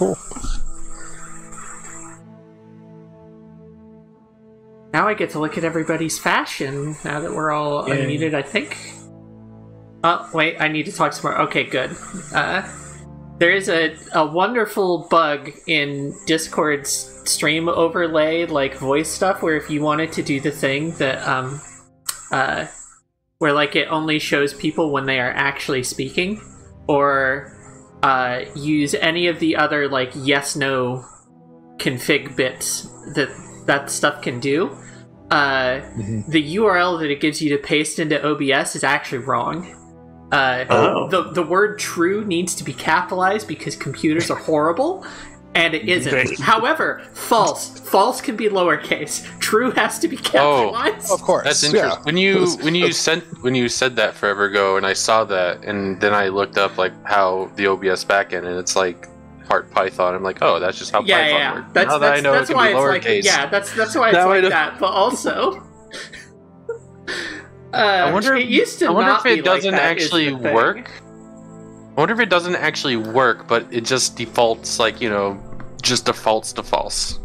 cool. Now I get to look at everybody's fashion now that we're all unmuted, I think. Oh, wait, I need to talk some more. Okay, good. There is a wonderful bug in Discord's stream overlay, like voice stuff, where if you wanted to do the thing that, where like it only shows people when they are actually speaking, or use any of the other like yes/no config bits that stuff can do, the URL that it gives you to paste into OBS is actually wrong. The word true needs to be capitalized because computers are horrible, and it isn't. However, false. False can be lowercase. True has to be capitalized. Of course. That's interesting. Yeah. When you said that forever ago, and I saw that, and then I looked up like how the OBS backend, and it's like part Python. I'm like, oh, that's just how Python works. That's why it's like, that's why it's like that. But also, I wonder it used to I wonder not if it be doesn't like that, actually is the thing. work. I wonder if it doesn't actually work, but it just defaults, like, just defaults to false.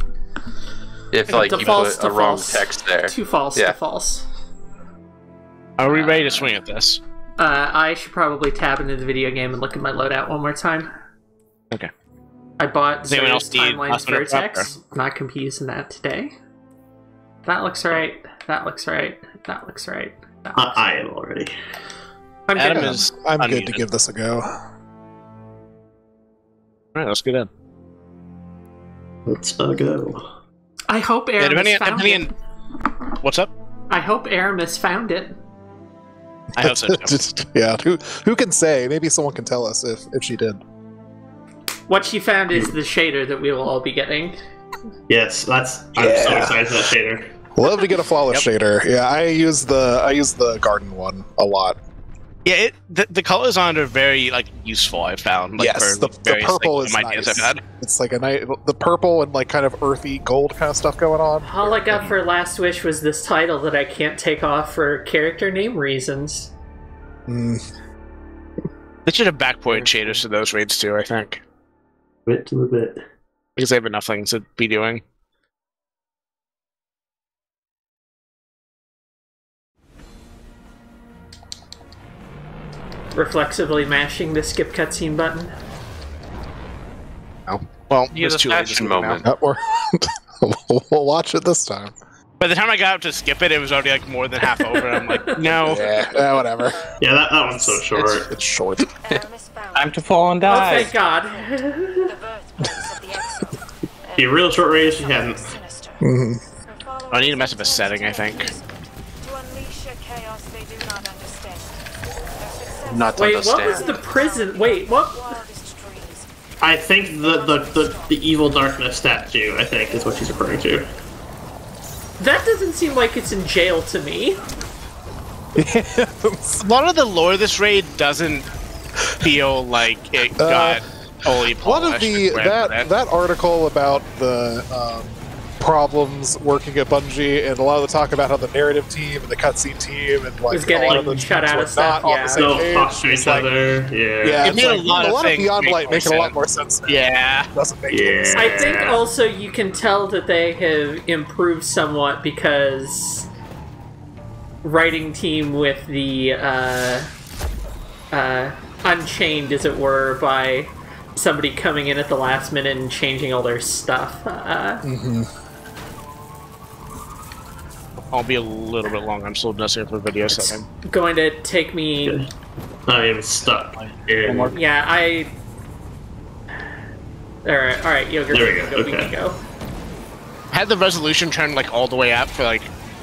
If like you put a wrong text there. Too false to false. Are we ready to swing at this? I should probably tab into the video game and look at my loadout one more time. Okay. I bought Does anyone else need Timelines last minute prep, Vertex. Not gonna be using that today. That looks right. That looks right. That looks right. I am already. I'm Adam good. is I'm good unmuted. to give this a go. Alright, let's get in. Let's go. I hope Yeah, Aramis depending found it. What's up? I hope Aramis found it. I hope so too. Just, yeah, who can say? Maybe someone can tell us if she did. What she found is the shader that we will all be getting. Yes, I'm so excited for that shader. Love to get a flawless shader. Yeah, I use the garden one a lot. Yeah, the colors on it are very useful. I found. Yes, for the various, purple is ideas nice. I've had. It's like the purple and like kind of earthy gold kind of stuff going on. All I got for Last Wish was this title that I can't take off for character name reasons. Mm. They should have backported shaders to those raids too. I think Bit to a bit. because they have enough things to be doing. Reflexively mashing the skip cutscene button. Well, You it's have a too late to fashion skip it now. moment. We'll watch it this time. By the time I got up to skip it, it was already more than half over. I'm like, no. Yeah, whatever. Yeah, that one's so short. It's short. Time to fall and Oh, die. thank God. Be a real short range, she hadn't. Mhm. I need to mess up a setting. I think. Not to Wait, what understand. was the prison? Wait, what? I think the evil darkness statue, I think, is what she's referring to. That doesn't seem like it's in jail to me. A lot of the lore of this raid doesn't feel like it got totally A lot of polished. that article about the problems working at Bungie and a lot of the talk about how the narrative team and the cutscene team and like Was a lot of getting the shut teams out were of stuff, not on yeah. the same They'll page. talk to It's each like- other. Yeah, It it's made a like, lot of things Beyond make Light more making a lot sense. more sense. Now. Yeah. It doesn't make Yeah. any sense. I think also you can tell that they have improved somewhat because writing team with the unchained, as it were, by somebody coming in at the last minute and changing all their stuff. I'll be a little bit long. I'm still adjusting for video setting. Going to take me... Good. I am stuck. Yeah, I... Alright, Yogurt, There we go, we can okay. go. Had the resolution turned all the way up for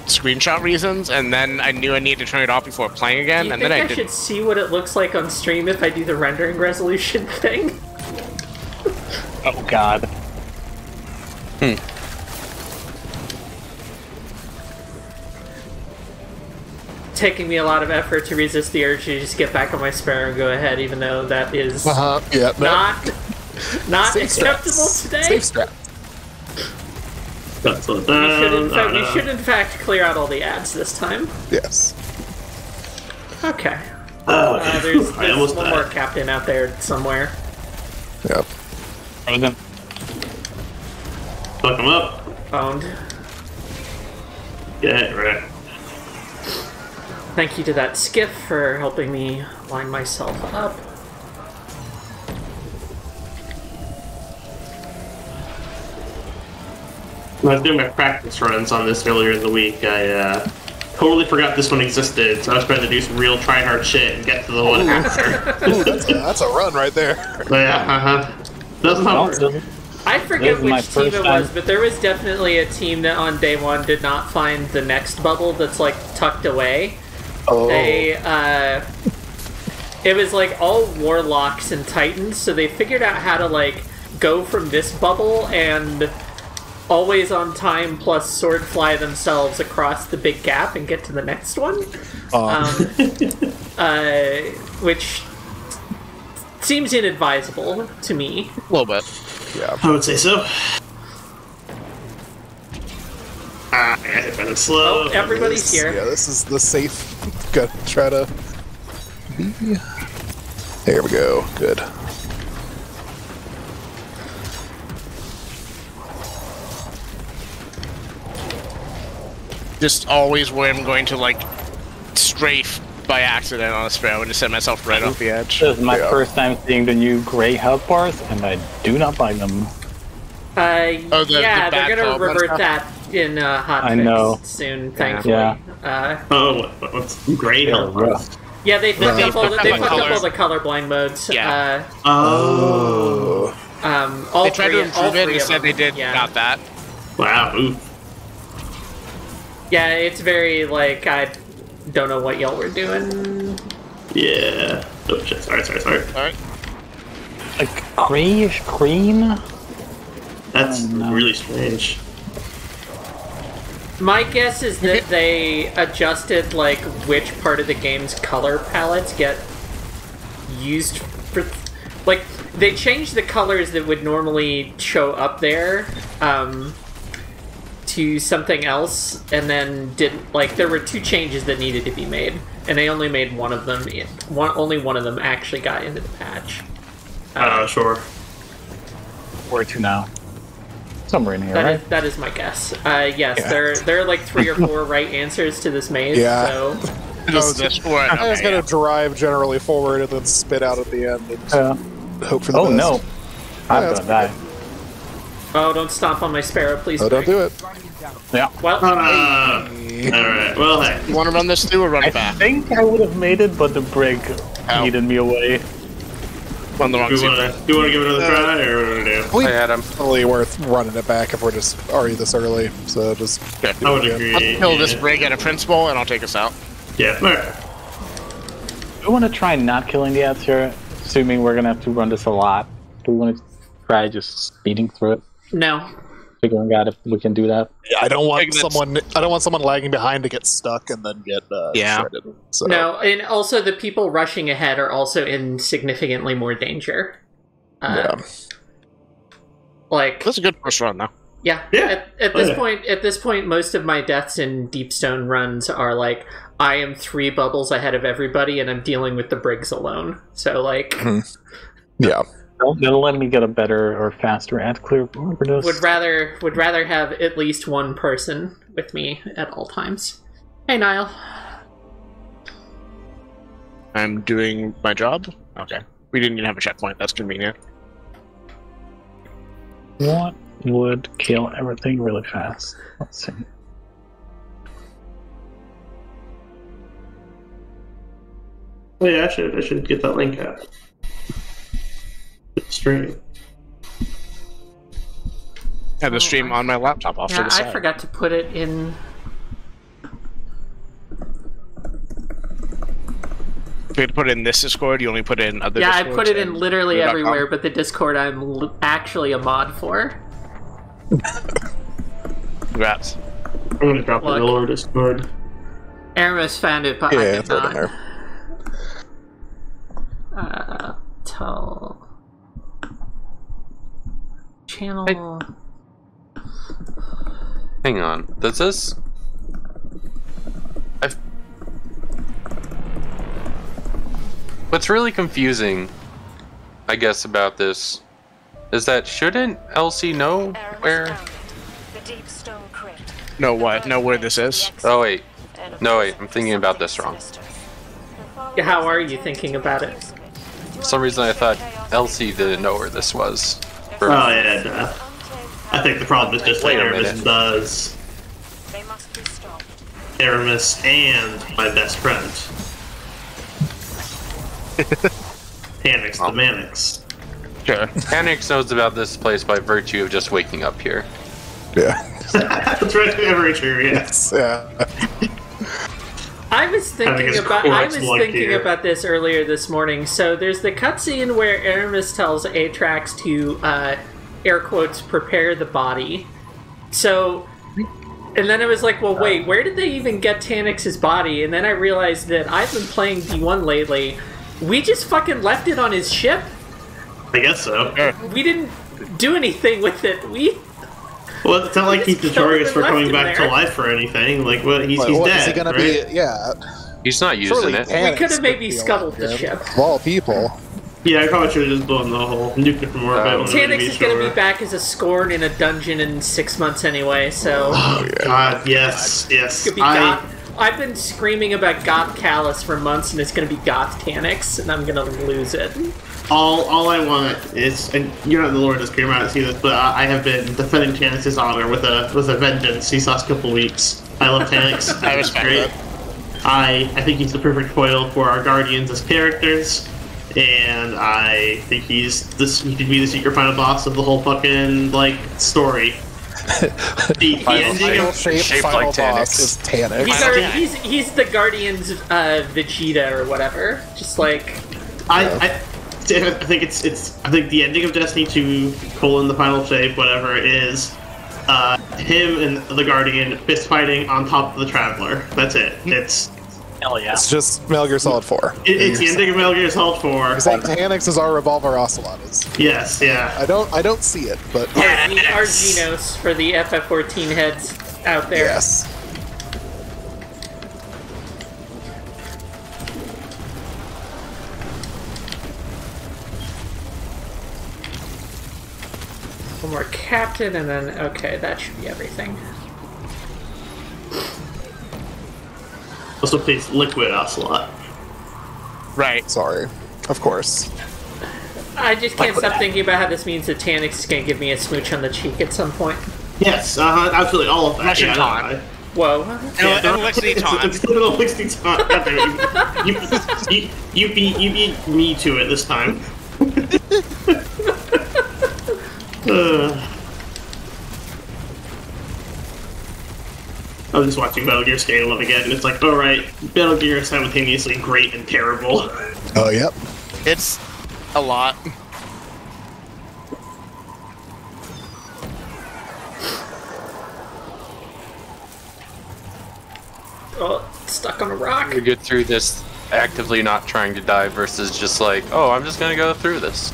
screenshot reasons, and then I knew I needed to turn it off before playing again, Do you and think then I I did. should see what it looks like on stream if I do the rendering resolution thing? Oh god. Taking me a lot of effort to resist the urge to just get back on my Sparrow and go ahead, even though that is Yeah, no. not Safe acceptable straps. today. Safe strap. That's what We should in fact clear out all the ads this time. Yes. Okay. Oh, There's I almost one more died. captain out there somewhere. Yep. Frozen. Fuck him up. Owned. Yeah, right. Thank you to that skiff for helping me line myself up. When I was doing my practice runs on this earlier in the week, I totally forgot this one existed, so I was trying to do some real try-hard shit and get to the one after. Ooh, that's a run right there. But yeah, Doesn't help. I forget This is my which team first it time. was, but there was definitely a team that on day one did not find the next bubble that's like tucked away. Oh. They, it was like all warlocks and titans, so they figured out how to like go from this bubble and always on time plus sword fly themselves across the big gap and get to the next one. Which seems inadvisable to me. A little bit. Yeah. I would say so. I got hit by the slow. Oh, everybody's here. Yeah, this is the safe. Gotta try to be. There we go. Good. Just always when I'm going to like strafe by accident on a sparrow and just set myself right off the edge. This is my Yeah. first time seeing the new gray health bars, and I do not like them. Oh, the yeah, bad they're gonna cobra revert stuff? that in I hotfix know. soon, thankfully. Yeah. Oh, what's great? They're rough. Yeah, they fucked Right. up all the, they Fucked fucked up up all colors. the colorblind modes. Yeah. Oh. All They tried three, to all improve it three and of said them. they did Yeah. not that. Wow. Ooh. Yeah, it's very like I don't know what y'all were doing. Yeah. Oh shit. Sorry. Alright. Like grayish green? That's no. really strange. My guess is that they adjusted like which part of the game's color palettes get used for. Like they changed the colors that would normally show up there to something else, and then didn't like. There were two changes that needed to be made, and they only made one of them. Only one of them actually got into the patch. Sure. Where to now? Somewhere in here, That right? is, that is my guess. Yes, there are like 3 or 4 right answers to this maze. Yeah. So Oh, this one. I was Okay, gonna drive generally forward and then spit out at the end and hope for the Oh best. no. I'm that's gonna die. oh, don't stomp on my sparrow, please. Oh, don't Greg. do it. Yeah. Well, Alright. Well, hey. You want to run this through or run I it back? think I would have made it, but the brig needed me away. On the wrong Do you seat. want to give it another try, or what do we do? We Hi, Adam. probably worth running it back if we're just already this early. So just I would agree. I'll kill this yeah. brig at a principal and I'll take us out. Yeah. Alright. Do we want to try not killing the ads here, assuming we're gonna have to run this a lot? Do we want to try just speeding through it, no. figuring out if we can do that? I don't want think that's- someone lagging behind to get stuck and then get Yeah. shredded. So No, and also the people rushing ahead are also in significantly more danger. yeah. Like, That's a good first run, though. yeah. Yeah. At Oh, this yeah. point, most of my deaths in Deepstone runs are like I am 3 bubbles ahead of everybody, and I'm dealing with the brigs alone. So like, Yeah. That'll let me get a better or faster ad clear for this. would rather have at least one person with me at all times. Hey, Niall. I'm doing my job. Okay. We didn't even have a checkpoint. That's convenient. What would kill everything really fast? Let's see. Oh yeah, I should get that link out. Stream. Have the stream on my laptop off to Yeah, the side. I forgot to put it in. If you had to put it in this Discord, you only put it in other Yeah, I Discords put it in and literally Twitter.com? everywhere, but the Discord I'm actually a mod for. Congrats. I'm gonna drop it in the Look. lower Discord. Aramis found it, but Yeah, I did throw it in not. there. Tell channel. Hang on. Does this? What's really confusing, I guess, about this is that shouldn't Elsie know where Know what? Know where this is? Oh wait, no wait, I'm thinking about this wrong. How are you thinking about it? For some reason I thought Elsie didn't know where this was. Oh yeah, duh. I think the problem is just that Wait a Aramis minute. does. Aramis and my best friend. Panics the Manix. Sure. Anix knows about this place by virtue of just waking up here. Yeah. That's very true, yes. Yeah. I was thinking his about corpse like here. this earlier this morning. So there's the cutscene where Aramis tells Atrax to air quotes prepare the body. So and then I was like, well wait, where did they even get Tannix's body? And then I realized that I've been playing D1 lately. We just fucking left it on his ship. I guess so. We didn't do anything with it. Well, it's not like he's Just notorious killed for him and coming left him back there. to life or anything. Like, well, he's What dead. is he gonna right? be? Yeah. He's not using Surely it. Panics We could have maybe could be scuttled the alive, ship. Of all people. Yeah, I probably should have just blown the whole nuke from orbit. when Tannix we is going to sure. be back as a Scorn in a dungeon in 6 months anyway, so Oh God, yes, yes. could be Goth. I've been screaming about Goth Callus for months, and it's going to be Goth Tannix, and I'm going to lose it. All I want is, and you're not the Lord of the Scream, I don't see this, but I have been defending Tannix's honor with a vengeance these last couple weeks. I love Tannix. I respect Great. that. I think he's the perfect foil for our Guardians as characters, and I think he could be the secret final boss of the whole fucking like story. The ending of Shaped Final like boss Tannix. is Tannix. He's the Guardians Vegeta or whatever. Just like I think I think the ending of Destiny 2 : the final shape, whatever it is, him and the Guardian fist fighting on top of the Traveler. That's it. Hell yeah. It's just Metal Gear Solid 4. It's the ending of Metal Gear Solid 4. You're saying Tannix is our Revolver Ocelot is. Yes, yeah. I don't see it, but our Genos for the FF14 heads out there. yes. One more captain, and then okay, that should be everything. Also plays Liquid Ocelot. Right. Sorry. Of course. I just can't stop thinking about how this means that Tannix is going to give me a smooch on the cheek at some point. Yes, absolutely, all of that. Russian yeah, taunt. Whoa. And Elixir taunt. It's still an Elixir taunt. You beat me to it this time. I was just watching Metal Gear Scale again, and it's like, oh right, Metal Gear is simultaneously great and terrible. Oh, yep. It's a lot. Oh, stuck on a rock. We get through this actively not trying to die versus just like, oh, I'm just gonna go through this.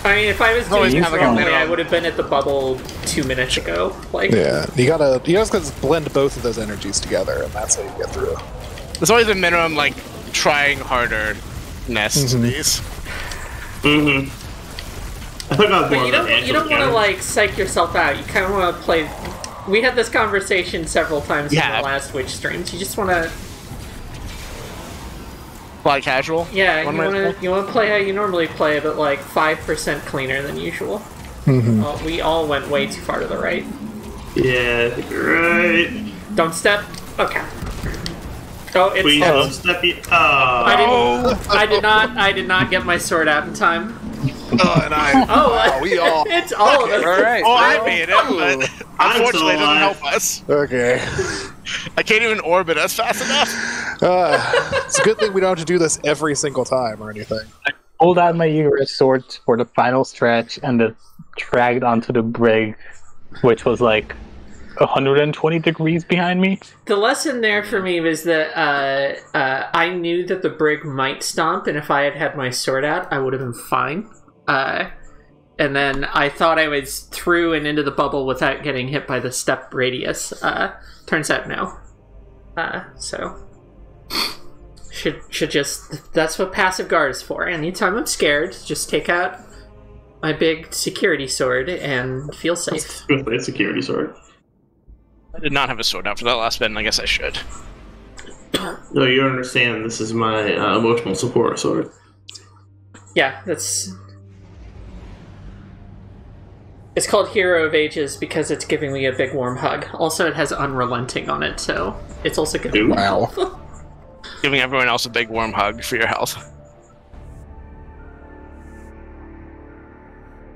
I mean, if I was Always doing this have a normally, minimum. I would have been at the bubble 2 minutes ago. Like, Yeah. You just gotta blend both of those energies together, and that's how you get through. There's always a minimum, like, trying harder-ness to these. Mm-hmm. I thought about but more you of don't want to like psych yourself out. You kind of want to play. We had this conversation several times in Yeah. the last Twitch streams. You just want to, Fly casual. yeah, One you way want to to play how you normally play, but like 5% cleaner than usual. Oh, we all went way too far to the right. Yeah, right. Don't step. Okay. Oh, it's. We Oh, have Steppy. I did not get my sword out in time. Oh, and I. Oh, we all. it's all of us. All right. Oh, I made it, but I'm unfortunately it still doesn't alive. help us. Okay. I can't even orbit us fast enough. It's a good thing we don't have to do this every single time or anything. Pulled out my Euros sword for the final stretch and then dragged onto the brig, which was like 120 degrees behind me. The lesson there for me was that I knew that the brig might stomp, and if I had had my sword out, I would have been fine. And then I thought I was through and into the bubble without getting hit by the step radius. Turns out no. So should just, that's what passive guard is for. Anytime I'm scared, just take out my big security sword and feel safe. Good play, security sword. I did not have a sword after that last bit, and I guess I should. No, you don't understand. This is my emotional support sword. Yeah, that's... It's called Hero of Ages because it's giving me a big warm hug. Also, it has Unrelenting on it, so it's also giving me health. Giving everyone else a big warm hug for your health.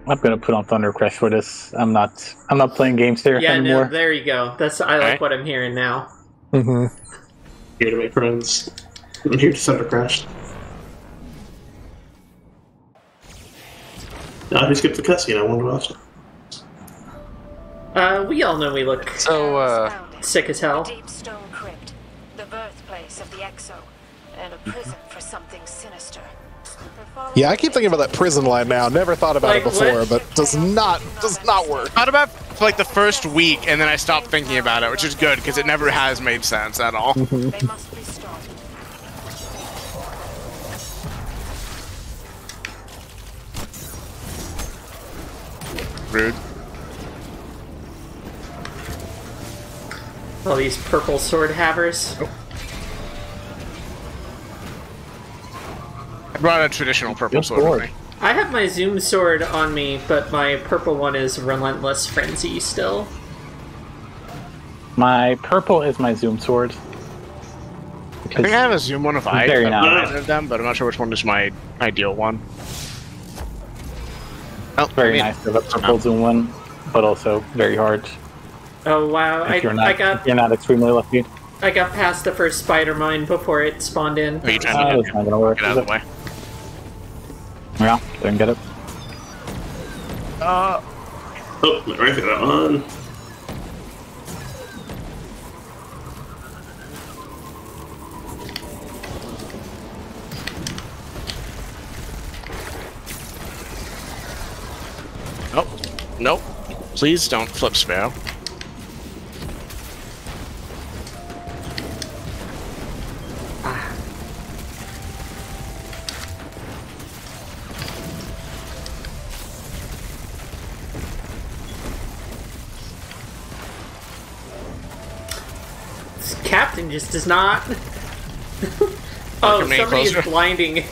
I'm gonna put on Thunder Crash for this. I'm not playing games there anymore. No, there you go. I like what I'm hearing now. Mm-hmm. Here to make friends. I'm here to Thunder Crash. Who skipped the cutscene? I wonder what else. We all know we look sick as hell. Deep stone crypt, the birthplace of the Exo, and a prison for something sinister. Yeah, I keep thinking about that prison line now. Never thought about it before, what? but does not work. Thought about it for like the first week, and then I stopped thinking about it, which is good because it never has made sense at all. They must be stopped. Rude. All these purple sword havers. I brought a traditional purple sword with me. I have my Zoom sword on me, but my purple one is Relentless Frenzy still. My purple is my Zoom sword. I think I have a Zoom one if I Very have nice. either of them, but I'm not sure which one is my ideal one. Oh, Very nice to have a purple Zoom one, but also very hard. Oh wow! If you're not extremely lucky. I got past the first spider mine before it spawned in. Are you trying to That's not gonna work. get out of the way? Yeah, didn't get it. Oh, my rifle got on. Nope. Nope. Please don't flip Sparrow. This captain just does not. Oh, Coming somebody's closer. blinding.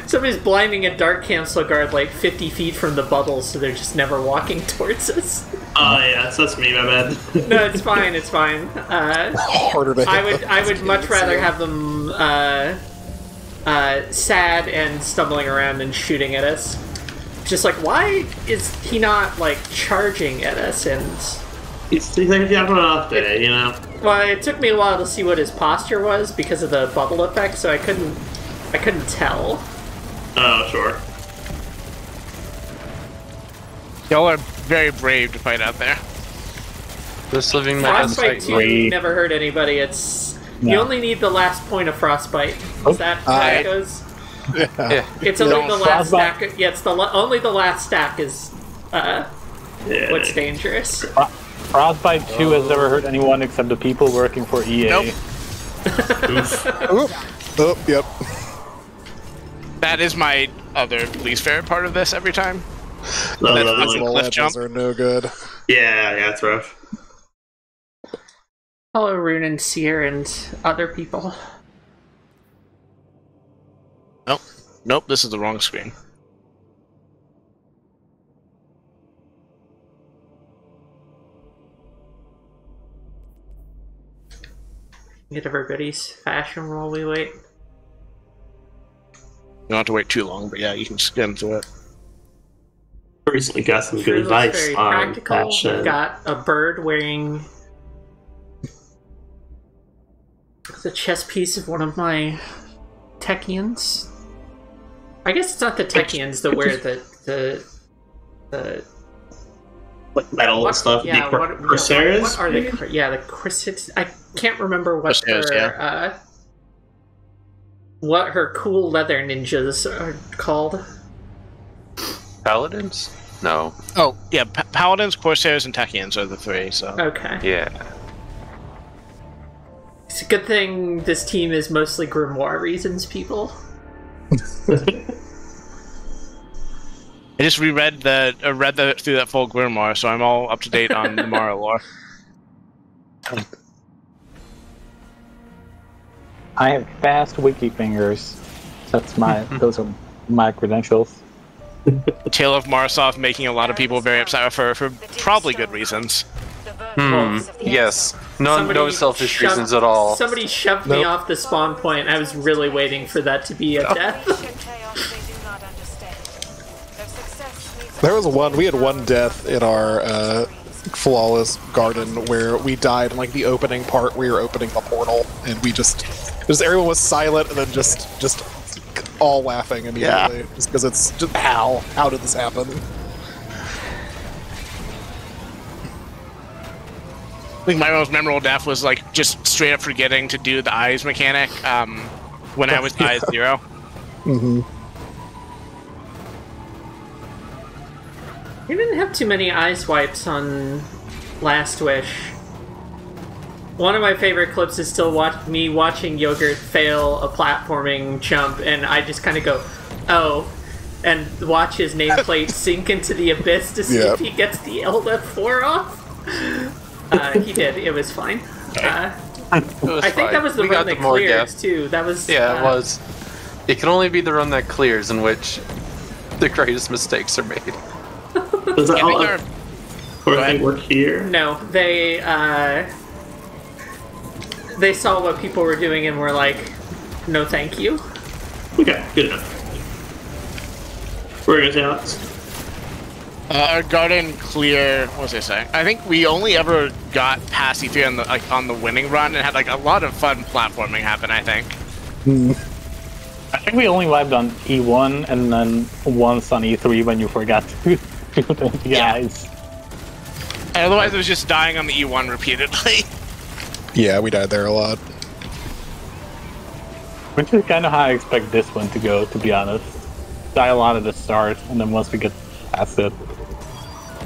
Somebody's blinding a Dark Council guard like 50 feet from the bubbles, so they're just never walking towards us. Oh yeah, that's me, my bad. No, it's fine. It's fine. Harder to hit. I would much rather have them sad and stumbling around and shooting at us. Just like, why is he not like charging at us? And He's like having an off day, you know. well, it took me a while to see what his posture was because of the bubble effect, so I couldn't tell. Oh, sure. Y'all are very brave to fight out there. Just living my best Frostbite life. 2 never hurt anybody. It's you only need the last point of Frostbite. Is that how it goes? Yeah. It's only the last Frostbite- stack. Yeah, it's only the last stack is Yeah. what's dangerous. Frostbite 2 has never hurt anyone except the people working for EA. Nope. Oh, yep. That is my other least favorite part of this every time. No, That's no, the no, Invisible cliff ledges jump. are no good. yeah, it's rough. Hello, Rune and Seer and other people. Nope. Nope, this is the wrong screen. Get everybody's fashion while we wait. You don't have to wait too long, but yeah, you can just get into it. Recently got some Sure good looks advice very on practical. We've fashion. got a bird wearing the chest piece of one of my Techians. I guess it's not the Techians that wear the Like metal and stuff. Yeah, the Corsairs? what are they? Yeah, the Corsairs. I can't remember what Corsairs, her what her cool leather ninjas are called. Paladins? No. Oh, yeah, Paladins, Corsairs, and Techians are the three, so... Okay. Yeah. It's a good thing this team is mostly Grimoire reasons, people. It's just read through that full Grimoire, so I'm all up to date on the Mara lore. I have fast wiki fingers. Those are my credentials. The tale of Marsoth making a lot of people very upset for probably good reasons. Yes. No selfish reasons at all. Somebody shoved me off the spawn point. I was really waiting for that to be a death. There was we had one death in our flawless garden where we died in like the opening part where you're opening the portal, and we just everyone was silent and then just all laughing immediately, just because it's just how did this happen? I think my most memorable death was like just straight up forgetting to do the eyes mechanic when I was eyes 0. Mm-hmm. We didn't have too many eyes wipes on Last Wish. One of my favorite clips is still me watching Yogurt fail a platforming jump, and I just kind of go, oh, and watch his nameplate sink into the abyss to see if he gets the LF4 off. He did. It was fine. I think that was the run that clears, too. That was... Yeah, it was. It can only be the run that clears in which the greatest mistakes are made. Does that all work here? No, they saw what people were doing and were like, no thank you. Okay, good enough. Where is Alex? Our garden clear, what was I saying? I think we only ever got past E3 on the winning run and had like a lot of fun platforming happen, I think. I think we only vibed on E1 and then once on E3 when you forgot to do the eyes. And otherwise it was just dying on the E1 repeatedly. Yeah, we died there a lot. Which is kind of how I expect this one to go, to be honest. Die a lot at the start, and then once we get past it...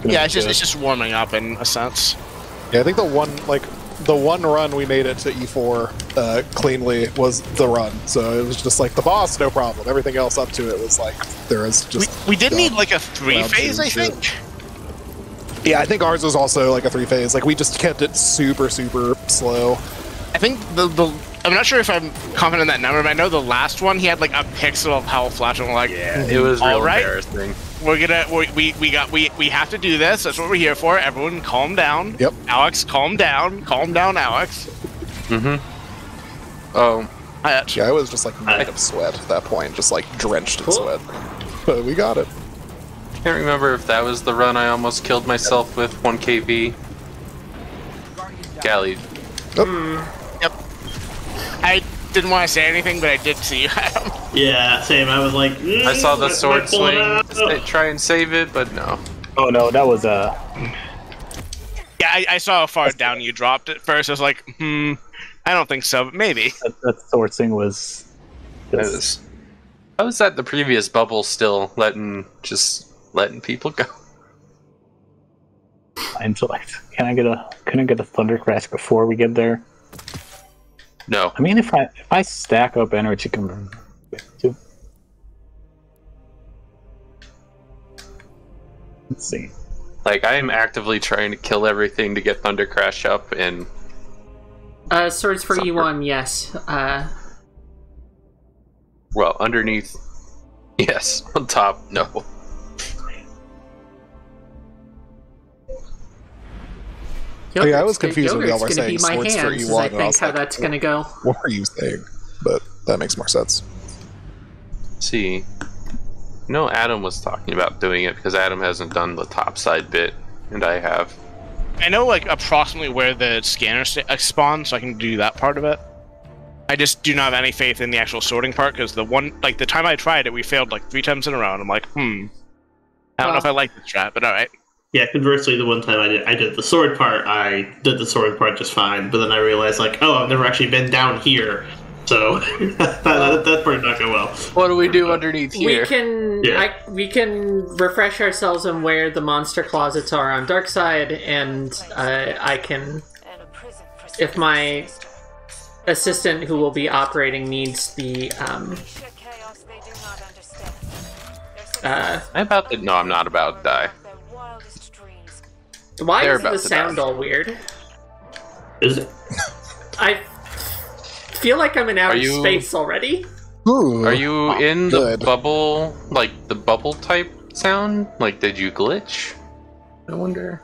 Yeah, it's just warming up in a sense. Yeah, I think the one run we made it to E4 cleanly was the run. So it was just like the boss, no problem. Everything else up to it was like there is just... We did need like a 3-phase, I think. Yeah, I think ours was also like a 3-phase. Like we just kept it super, super slow. I think I'm not sure if I'm confident in that number, but I know the last one he had like a pixel of health flash, and we're like, yeah, it was real embarrassing. We have to do this. That's what we're here for. Everyone, calm down. Yep. Alex, calm down. Calm down, Alex. Oh. Yeah, I was just like made of sweat at that point, just like drenched in sweat. But we got it. I can't remember if that was the run I almost killed myself with 1 KV. Galley. Yep. I didn't want to say anything, but I did see you, Adam. Yeah, same. I was like, I saw the sword swing, try and save it, but no. Oh no, that was a... Yeah, I saw how far down you dropped at first. I was like, I don't think so, but maybe. That sword swing was... I was at the previous bubble still letting people go. Intellect. Can I get a thunder crash before we get there? No. I mean, if I stack up energy, can too. Let's see. Like I am actively trying to kill everything to get Thunder Crash up and. Swords for E1, yes. Well, underneath, yes. On top, no. Yeah, I was confused when y'all were saying swords for E1. I think how that's gonna go. What were you saying? But that makes more sense. See, no, Adam was talking about doing it because Adam hasn't done the top side bit, and I have. I know like approximately where the scanner spawns, so I can do that part of it. I just do not have any faith in the actual sorting part because the time I tried it, we failed like 3 times in a row, and I'm like, I don't know if I like this strat, but all right. Yeah, conversely, the one time I did the sword part, I did the sword part just fine, but then I realized, like, oh, I've never actually been down here, so that part did not go well. What do we do underneath here? We can refresh ourselves on where the monster closets are on Darkside, and I can, if my assistant who will be operating needs the No, I'm not about to die. Their wildest dreams. Why They're is the about to sound die. all weird? Is it? I feel like I'm in outer you- space already. Ooh. Are you in the good. bubble, like the bubble type sound? Like, did you glitch? I wonder.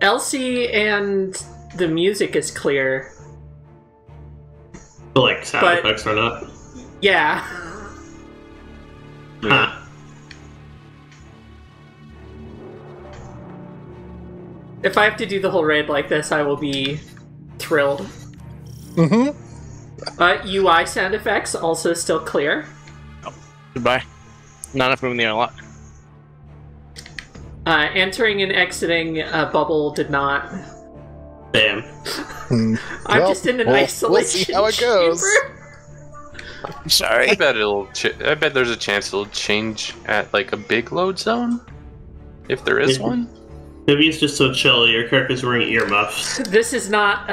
Elsie and the music is clear. But like sound But- effects are not. Yeah. Huh. If I have to do the whole raid like this, I will be thrilled. Mm-hmm. UI sound effects also still clear. Goodbye. Not enough room in the airlock. Entering and exiting a bubble did not. Damn. I'm Well, just in an we'll isolation see how it goes. chamber. I'm sorry. I bet I bet there's a chance it'll change at like a big load zone, if there is one. Maybe it's just so chill. Your character's wearing earmuffs. This is not.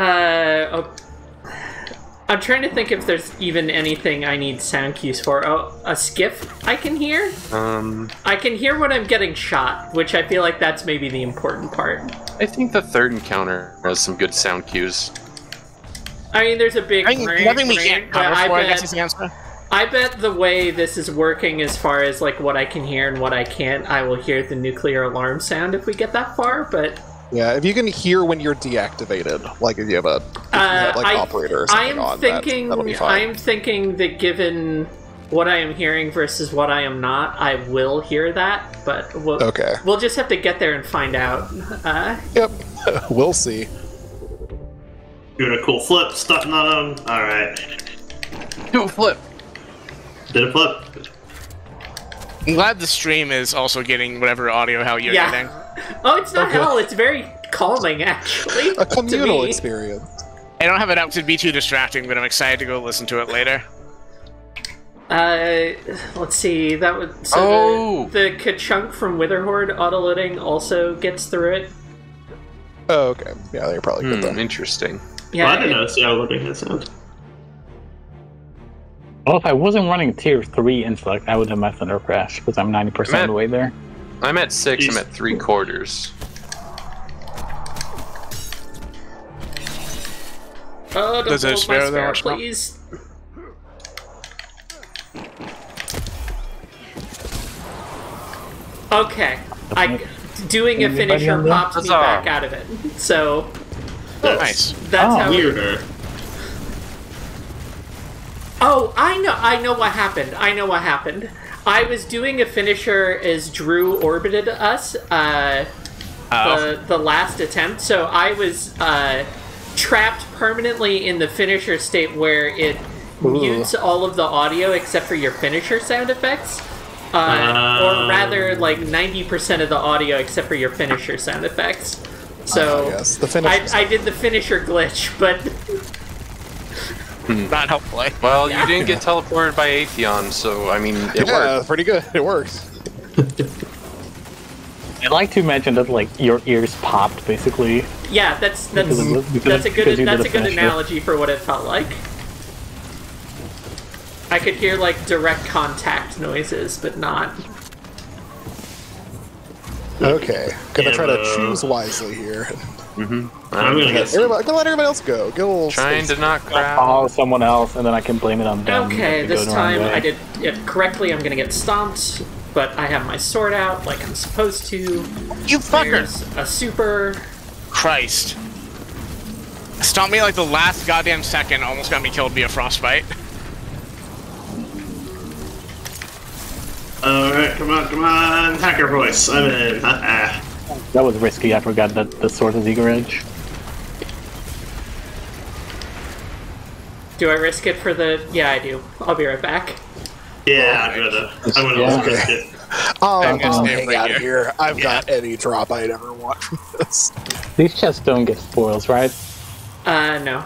I'm trying to think if there's even anything I need sound cues for. Oh, a skiff I can hear? I can hear when I'm getting shot, which I feel like that's maybe the important part. I think the third encounter has some good sound cues. I mean, there's a big Nothing we range, can't but cover I for, I guess is bet, the answer. I bet the way this is working as far as like what I can hear and what I can't, I will hear the nuclear alarm sound if we get that far, but Yeah, if you can hear when you're deactivated, like if you have a operator or something on, that'll be fine. I'm thinking that given what I am hearing versus what I am not, I will hear that, but we'll just have to get there and find out. Yep, we'll see. Doing a cool flip, stunting on him. Alright. Do a flip. Did a flip. I'm glad the stream is also getting whatever audio hell you're getting. Oh, it's not hell, it's very calming, actually. A communal to me. experience. I don't have it out to be too distracting, but I'm excited to go listen to it later. Let's see, that would... So the Ka-Chunk from Witherhoard autoloading also gets through it. Oh, okay. Yeah, they're probably good then. Interesting. Yeah, Well, I didn't notice the autoloading that sound. Well, if I wasn't running tier 3 intellect, I would have my Thunder Crash, because I'm 90% of the way there. I'm at 6, I'm at 3/4. Oh, don't Does it hold my spare spare, much now? please. Okay. Doing a Anybody finisher on there? pops me Huzzah. back out of it. So Nice. that's how. Weirder. Oh, I know what happened. I know what happened. I was doing a finisher as Drew orbited us. The last attempt. So I was trapped permanently in the finisher state where it mutes all of the audio except for your finisher sound effects. Or rather, like 90% of the audio except for your finisher sound effects. So yes, the finisher I did the finisher glitch, but Not helpful. Well, you didn't get teleported by Atheon, so I mean, it worked. pretty good. It works. I'd like to mention that like your ears popped basically. yeah, that's a because you good did a finisher. analogy for what it felt like. I could hear like direct contact noises, but not. Okay, gonna try to Yeah. choose wisely here. I'm gonna get some. Gonna let everybody else go. Get a little Trying space. to not crowd. Call someone else, and then I can blame it on them. Okay, if they this go the wrong time way. I did it correctly. I'm gonna get stomped, but I have my sword out like I'm supposed to. You fucker! There's a super. Christ. Stomped me like the last goddamn second, almost got me killed via frostbite. Alright, come on. Hacker voice. I'm in. That was risky. I forgot that the sword is Eager Edge. Do I risk it for the? Yeah, I do. I'll be right back. Yeah, I'm gonna Yeah. risk it. I'm gonna gonna stay hang right out here. here. I've got any drop I'd ever want from this. These chests don't get spoils, right? No.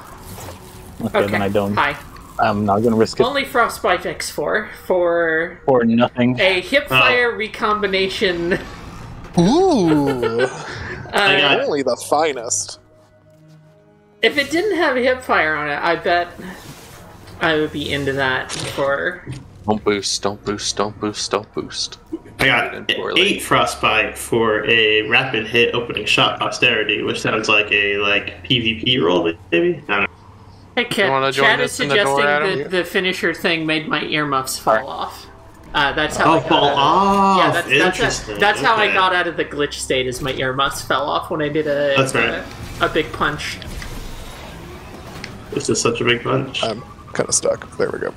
Okay, then I don't. Hi. I'm not gonna risk it Only Frostbite X4 for for nothing. a hipfire recombination. Ooh, I got only the finest. If it didn't have hipfire on it, I bet I would be into that for Don't boost, don't boost, don't boost, don't boost. I got 8 frostbite for a rapid hit opening shot posterity, which sounds like a PvP roll, maybe. I don't know. Hey, Chad is suggesting the finisher thing made my earmuffs fall off. That's how I got fall off. Yeah, that's how I got out of the glitch state. Is my earmuffs fell off when I did a big punch. This is such a big punch. I'm kind of stuck. There we go.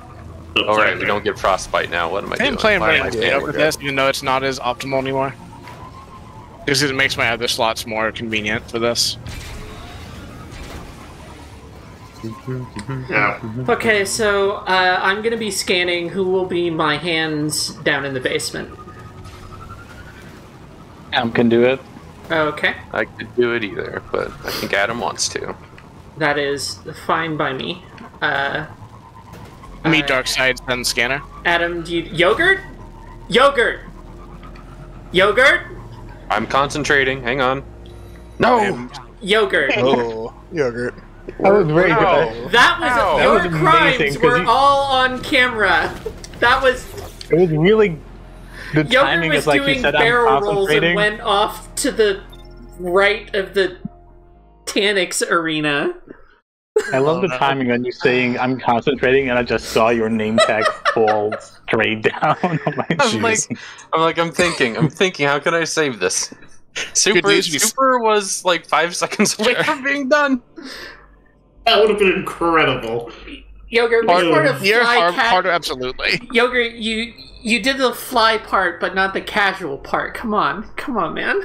All right, we don't get frostbite now. What am I doing? I'm playing Why am I running doing with this, even though it's not as optimal anymore. Because it makes my other slots more convenient for this. Yeah. Okay, so I'm gonna be scanning who will be my hands down in the basement. Adam can do it. Okay. I could do it either, but I think Adam wants to. That is fine by me. Me, Darkseid, then Scanner. Adam, do you... Yogurt? Yogurt! Yogurt? I'm concentrating. Hang on. No! Yogurt. Oh, yogurt. That was very good. That was... That was Your crimes amazing, were all on camera. That was... It was really... The Yogurt timing was is like you doing said, barrel I'm rolls and concentrating. went off to the right of the Tanix arena. I love the timing on you saying I'm concentrating and I just saw your name tag fall straight down. I'm thinking, how can I save this? Super was like 5 seconds away from being done. That would have been incredible. Yogurt, which part of fly harder, absolutely. Yogurt, you did the fly part, but not the casual part. Come on, man.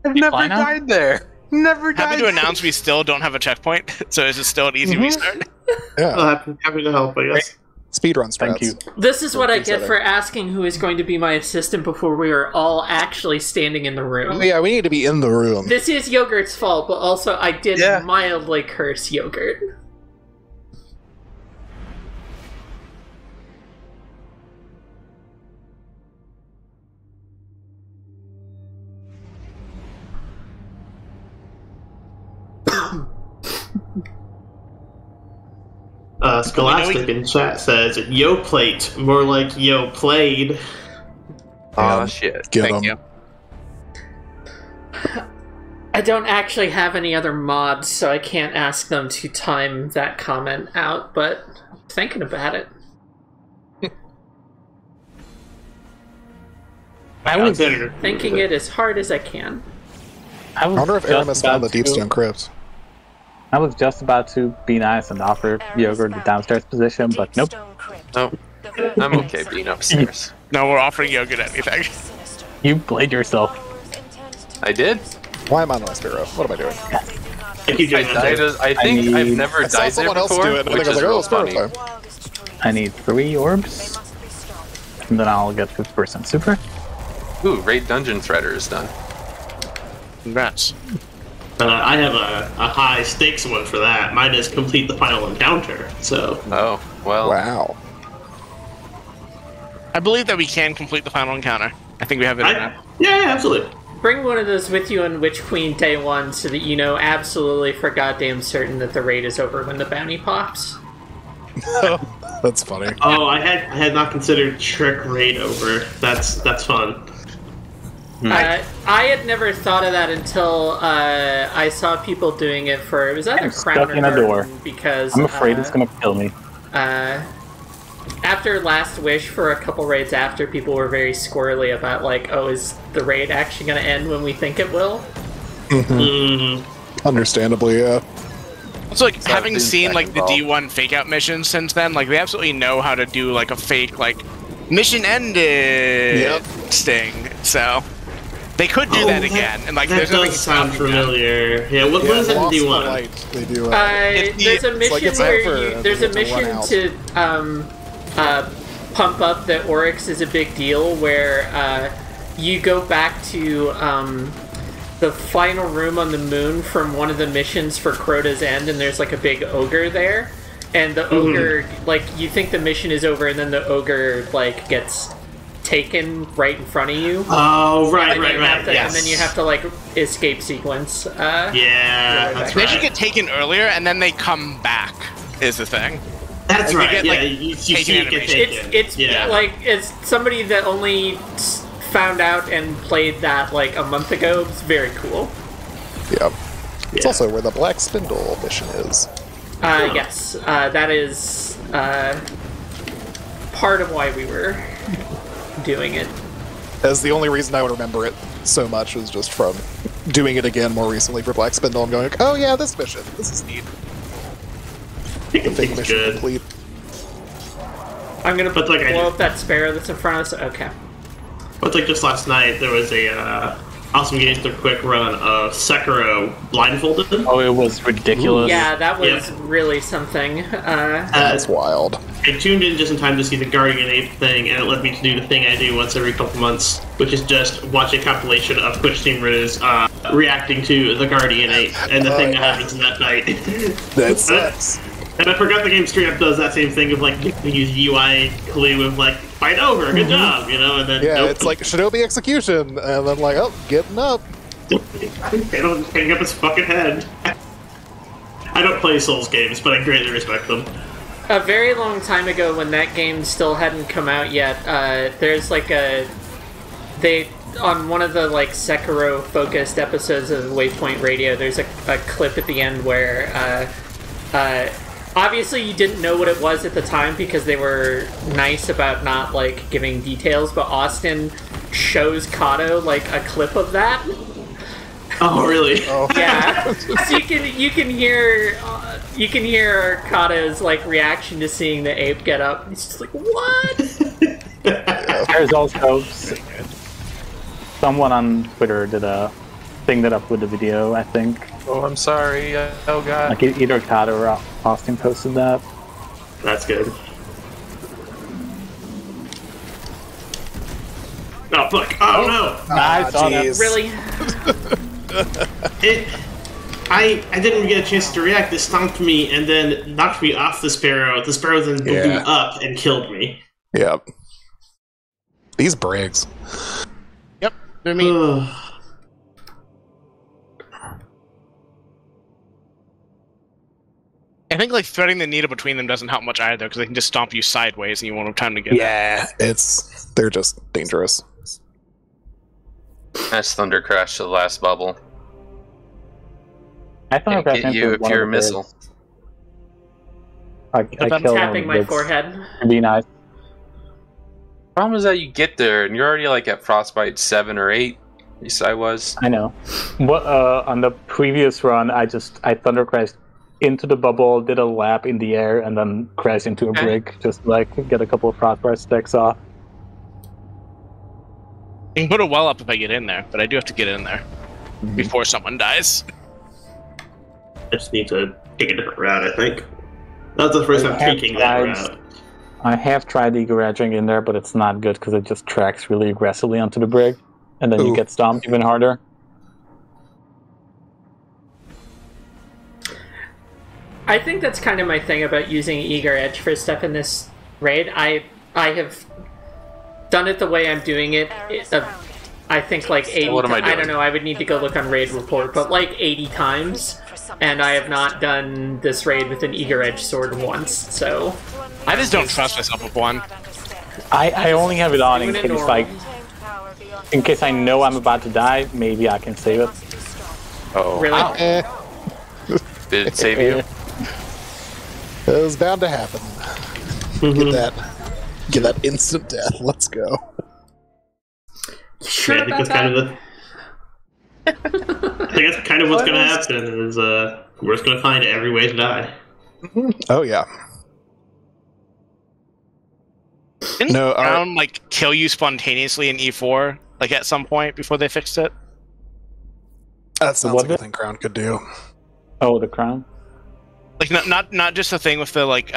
I've never died there. Never died. Happy to announce we still don't have a checkpoint, so is it still an easy restart? Yeah. Happy to help, I guess. Speedrun strats. Thank you. This is what I get for asking who is going to be my assistant before we are all actually standing in the room. Yeah, we need to be in the room. This is Yogurt's fault, but also I did mildly curse Yogurt. Scholastic in chat says, "Yo plate, more like yo played." Oh shit! Thank you. I don't actually have any other mods, so I can't ask them to time that comment out, but I'm thinking about it. I was thinking it as hard as I can. I wonder if Aramis found the Deepstone Crypt. I was just about to be nice and offer Yogurt the downstairs position, but nope. No, I'm okay being upstairs. No, we're offering Yogurt anything. You played yourself. I did? Why am I not a Sparrow? What am I doing? I think I've never died there before, which is real funny. I need 3 orbs, and then I'll get 50% super. Ooh, Raid Dungeon Threader is done. Congrats. I have a high stakes one for that. Mine is complete the final encounter. So. Oh well. Wow. I believe that we can complete the final encounter. I think we have it. Yeah, absolutely. Bring one of those with you on Witch Queen Day 1 so that you know absolutely for goddamn certain that the raid is over when the bounty pops. That's funny. Oh, I had not considered Trick Raid over. That's fun. I had never thought of that until I saw people doing it for it was either Crown or Garden because I'm afraid it's gonna kill me. After Last Wish, for a couple raids after, people were very squirrely about like, oh, is the raid actually going to end when we think it will? Understandably, yeah. It's like having seen like the D1 fake out missions since then, like they absolutely know how to do like a fake like mission ended sting. So they could do that again, and like that does sound familiar. Yeah, what is it in D1? They do. There's a mission where there's a mission to pump up that Oryx is a big deal, where you go back to the final room on the moon from one of the missions for Crota's End, and there's like a big ogre there, and the ogre, like, you think the mission is over, and then the ogre like gets taken right in front of you. Oh, right. Yes. And then you have to like escape sequence. Yeah, that's They should get taken earlier, and then they come back. Is the thing. That's You right. get, Yeah, like, you see it get taken. It's yeah. like it's somebody that only found out and played that like a month ago. It's very cool. Yeah. It's Yeah. also where the Black Spindle mission is. Yes, that is part of why we were doing it. As the only reason I would remember it so much was just from doing it again more recently for Black Spindle and going, like, oh yeah, this mission. This is neat. Big It's mission good. complete. I'm gonna But, like, I blow did- up that sparrow that's in front of us. Okay. But like just last night, there was a Awesome Games did a quick run of Sekiro blindfolded. Oh, it was ridiculous. Yeah, that was Yeah. really something. That's wild. I tuned in just in time to see the Guardian Ape thing, and it led me to do the thing I do once every couple months, which is just watch a compilation of Twitch streamers reacting to the Guardian Ape and the thing that happens in that night. That sucks. And I forgot the game straight up does that same thing of like use UI clue of like fight over, good job, you know, and then Yeah, nope. it's like Shinobi Execution, and then like, oh, getting up. hang up his fucking head. I don't play Souls games, but I greatly respect them. A very long time ago, when that game still hadn't come out yet, there's like on one of the like Sekiro focused episodes of Waypoint Radio, there's a clip at the end where obviously you didn't know what it was at the time because they were nice about not like giving details, but Austin shows Kato like a clip of that. Oh, really? Yeah, so you can hear Kata's like reaction to seeing the ape get up. He's just like, what? There's also someone on Twitter did a thing that up with the video, I think. Oh, I'm sorry. Oh god. Like either Kata or Austin posted that. That's good. Oh, fuck. Oh, no! I saw that. jeez. Really? I didn't even get a chance to react. It stomped me and then knocked me off the sparrow. The sparrow then blew Yeah. up and killed me. Yep. These Briggs. Yep. I mean, Ugh. I think like threading the needle between them doesn't help much either because they can just stomp you sideways and you won't have time to get. Yeah, they're just dangerous. That's Thunder Crash to the last bubble. I thought Can't get you a pure missile. I I'm killed one of tapping the my bigs. forehead. It'd be nice. Problem is that you get there and you're already like at Frostbite 7 or 8. At least I was. I know. What on the previous run, I thunder crashed into the bubble, did a lap in the air, and then crashed into a Okay. brick, just like get a couple of frostbite stacks off. You can put a well up if I get in there, but I do have to get in there before someone dies. I just need to take a different route, I think. That's the first I time have taking that tried- route. I have tried the garaging in there, but it's not good because it just tracks really aggressively onto the brick, and then you Ooh. get stomped even harder. I think that's kind of my thing about using Eager Edge for stuff in this raid. I have done it the way I'm doing it. I think like 80 What am I I don't doing? know, I would need to go look on Raid Report, but like 80 times. And I have not done this raid with an Eager Edge sword once, so... I just don't trust myself with one. I only have it on in Doing it case normal. in case I know I'm about to die. Maybe I can save it. Oh, Really? did it save you? It was bound to happen. Get that instant death. Let's go. Sure I think about that's kind that? of the. I think that's kind of what's going to happen. Is we're just going to find every way to die. Oh yeah. Didn't No, Crown like kill you spontaneously in E4 like at some point before they fixed it? That sounds What like a the- thing Crown could do. Oh, the crown. Like not just the thing with the like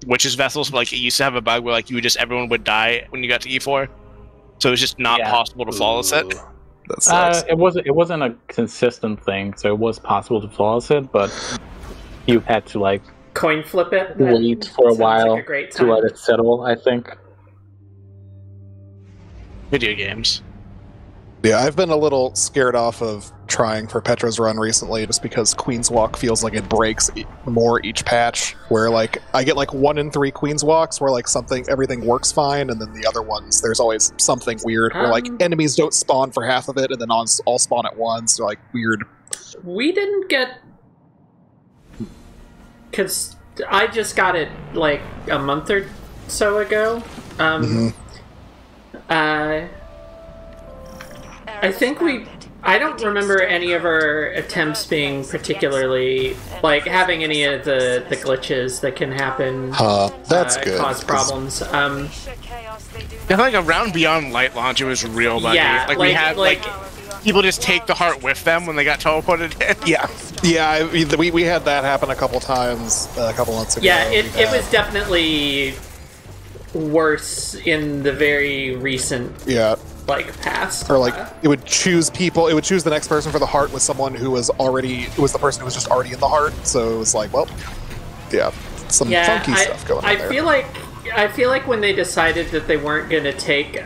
witches vessels, but like it used to have a bug where like you would just everyone would die when you got to E4, so it was just not Yeah. possible to flawless it. Ooh. That sucks. It wasn't a consistent thing, so it was possible to flawless it, but you had to like Coin flip it? That wait for a sounds like while a great to time. let it settle. I think. Video games. Yeah, I've been a little scared off of trying for Petra's run recently, just because Queen's Walk feels like it breaks more each patch. Where like I get like 1 in 3 Queen's Walks where like everything works fine, and then the other ones there's always something weird where like enemies don't spawn for half of it, and then all spawn at once. Like weird. We didn't get, because I just got it like a month or so ago. I think I don't remember any of our attempts being particularly, like, having any of the glitches that can happen that's good. cause problems. I feel like around Beyond Light Launch, it was real buggy. Yeah, like we had, like, people just take the heart with them when they got teleported in. Yeah, we had that happen a couple times a couple months ago. Yeah, it was definitely worse in the very recent like past. Or like it would choose the next person for the heart with someone who was the person who was just already in the heart, so it was like, well, some funky stuff going on there. I feel like when they decided that they weren't going to take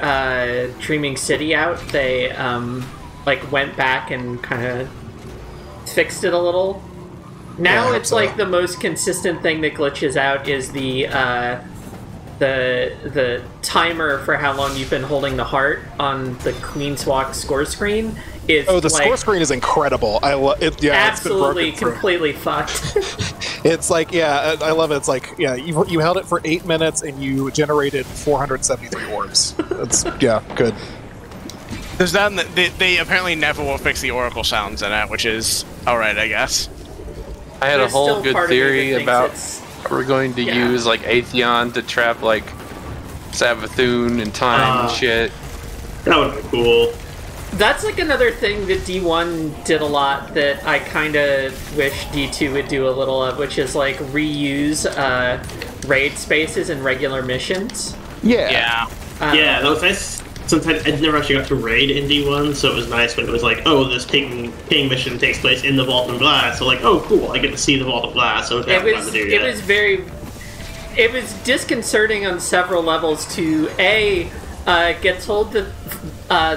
Dreaming City out, they like went back and kind of fixed it a little. Now it's like the most consistent thing that glitches out is the timer for how long you've been holding the heart on the Queen's Walk score screen. Is the score screen is incredible. I love it. Yeah, absolutely, it's been completely fucked. It's like, I love it. It's like, you held it for 8 minutes and you generated 473 orbs. It's good. There's that. They apparently never will fix the Oracle sounds in it, which is alright, I guess. I had a whole good theory about we're going to use like Atheon to trap like Savathun and time and shit. That would be cool. That's like another thing that D1 did a lot that I kind of wish D2 would do a little of, which is like reuse raid spaces in regular missions. Yeah, that was nice. Sometimes I never actually got to raid in D1, so it was nice when it was like, oh, this ping mission takes place in the Vault of Glass. So like, oh, cool, I get to see the Vault of Glass. So it was disconcerting on several levels to get told that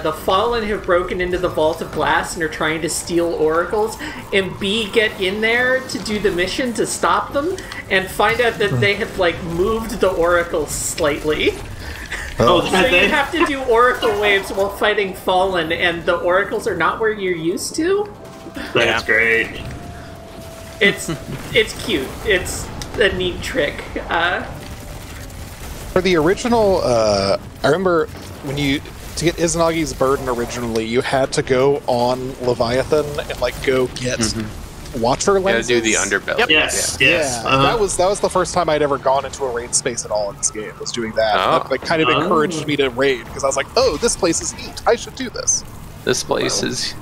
the Fallen have broken into the Vault of Glass and are trying to steal oracles, and B, get in there to do the mission to stop them, and find out that they have like moved the oracles slightly. So you have to do oracle waves while fighting Fallen, and the oracles are not where you're used to. That's great. It's cute. It's a neat trick. For the original, I remember to get Izanagi's Burden originally, you had to go on Leviathan and like go get Watcher lenses. Yeah, do the underbelly. Yep. Yes. That was the first time I'd ever gone into a raid space at all in this game. Was doing that. That like kind of encouraged me to raid because I was like, oh, this place is neat. I should do this. This place is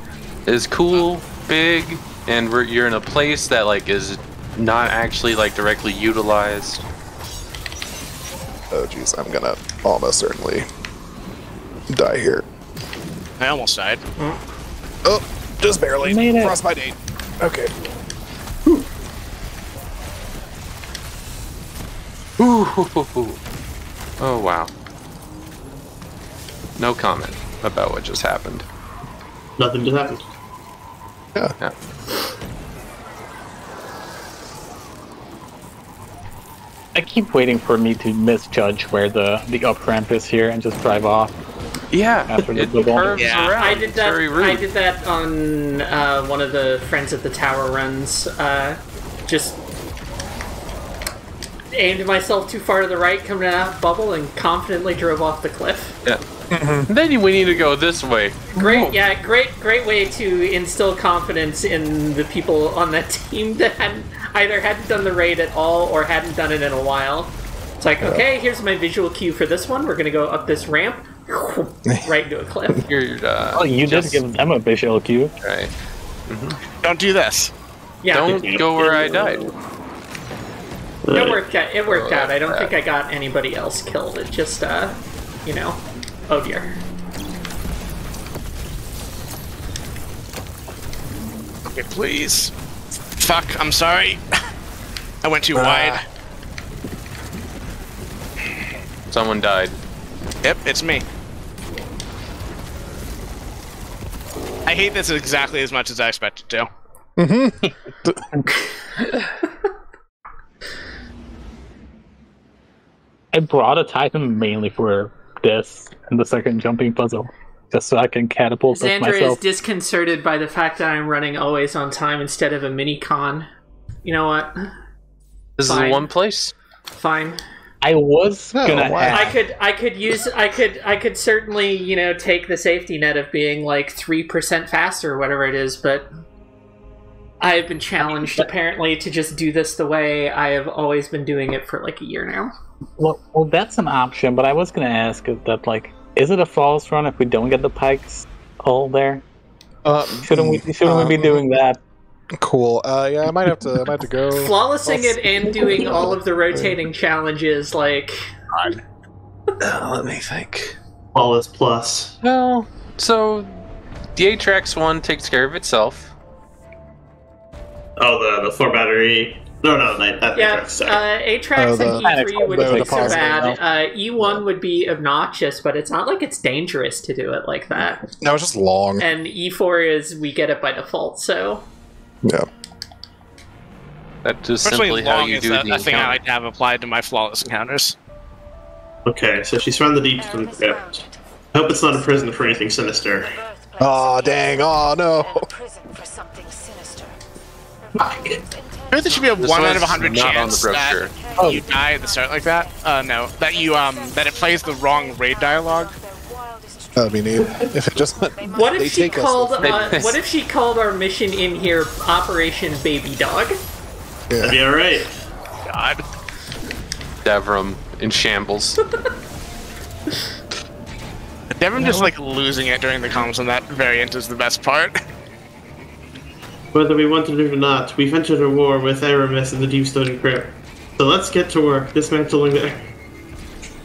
cool, big, and you're in a place that like is not actually like directly utilized. Oh jeez, I'm gonna almost certainly die here. I almost died. Oh, just barely. Made it. Frostbite 8. Okay. Ooh. Oh wow. No comment about what just happened. Nothing just happened. Yeah. I keep waiting for me to misjudge where the up ramp is here and just drive off. Yeah, After the it bubble. curves around. I did It's very rude. that. I did that on one of the Friends at the Tower runs. Just aimed myself too far to the right, coming out of bubble, and confidently drove off the cliff. Yeah. Then we need to go this way. Great way to instill confidence in the people on that team that either hadn't done the raid at all or hadn't done it in a while. It's like, okay, here's my visual cue for this one. We're gonna go up this ramp, right into a cliff. You did give them a visual cue. Right. Don't do this. Yeah, Don't go where I died. it worked out. It worked out. I don't think I got anybody else killed. It just, oh dear. Okay, please. Fuck, I'm sorry. I went too wide. Someone died. Yep, it's me. I hate this exactly as much as I expected to. I brought a Titan mainly for this and the second jumping puzzle, just so I can catapult up Xandra myself. is disconcerted by the fact that I'm running always on time instead of a mini con. You know what? This is Fine. one place. Fine. I was No, gonna why? have. I could certainly, you know, take the safety net of being like 3% faster or whatever it is, but I've been challenged apparently to just do this the way I have always been doing it for like a year now. Well, that's an option, but I was gonna ask if that is it a false run if we don't get the pikes all there? Shouldn't we be doing that? Cool. Yeah, I might have to go. Flawlessing it and doing all of the rotating challenges, like... Let me think. Flawless plus. Well, so the Atrax one takes care of itself. Oh, the 4 battery. No, that Yeah, Atrax, sorry. Atrax and E3 wouldn't be so positive, bad. E1 would be obnoxious, but it's not like it's dangerous to do it like that. No, it's just long. And E4 is, we get it by default, so... Yeah. That's just Especially simply how long you is do the a thing I encounter. like to have applied to my flawless encounters. Okay, so she's found the deep from the crypt. I hope it's not a prison for anything sinister. Oh, dang. Oh, no. And a prison for something sinister. Fuck. I think there should be a This 1 out one's of 100 not on the chance brochure. that you die at the start like that. No, that you that it plays the wrong raid dialogue. That'd be neat. If it just... What They if she take us- called? They- What if she called our mission in here Operation Baby Dog? That'd be alright. God. Devram in shambles. Devin just like losing it during the comms on that variant is the best part. Whether we wanted it or not, we've entered a war with Aramis and the Deep Stone Crypt. So let's get to work, dismantling the...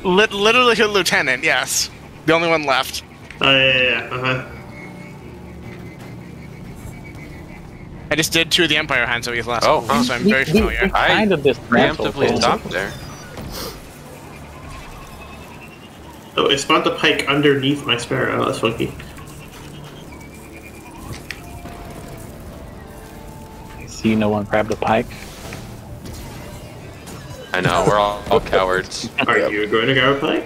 Literally a lieutenant, yes. The only one left. Oh, yeah, uh-huh. I just did 2 of the Empire Hands Zoe's last Oh, week, so I'm very familiar. I Kind of dismantled preemptively it. stopped there. Oh, it spawned a pike underneath my sparrow. That's funky. See, no one grabbed a pike. I know, we're all cowards. Are you going to grab a pike?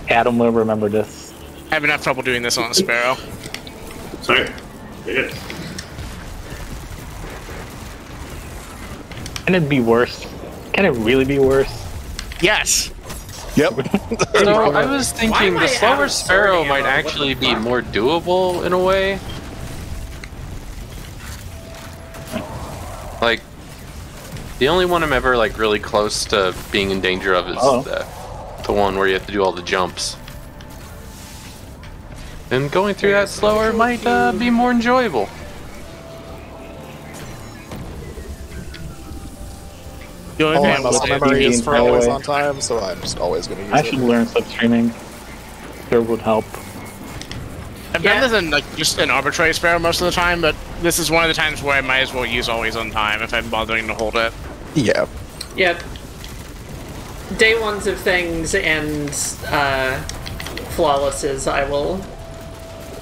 Adam will remember this. I have enough trouble doing this on the Sparrow. Sorry. Good. Can it be worse? Can it really be worse? Yes! Yep. So I was Why thinking am the I out slower of sparrow sword might ammo? What actually the be fuck? more doable in a way. Like, the only one I'm ever like really close to being in danger of is the one where you have to do all the jumps. And going through that slower might be more enjoyable. The only Oh, thing I I will Muscle say love memory is for by the always way. on time, so I'm just always going to use I it. should learn substreaming. Sure would help. I've Yeah. done this in like just an arbitrary Sparrow most of the time, but this is one of the times where I might as well use always on time if I'm bothering to hold it. Yeah. Yeah. Day ones of things and flawlesses, I will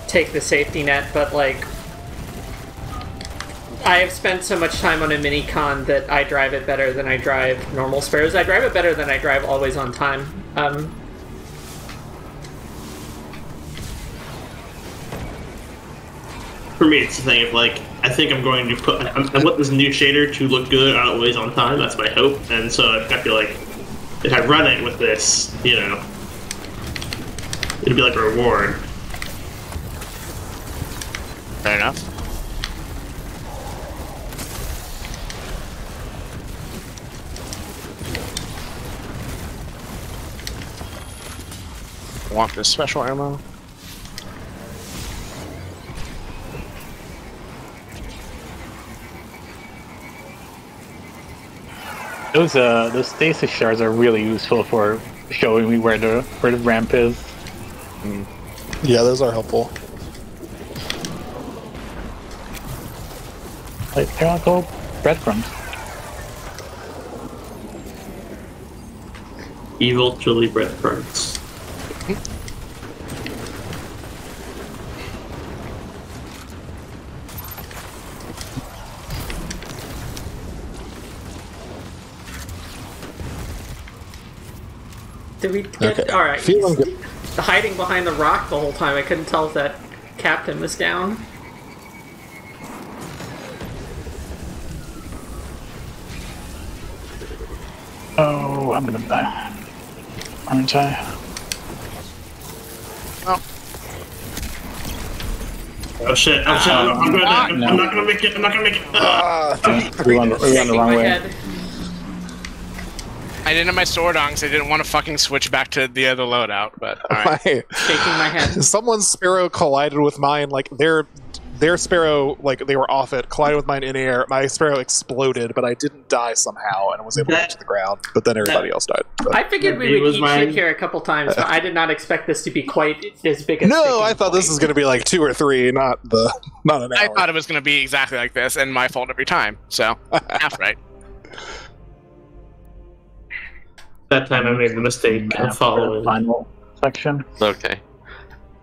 take the safety net, but like I have spent so much time on a mini con that I drive it better than I drive normal sparrows. I drive it better than I drive always on time. For me, it's the thing of like, I think I'm going to put. I want this new shader to look good on always on time. That's my hope, and so I feel like if I run it with this, you know, it'll be like a reward. Fair enough. Want this special ammo? Those stasis shards are really useful for showing me where the ramp is. Yeah, those are helpful. Like they're all called breadcrumbs. Evil chili breadcrumbs. Did we get... Okay. Alright. Feeling good. Hiding behind the rock the whole time. I couldn't tell if that captain was down. Oh, I'm gonna die. Aren't I? Oh shit! Oh shit! I'm not gonna make it. I'm not gonna make it. We went the wrong way. Head. I didn't have my sword on because I didn't want to fucking switch back to the other loadout, but alright. Shaking my head. Someone's sparrow collided with mine. Like their sparrow, like they were off it, collided with mine in air. My sparrow exploded, but I didn't die somehow and was able to get to the ground. But then everybody else died. But. I figured we would eat shit here a couple times, but I did not expect this to be quite as big a No, I thought this was going to be like 2 or 3, not an hour. I thought it was going to be exactly like this, and my fault every time, so half right. That time I made the mistake of following. Final section. Okay.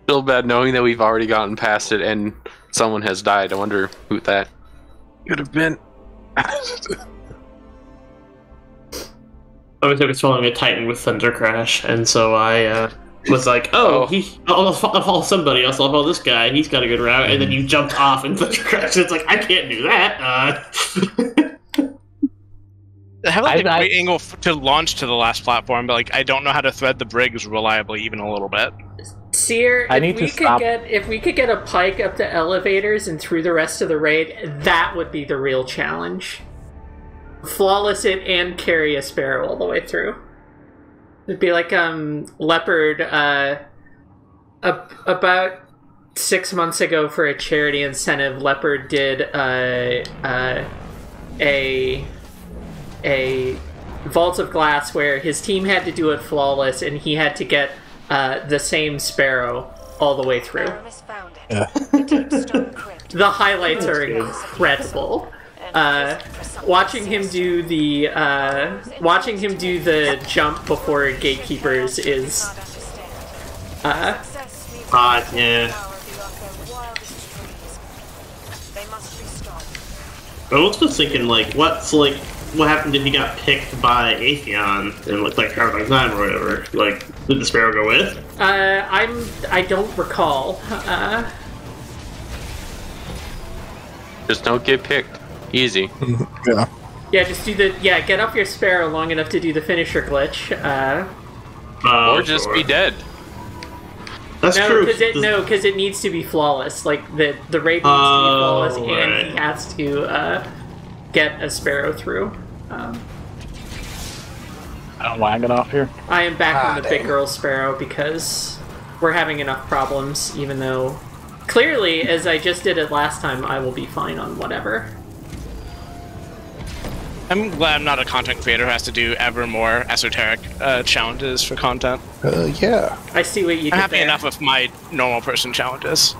Feel bad knowing that we've already gotten past it and someone has died. I wonder who that could have been. I was following a Titan with Thunder Crash, and so I was like, I'll follow somebody else. I'll follow this guy, and he's got a good route. And then you jumped off and Thunder Crash. It's like, I can't do that. I have like a great angle to launch to the last platform, but like I don't know how to thread the brigs reliably even a little bit. Seer, if we could get a pike up to elevators and through the rest of the raid, that would be the real challenge. Flawless it and carry a sparrow all the way through. It'd be like Leopard about 6 months ago for a charity incentive. Leopard did a Vault of Glass where his team had to do it flawless and he had to get the same sparrow all the way through. The highlights are incredible. Watching him do the jump before gatekeepers is yeah. I was just thinking, like, what happened if he got picked by Atheon and looked like Carbon Time or whatever? Like, did the sparrow go with? I don't recall. Just don't get picked. Easy. Yeah. Yeah, just get up your sparrow long enough to do the finisher glitch. Or just be dead. That's true. Because it needs to be flawless. Like, the raid needs to be flawless, and he has to, get a sparrow through. I don't know why I got off here. I am back on the big girl sparrow because we're having enough problems, even though clearly, as I just did it last time, I will be fine on whatever. I'm glad I'm not a content creator who has to do ever more esoteric challenges for content. Yeah. I see what you did I'm happy there. enough with my normal person challenges.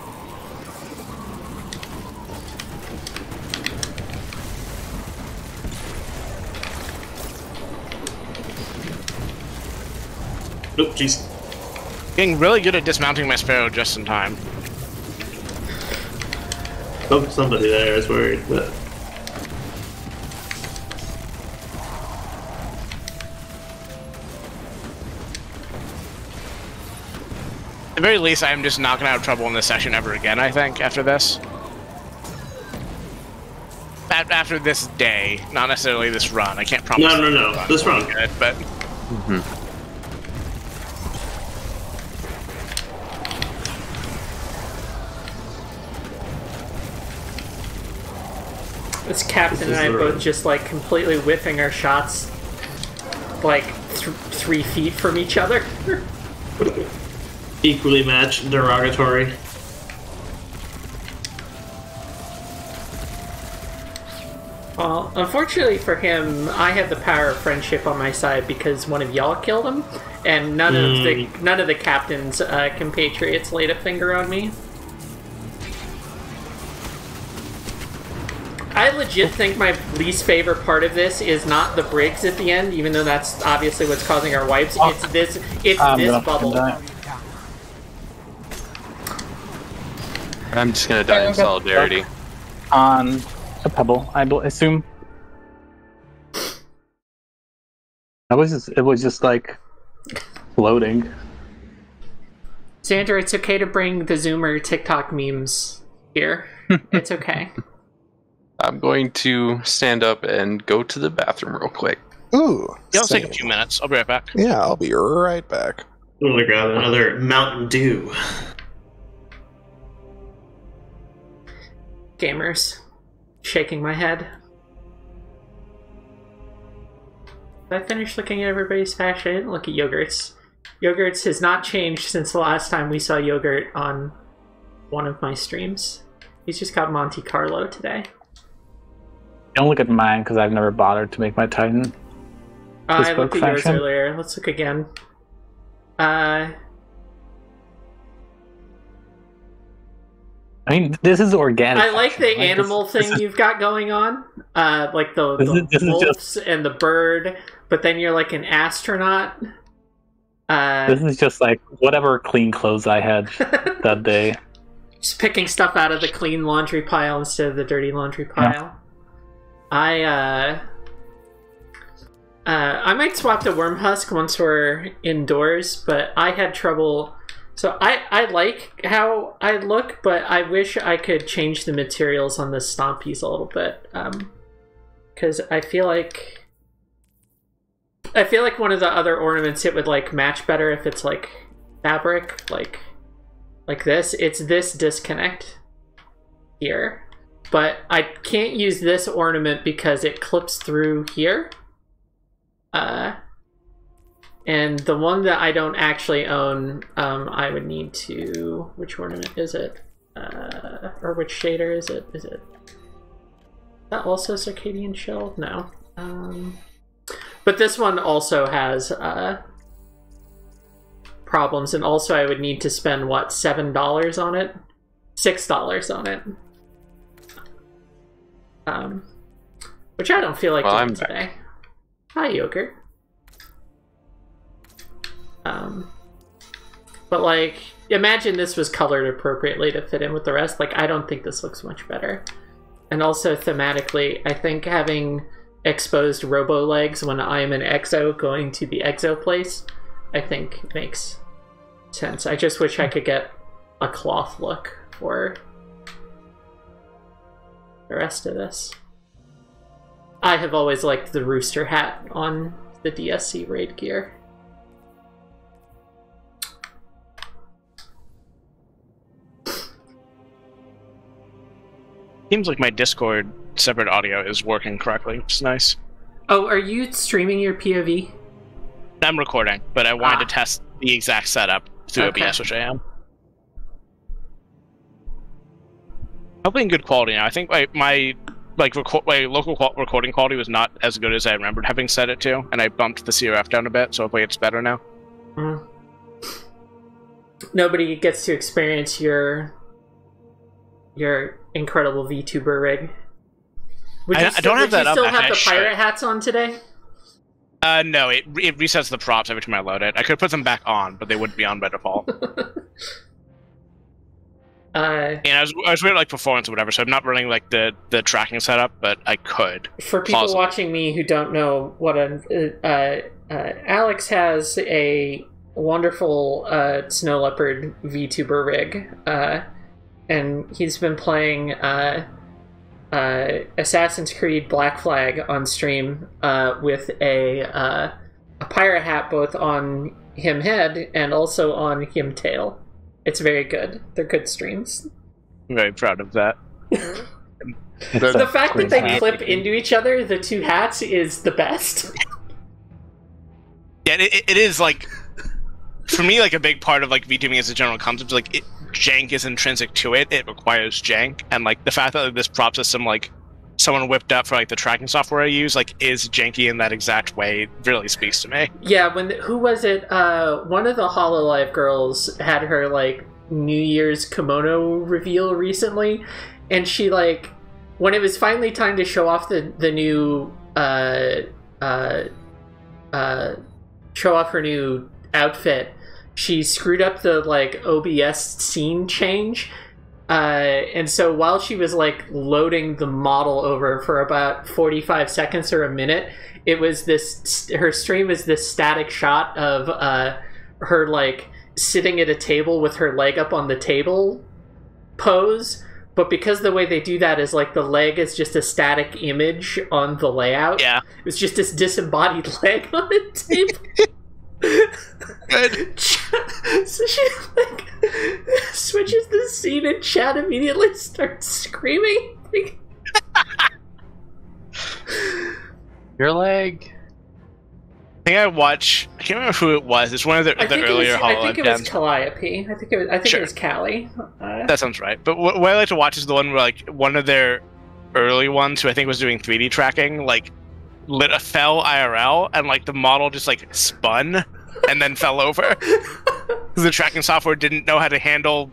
Nope, jeez. Getting really good at dismounting my sparrow just in time. Oh, somebody there is worried, but... At the very least, I'm just not going to have trouble in this section ever again, I think, after this. After this day, not necessarily this run. I can't promise. No. This run. Good, but... This captain and I both just like completely whiffing our shots like 3 feet from each other. Equally matched, derogatory. Well, unfortunately for him, I have the power of friendship on my side because one of y'all killed him, and none of the captain's compatriots laid a finger on me. I legit think my least favorite part of this is not the brigs at the end, even though that's obviously what's causing our wipes. It's this bubble. I'm just gonna die in solidarity. On a pebble, I assume. It was just like loading. Xander, it's okay to bring the Zoomer TikTok memes here. It's okay. I'm going to stand up and go to the bathroom real quick. Ooh. Yeah, it'll take a same. few minutes. I'll be right back. Yeah, I'll be right back. I'm gonna grab another Mountain Dew. Gamers. Shaking my head. Did I finish looking at everybody's fashion? I didn't look at Yogurt's. Yogurt's has not changed since the last time we saw Yogurt on one of my streams. He's just got Monte Carlo today. Don't look at mine because I've never bothered to make my Titan. I looked at yours fashion. earlier. Let's look again. I mean, this is organic. I like the fashion. animal this thing is- you've got going on. Like the This is wolves and the bird, but then you're like an astronaut. This is just like whatever clean clothes I had that day. Just picking stuff out of the clean laundry pile instead of the dirty laundry pile. I might swap to Worm Husk once we're indoors, but I had trouble. So I like how I look, but I wish I could change the materials on the Stompies a little bit. Because I feel like one of the other ornaments it would like match better if it's like fabric, like this. It's this disconnect here. But I can't use this ornament because it clips through here. And the one that I don't actually own, I would need to... Which ornament is it? Or which shader is it? Is that also Circadian Shell? No. But this one also has problems, and also I would need to spend, what, $7 on it? $6 on it. Which I don't feel like doing today. Hi, Yogurt. But like, imagine this was colored appropriately to fit in with the rest. Like, I don't think this looks much better. And also thematically, I think having exposed robo legs when I'm an exo going to the exo place, I think makes sense. I just wish I could get a cloth look for the rest of this. I have always liked the rooster hat on the DSC raid gear. Seems like my Discord separate audio is working correctly, which is nice. Oh, are you streaming your POV? I'm recording, but I wanted to test the exact setup through Okay. OBS, which I am. Hopefully in good quality now. I think my local recording quality was not as good as I remembered having set it to, and I bumped the CRF down a bit, so hopefully it's better now. Mm. Nobody gets to experience your incredible VTuber rig. I don't have that up. Would you still Actually, have I the should. pirate hats on today? No, it resets the props every time I load it. I could put them back on, but they wouldn't be on by default. And I was weird like performance or whatever, so I'm not running like the tracking setup, but I could. For people watching me who don't know what Alex has a wonderful Snow Leopard VTuber rig, and he's been playing Assassin's Creed Black Flag on stream with a pirate hat both on him head and also on him tail. It's very good. They're good streams. I'm very proud of that. The fact that they clip into each other, the two hats, is the best. Yeah, it is like, for me, like a big part of like VTubing as a general concept, like jank is intrinsic to it. It requires jank, and like the fact that like, this prop system, like someone whipped up for like the tracking software I use, like is janky in that exact way, really speaks to me. Yeah, who was it? One of the HoloLive girls had her like New Year's kimono reveal recently, and she like, when it was finally time to show off the new show off her new outfit, she screwed up the like OBS scene change. And so while she was like loading the model over for about 45 seconds or a minute, it was this, her stream was this static shot of her like sitting at a table with her leg up on the table pose, but because the way they do that is like the leg is just a static image on the layout. Yeah. It's just this disembodied leg on the table. Good. So she like switches the scene and Chad immediately starts screaming. Your leg. I think I can't remember who it was. It's one of the earlier I HoloLens think it was games. Calliope. I think Sure. it was Callie. That sounds right. But what I like to watch is the one where like one of their early ones, who I think was doing 3D tracking, like fell IRL, and like the model just like spun and then fell over. The tracking software didn't know how to handle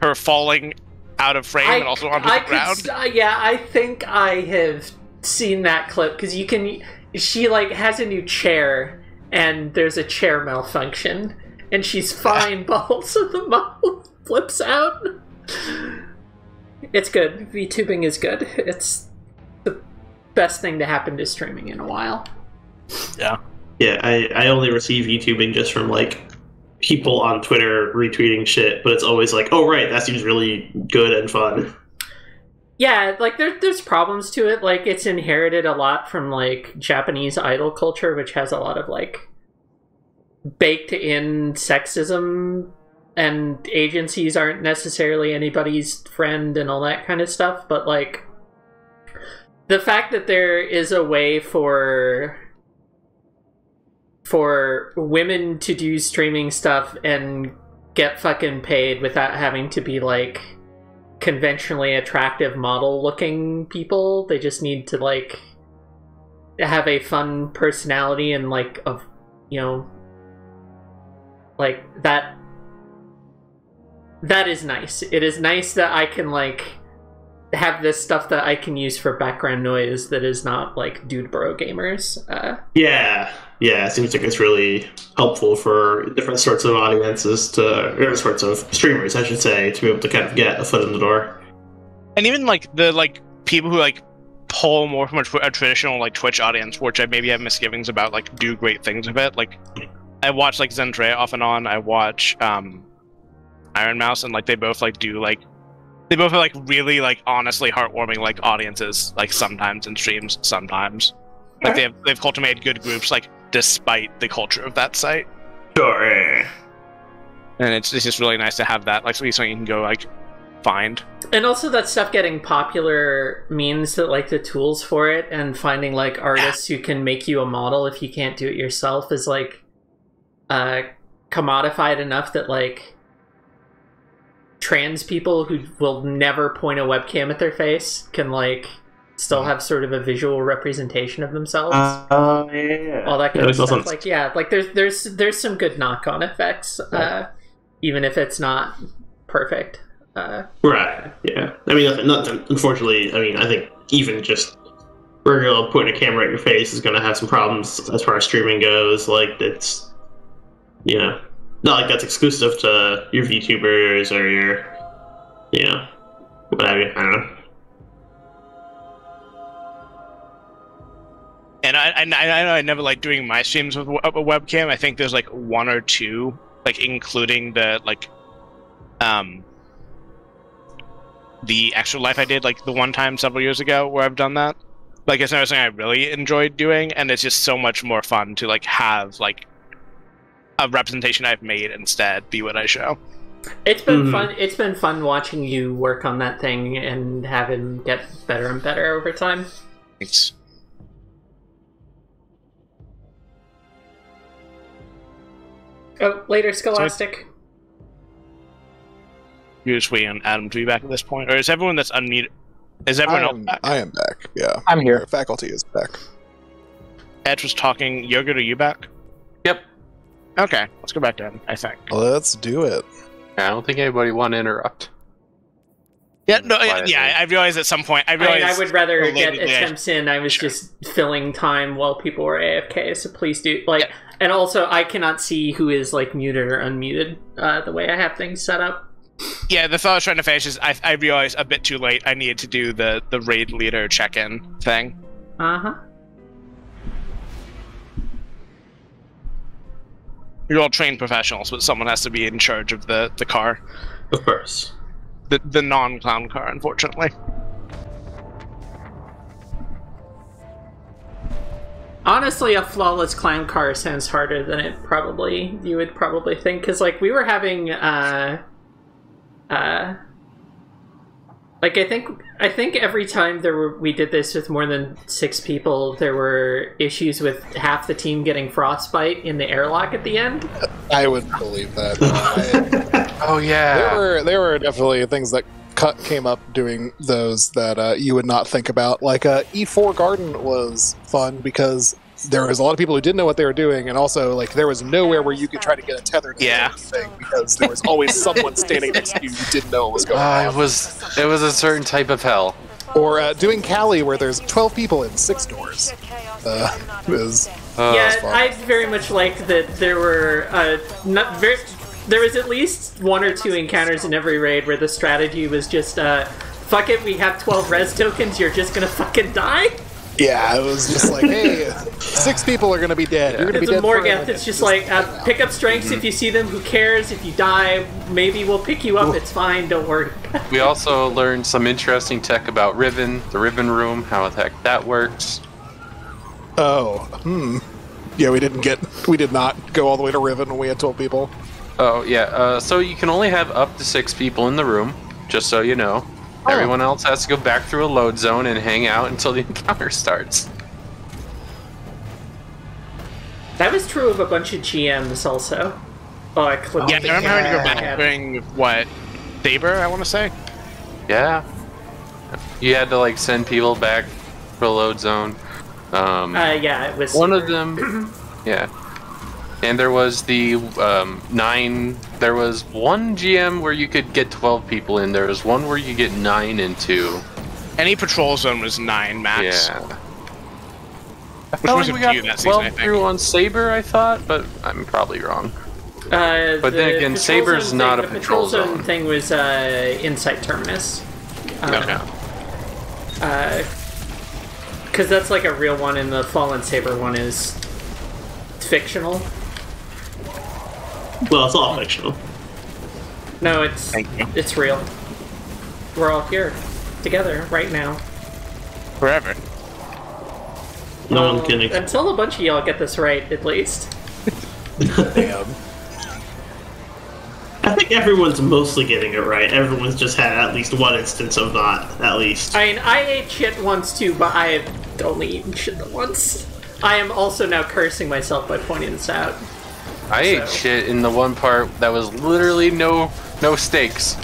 her falling out of frame and also onto the ground. Yeah, I think I have seen that clip because you can. She like has a new chair, and there's a chair malfunction, and she's fine, but also the model flips out. It's good. VTubing is good. It's the best thing to happen to streaming in a while. Yeah. Yeah, I only receive YouTubing just from like people on Twitter retweeting shit, but it's always like, oh right, that seems really good and fun. Yeah, like there's problems to it. Like it's inherited a lot from like Japanese idol culture, which has a lot of like baked in sexism, and agencies aren't necessarily anybody's friend and all that kind of stuff. But like the fact that there is a way for women to do streaming stuff and get fucking paid without having to be like conventionally attractive model looking people. They just need to like have a fun personality and like of, you know, like that is nice. It is nice that I can like have this stuff that I can use for background noise that is not like dude bro gamers. Yeah, it seems like it's really helpful for different sorts of audiences or sorts of streamers, I should say, to be able to kind of get a foot in the door. And even like the like people who like pull more from a traditional like Twitch audience, which I maybe have misgivings about, like do great things with it. Like I watch like Zendrea off and on. I watch Iron Mouse, and like they both like do like they both are like really like honestly heartwarming like audiences. Like sometimes in streams, sometimes like they've cultivated good groups like despite the culture of that site. Sure. And it's just really nice to have that like something you can go like find. And also that stuff getting popular means that like the tools for it and finding like artists who can make you a model if you can't do it yourself is like commodified enough that like trans people who will never point a webcam at their face can like still have sort of a visual representation of themselves. Yeah. All that kind of stuff. Like yeah, like there's some good knock-on effects, even if it's not perfect. Right. Yeah. I mean, nothing. Unfortunately, I mean, I think even just regular putting a camera at your face is going to have some problems as far as streaming goes. Like it's, you know, not like that's exclusive to your VTubers or your, you know, whatever. I don't know. And I know I never like doing my streams with a webcam. I think there's like one or two, like including the like, the Extra Life I did like the one time several years ago where I've done that. Like it's never something I really enjoyed doing, and it's just so much more fun to like have like a representation I've made instead be what I show. It's been fun. It's been fun watching you work on that thing and have him get better and better over time. Thanks. Oh, later, Scholastic. You're just waiting on Adam to be back at this point, or is everyone that's unmuted? Is everyone else back? I am back. Yeah, I'm here. Our faculty is back. Edge was talking. Yogurt, are you back? Yep. Okay, let's go back to him. I think. Let's do it. I don't think anybody want to interrupt. Yeah, no, yeah. I realized at some point. I would rather get relatedly, attempts in. I was just filling time while people were AFK, so please do like. Yeah. And also, I cannot see who is like muted or unmuted the way I have things set up. Yeah, the thought I was trying to finish is I realized a bit too late I needed to do the raid leader check-in thing. Uh-huh. You're all trained professionals, but someone has to be in charge of the car. Of course. The non-clown car, unfortunately. Honestly, a flawless clown car sounds harder than you would probably think, because like we were having like I think every time we did this with more than 6 people, there were issues with half the team getting frostbite in the airlock at the end. I would believe that. Oh yeah. There were definitely things that came up doing those that you would not think about. Like E4 Garden was fun because there was a lot of people who didn't know what they were doing, and also like there was nowhere where you could try to get a tether to anything because there was always someone standing next to you who didn't know what was going on. It was a certain type of hell. Or doing Cali where there's 12 people in 6 doors. Was I very much like that there were there was at least 1 or 2 encounters in every raid where the strategy was just fuck it, we have 12 res tokens, you're just gonna fucking die. Yeah, it was just like, hey, 6 people are going to be dead. You're going to be dead Morgeth. It's just like, pick up strengths if you see them. Who cares? If you die, maybe we'll pick you up. It's fine. Don't worry. We also learned some interesting tech about Riven, the Riven room, how the heck that works. Oh, yeah, we did not go all the way to Riven when we had 12 people. Oh, yeah, so you can only have up to 6 people in the room, just so you know. Everyone else has to go back through a load zone and hang out until the encounter starts. That was true of a bunch of GMs also. Oh, I clipped I remember having to go back during, what, Saber, I want to say? Yeah. You had to, like, send people back for a load zone. Yeah, it was... One of them... yeah. And there was the 9... There was one GM where you could get 12 people in. There was one where you get 9 and 2. Any patrol zone was 9 max. Yeah. Which was a few that season, I think. Through on Saber, I thought, but I'm probably wrong. But then again, Saber's not a patrol zone. The patrol zone thing was Insight Terminus. Okay. Because that's like a real one, and the Fallen Saber one is fictional. Well, it's all fictional. No, it's real. We're all here, together, right now. Forever. No one can. Until a bunch of y'all get this right, at least. Damn. I think everyone's mostly getting it right. Everyone's just had at least one instance of not, at least. I mean, I ate shit once too, but I have only eaten shit once. I am also now cursing myself by pointing this out. I ate shit in the one part that was literally no stakes.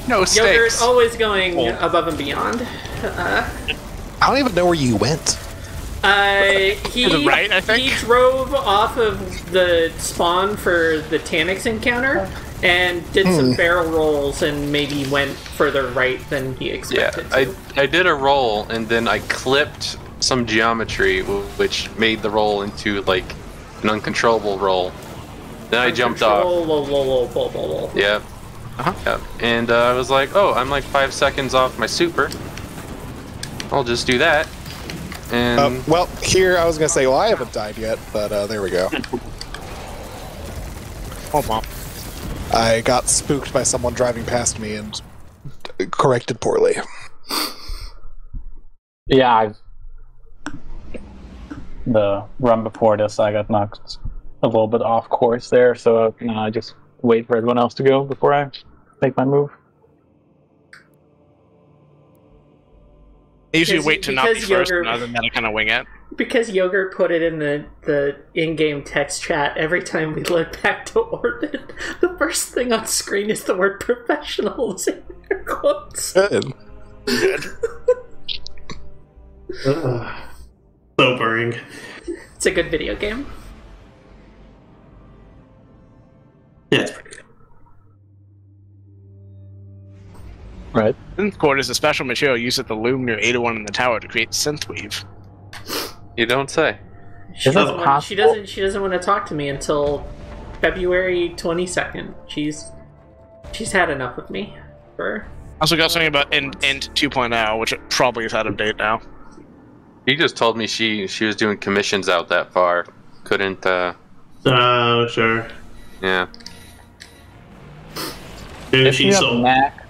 No stakes. Yogurt always going above and beyond. I don't even know where you went. He drove off of the spawn for the Taniks encounter and did some barrel rolls and maybe went further right than he expected to. I did a roll and then I clipped some geometry which made the roll into like an uncontrollable roll. Then I jumped off. Yeah. Yeah. And I was like, oh, I'm like 5 seconds off my super. I'll just do that. And well, here I was gonna say, well, I haven't died yet, but there we go. Oh, wow. I got spooked by someone driving past me and corrected poorly. Yeah, the run before this, I got knocked a little bit off course there, so I just wait for everyone else to go before I make my move. I usually wait to not be first, and other than that I kind of wing it. Because Yogurt put it in the in-game text chat, every time we look back to orbit, the first thing on screen is the word professionals in air quotes. Good. Sobering. It's a good video game. Yeah, it's pretty good. Right. Synthcore is a special material used at the loom near 801 in the tower to create synthweave. you don't say. She doesn't want to talk to me until February 22nd. She's had enough of me. Also got something about Int 2.0, which probably is out of date now. He just told me she was doing commissions out that far. Couldn't Oh, sure. Yeah. Dude, If you she's have so... max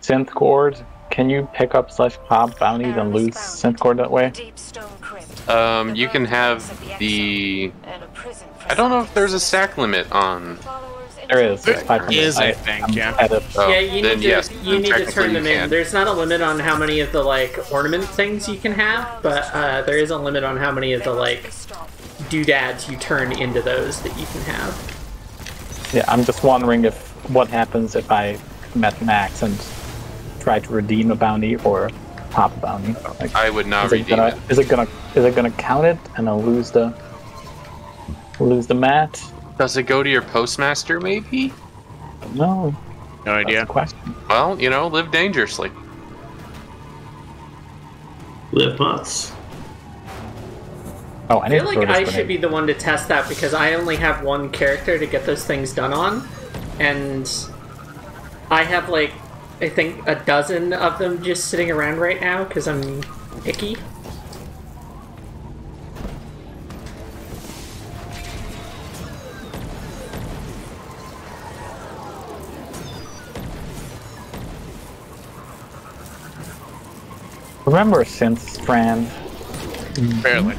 synth cord, can you pick up /pop bounties and lose synth cord that way? Deep stone crypt. You can have the... And a prison for I don't know if something there's a stack limit on... There is. It's There 500. is, I think, yeah. Oh, Yeah, you then need to yes, you need to technically turn them you in. can. There's not a limit on how many of the like ornament things you can have, but there is a limit on how many of the like doodads you turn into those that you can have. Yeah, I'm just wondering if what happens if I met max and try to redeem a bounty or pop a bounty. Like, I would not is it redeem gonna, it. Is it gonna count it and I'll lose the mat? Does it go to your postmaster, maybe? No. No That's idea. the question. Well, you know, live dangerously. Live months. Oh, I I need feel to like throw this I should grenade. be the one to test that because I only have one character to get those things done on, and I have like I think a dozen of them just sitting around right now because I'm icky. Remember Synth Strand? Barely.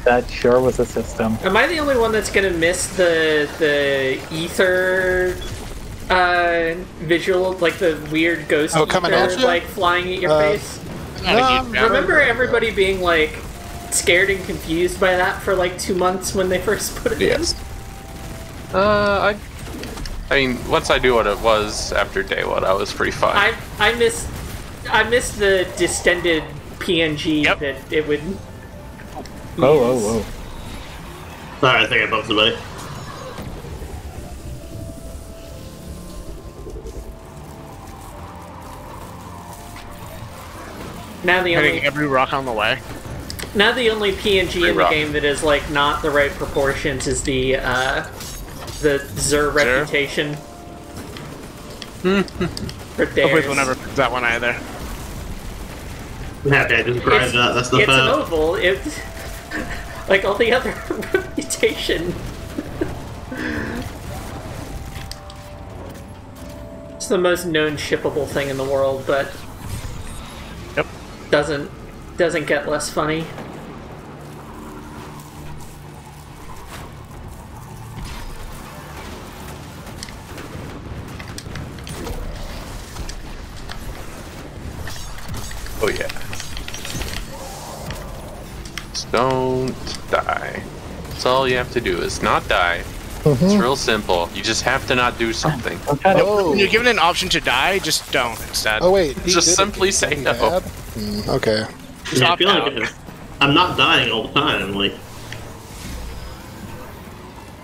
That sure was a system. Am I the only one that's gonna miss the ether visual, like the weird ghost coming at ether, you? like flying at your face? No, Remember everybody being like scared and confused by that for like 2 months when they first put it Yes. I mean, once I knew what it was after day one, I was pretty fine. in? I miss the distended PNG Yep. that it would. Oh. Sorry, I think I bumped somebody. Now the Hitting only every rock on the way. PNG in the rough. game that is like not the right proportions is the Zur reputation. For Hopefully dares. we'll never pick that one either. I'm happy I just grinded that. That's the It's an fact. oval. It's like all the other reputation. It's the most known shippable thing in the world, but Yep. doesn't get less funny. Oh yeah. Just don't die. That's all you have to do is not die. It's real simple. You just have to not do something. I'm trying to Oh. When you're given an option to die, just don't instead. Oh wait, he Just did it. simply say He no. had? Okay. Just Yeah, I opt feel out. like I'm not dying all the time. Like,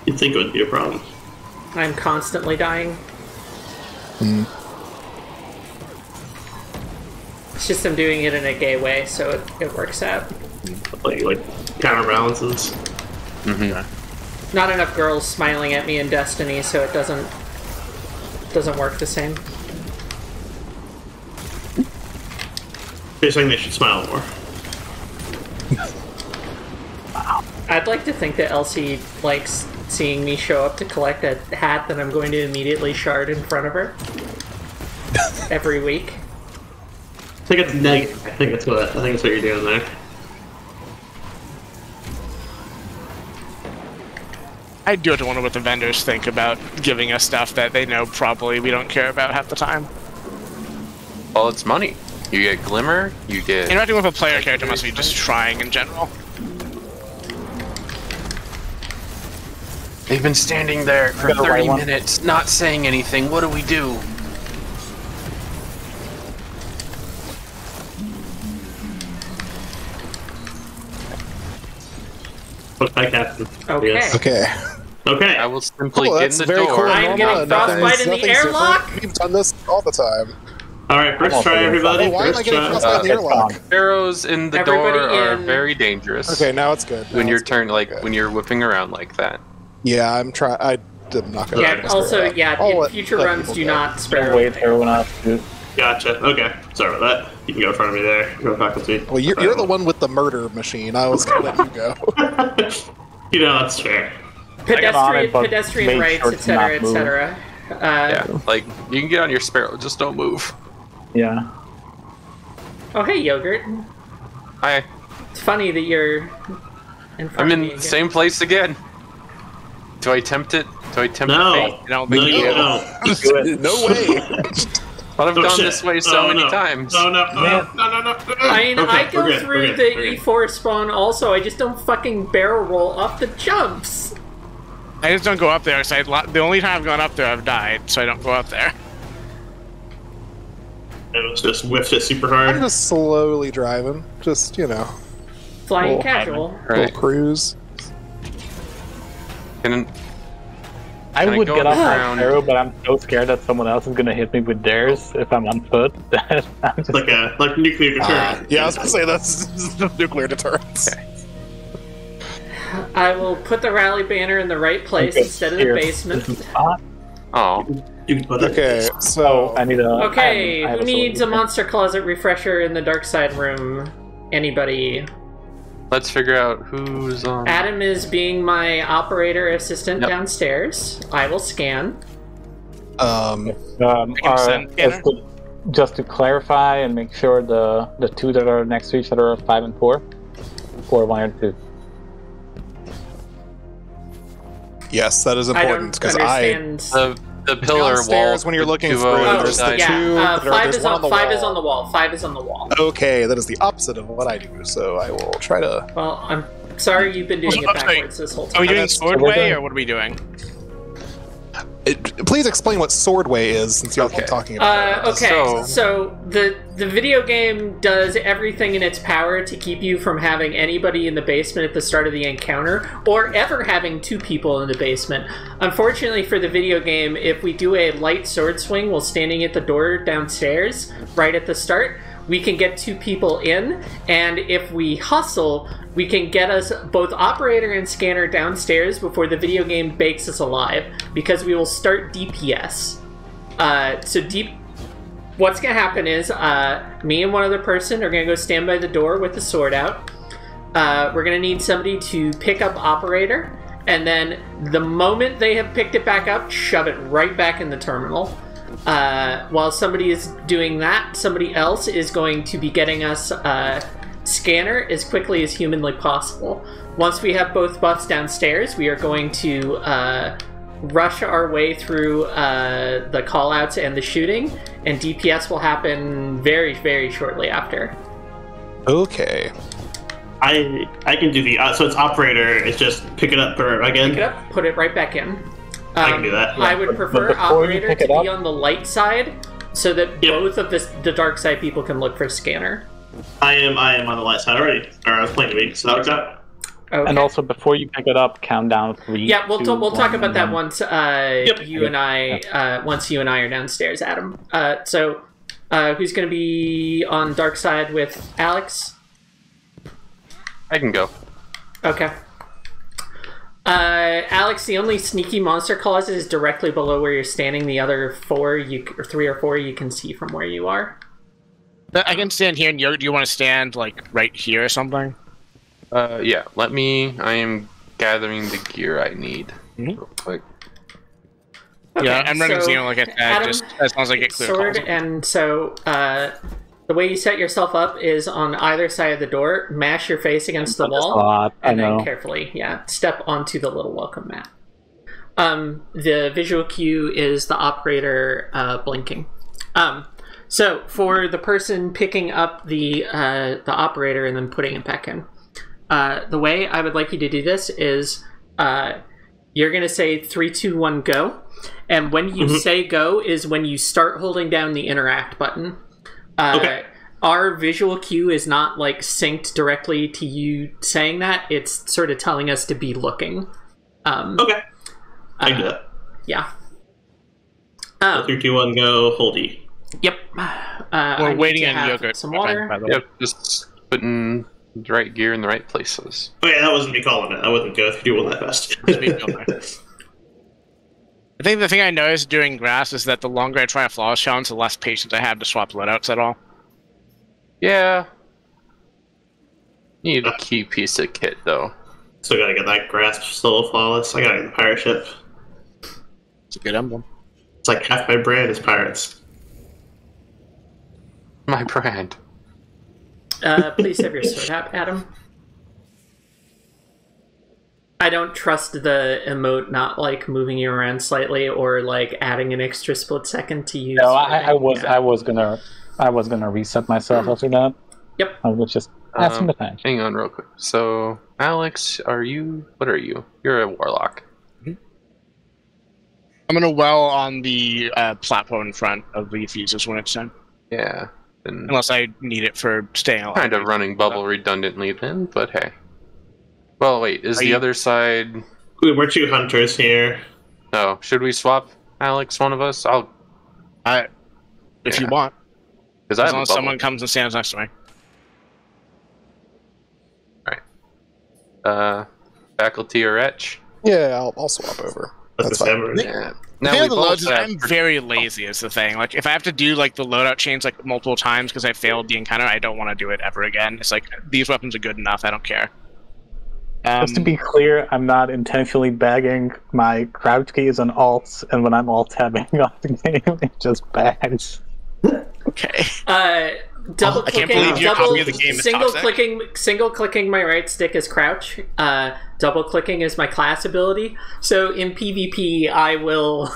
you'd think it would be a problem. I'm constantly dying. It's just I'm doing it in a gay way, so it works out. Like counterbalances. Not enough girls smiling at me in Destiny, so it doesn't work the same. You're saying they should smile more. I'd like to think that Elsie likes seeing me show up to collect a hat that I'm going to immediately shard in front of her every week. I think it's negative. I think that's what you're doing there. I do have to wonder what the vendors think about giving us stuff that they know probably we don't care about half the time. Well, it's money. You get glimmer. You get. Interacting with a player character must be just trying in general. They've been standing there for got the right 30 one. minutes, not saying anything. What do we do? Hi, Captain. Okay. Yes. Okay. Okay. I will simply Cool, get that's in the very door. cool. I'm getting frostbite in the Nothing's airlock. different. We've done this all the time. All right. First try, everybody. Oh, why am I First getting try. frostbite in the it's airlock? gone. Arrows in the Everybody door are in. very dangerous. Okay, now it's good. When Now you're it's turned, like good. when you're whipping around like that. Yeah, I'm trying. I'm not gonna. Yeah. Also, yeah. I'll In let- future let runs, people do go. not spare. wait everyone else to. Gotcha. Okay. Sorry about that. You can go in front of me there. Go back with me. Well, you're the one with the murder machine. I was gonna let you go. You know, that's fair. pedestrian rights, etc., etc. Yeah, like, you can get on your Sparrow, just don't move. Yeah. Oh, hey, Yogurt. Hi. It's funny that you're in front I'm of in me the again. same place again. Do I tempt it? Do I tempt No. fate? I don't No, think you you don't. No way. But I've Oh, gone shit. this way so many no. times. No. I mean, Okay, I go we're good, through we're good, the we're good. E4 spawn also, I just don't fucking barrel roll off the jumps. I just don't go up there. So the only time I've gone up there, I've died, so I don't go up there. It was just whiffed it super I'm hard. just slowly driving. Just, you know, Flying Oh, casual. Right. little cruise. And I Can I would go get off my around? arrow, but I'm so scared that someone else is gonna hit me with theirs if I'm on foot. That I'm just Like nuclear deterrent. Yeah, I was gonna say that's nuclear deterrence. I will put the rally banner in the right place instead of the here. basement. This is hot. oh, You can put it. Okay, so I need a. Okay, I have who needs a solution. monster closet refresher in the dark side room? Anybody? let's figure out who's on. Adam is being my operator assistant Yep. downstairs. I will scan. send scanner. Just to clarify and make sure the two that are next to each other are 5 and 4, or 1 or 2. yes, that is I important don't because I understand. The pillar downstairs wall. when you're looking two through. on either There's the side. yeah, two that are- five there's is one on on the five wall. is on the wall. 5 is on the wall. Okay, that is the opposite of what I do. So I will try to. Well, I'm sorry you've been doing it backwards this whole Are time. we doing that's- sword we're way, doing- or what are we doing? Please explain what Swordway is, since y'all keep talking about it. Okay, So- so the video game does everything in its power to keep you from having anybody in the basement at the start of the encounter, or ever having 2 people in the basement. Unfortunately for the video game, if we do a light sword swing while standing at the door downstairs, right at the start, we can get 2 people in, and if we hustle, we can get us both operator and scanner downstairs before the video game bakes us alive, because we will start DPS. What's gonna happen is, me and one other person are gonna go stand by the door with the sword out. We're gonna need somebody to pick up operator, and then the moment they have picked it back up, shove it right back in the terminal. While somebody is doing that, somebody else is going to be getting us scanner as quickly as humanly possible. Once we have both buffs downstairs, we are going to rush our way through the callouts and the shooting, and DPS will happen very, very shortly after. Okay. I can do the so it's operator. It's just pick it up, put it again. Pick it up, put it right back in. I can do that. I would but prefer before you operator pick to it up- be on the light side, so that Yep. both of the dark side people can look for scanner. I am on the light side already. Or I was playing the week, so that works out. Okay. And also, before you pick it up, count down 3. Yeah, we'll 2, we'll talk 1, about that and once Yep. you and I once you and I are downstairs, Adam. So who's going to be on dark side with Alex? I can go. Okay. Alex, the only sneaky monster clause is directly below where you're standing. The other 3 or 4 you can see from where you are. I can stand here, and do you want to stand like right here or something? Yeah, I am gathering the gear I need. Mhm. Real quick. Yeah, I'm running so, Xeno like I said, Adam, just as long as I get clear sword, calls. and so the way you set yourself up is on either side of the door. Mash your face against the That's a wall, lot, I and then know. carefully, step onto the little welcome mat. The visual cue is the operator blinking. So for the person picking up the operator and then putting it back in, the way I would like you to do this is you're going to say 3, 2, 1, go. And when you say go is when you start holding down the interact button. Okay. Our visual cue is not like synced directly to you saying that. It's sort of telling us to be looking. Okay. I can do that. Yeah. 3, 2, 1, go. Holdy. Yep. I We're need waiting to on have yogurt. some water. By the way. Yep, just putting the right gear in the right places. Oh yeah, that wasn't me calling it. I wouldn't go 3, 2, 1 that fast. I think the thing I noticed doing grass is that the longer I try a flawless challenge, the less patience I have to swap loadouts at all. Yeah. Need a key piece of kit, though. Still gotta get that grasp still flawless. I gotta get the pirate ship. It's a good emblem. It's like half my brand is pirates. My brand. Please have your sword out, Adam. I don't trust the emote not like moving you around slightly or like adding an extra split second to use. No, I was gonna reset myself after that. Yep. I was just asking the time. Hang on real quick. So, Alex, what are you? You're a warlock. I'm gonna well on the platform in front of the fuses when it's done. Yeah. Then Unless I need it for staying alive. kind of running bubble redundantly then, but hey. Well, wait, is the other side... We're two hunters here. Oh, should we swap, Alex, one of us? If you want. Because As long as someone comes and stands next to me. Alright. Faculty or etch? Yeah, I'll swap over. That's fine. fine. Yeah. The Now thing we with the both loads is have... I'm very lazy is the thing. Like, if I have to do, like, the loadout chains, like, multiple times because I failed the encounter, I don't want to do it ever again. It's like, these weapons are good enough, I don't care. Just to be clear, I'm not intentionally bagging. My crouch key is on alts, and when I'm alt-tabbing off the game, it just bags. Okay. Double I can't clicking, believe your copy of the game is single clicking my right stick is crouch. Double clicking is my class ability. So in PvP, I will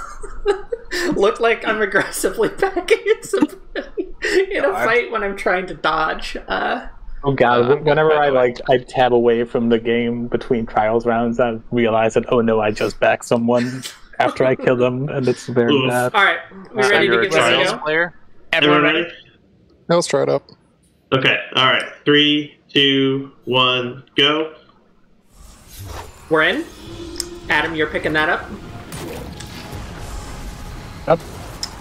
look like I'm aggressively backing somebody in a fight when I'm trying to dodge. Oh god, whenever I tab away from the game between trials rounds, I realize that, oh no, I just backed someone after I kill them, and it's very bad. Alright, we ready to give this a go? Player? Everyone ready? Yeah, let's try it up. Okay, alright. 3, 2, 1, go. We're in. Adam, you're picking that up. Yep.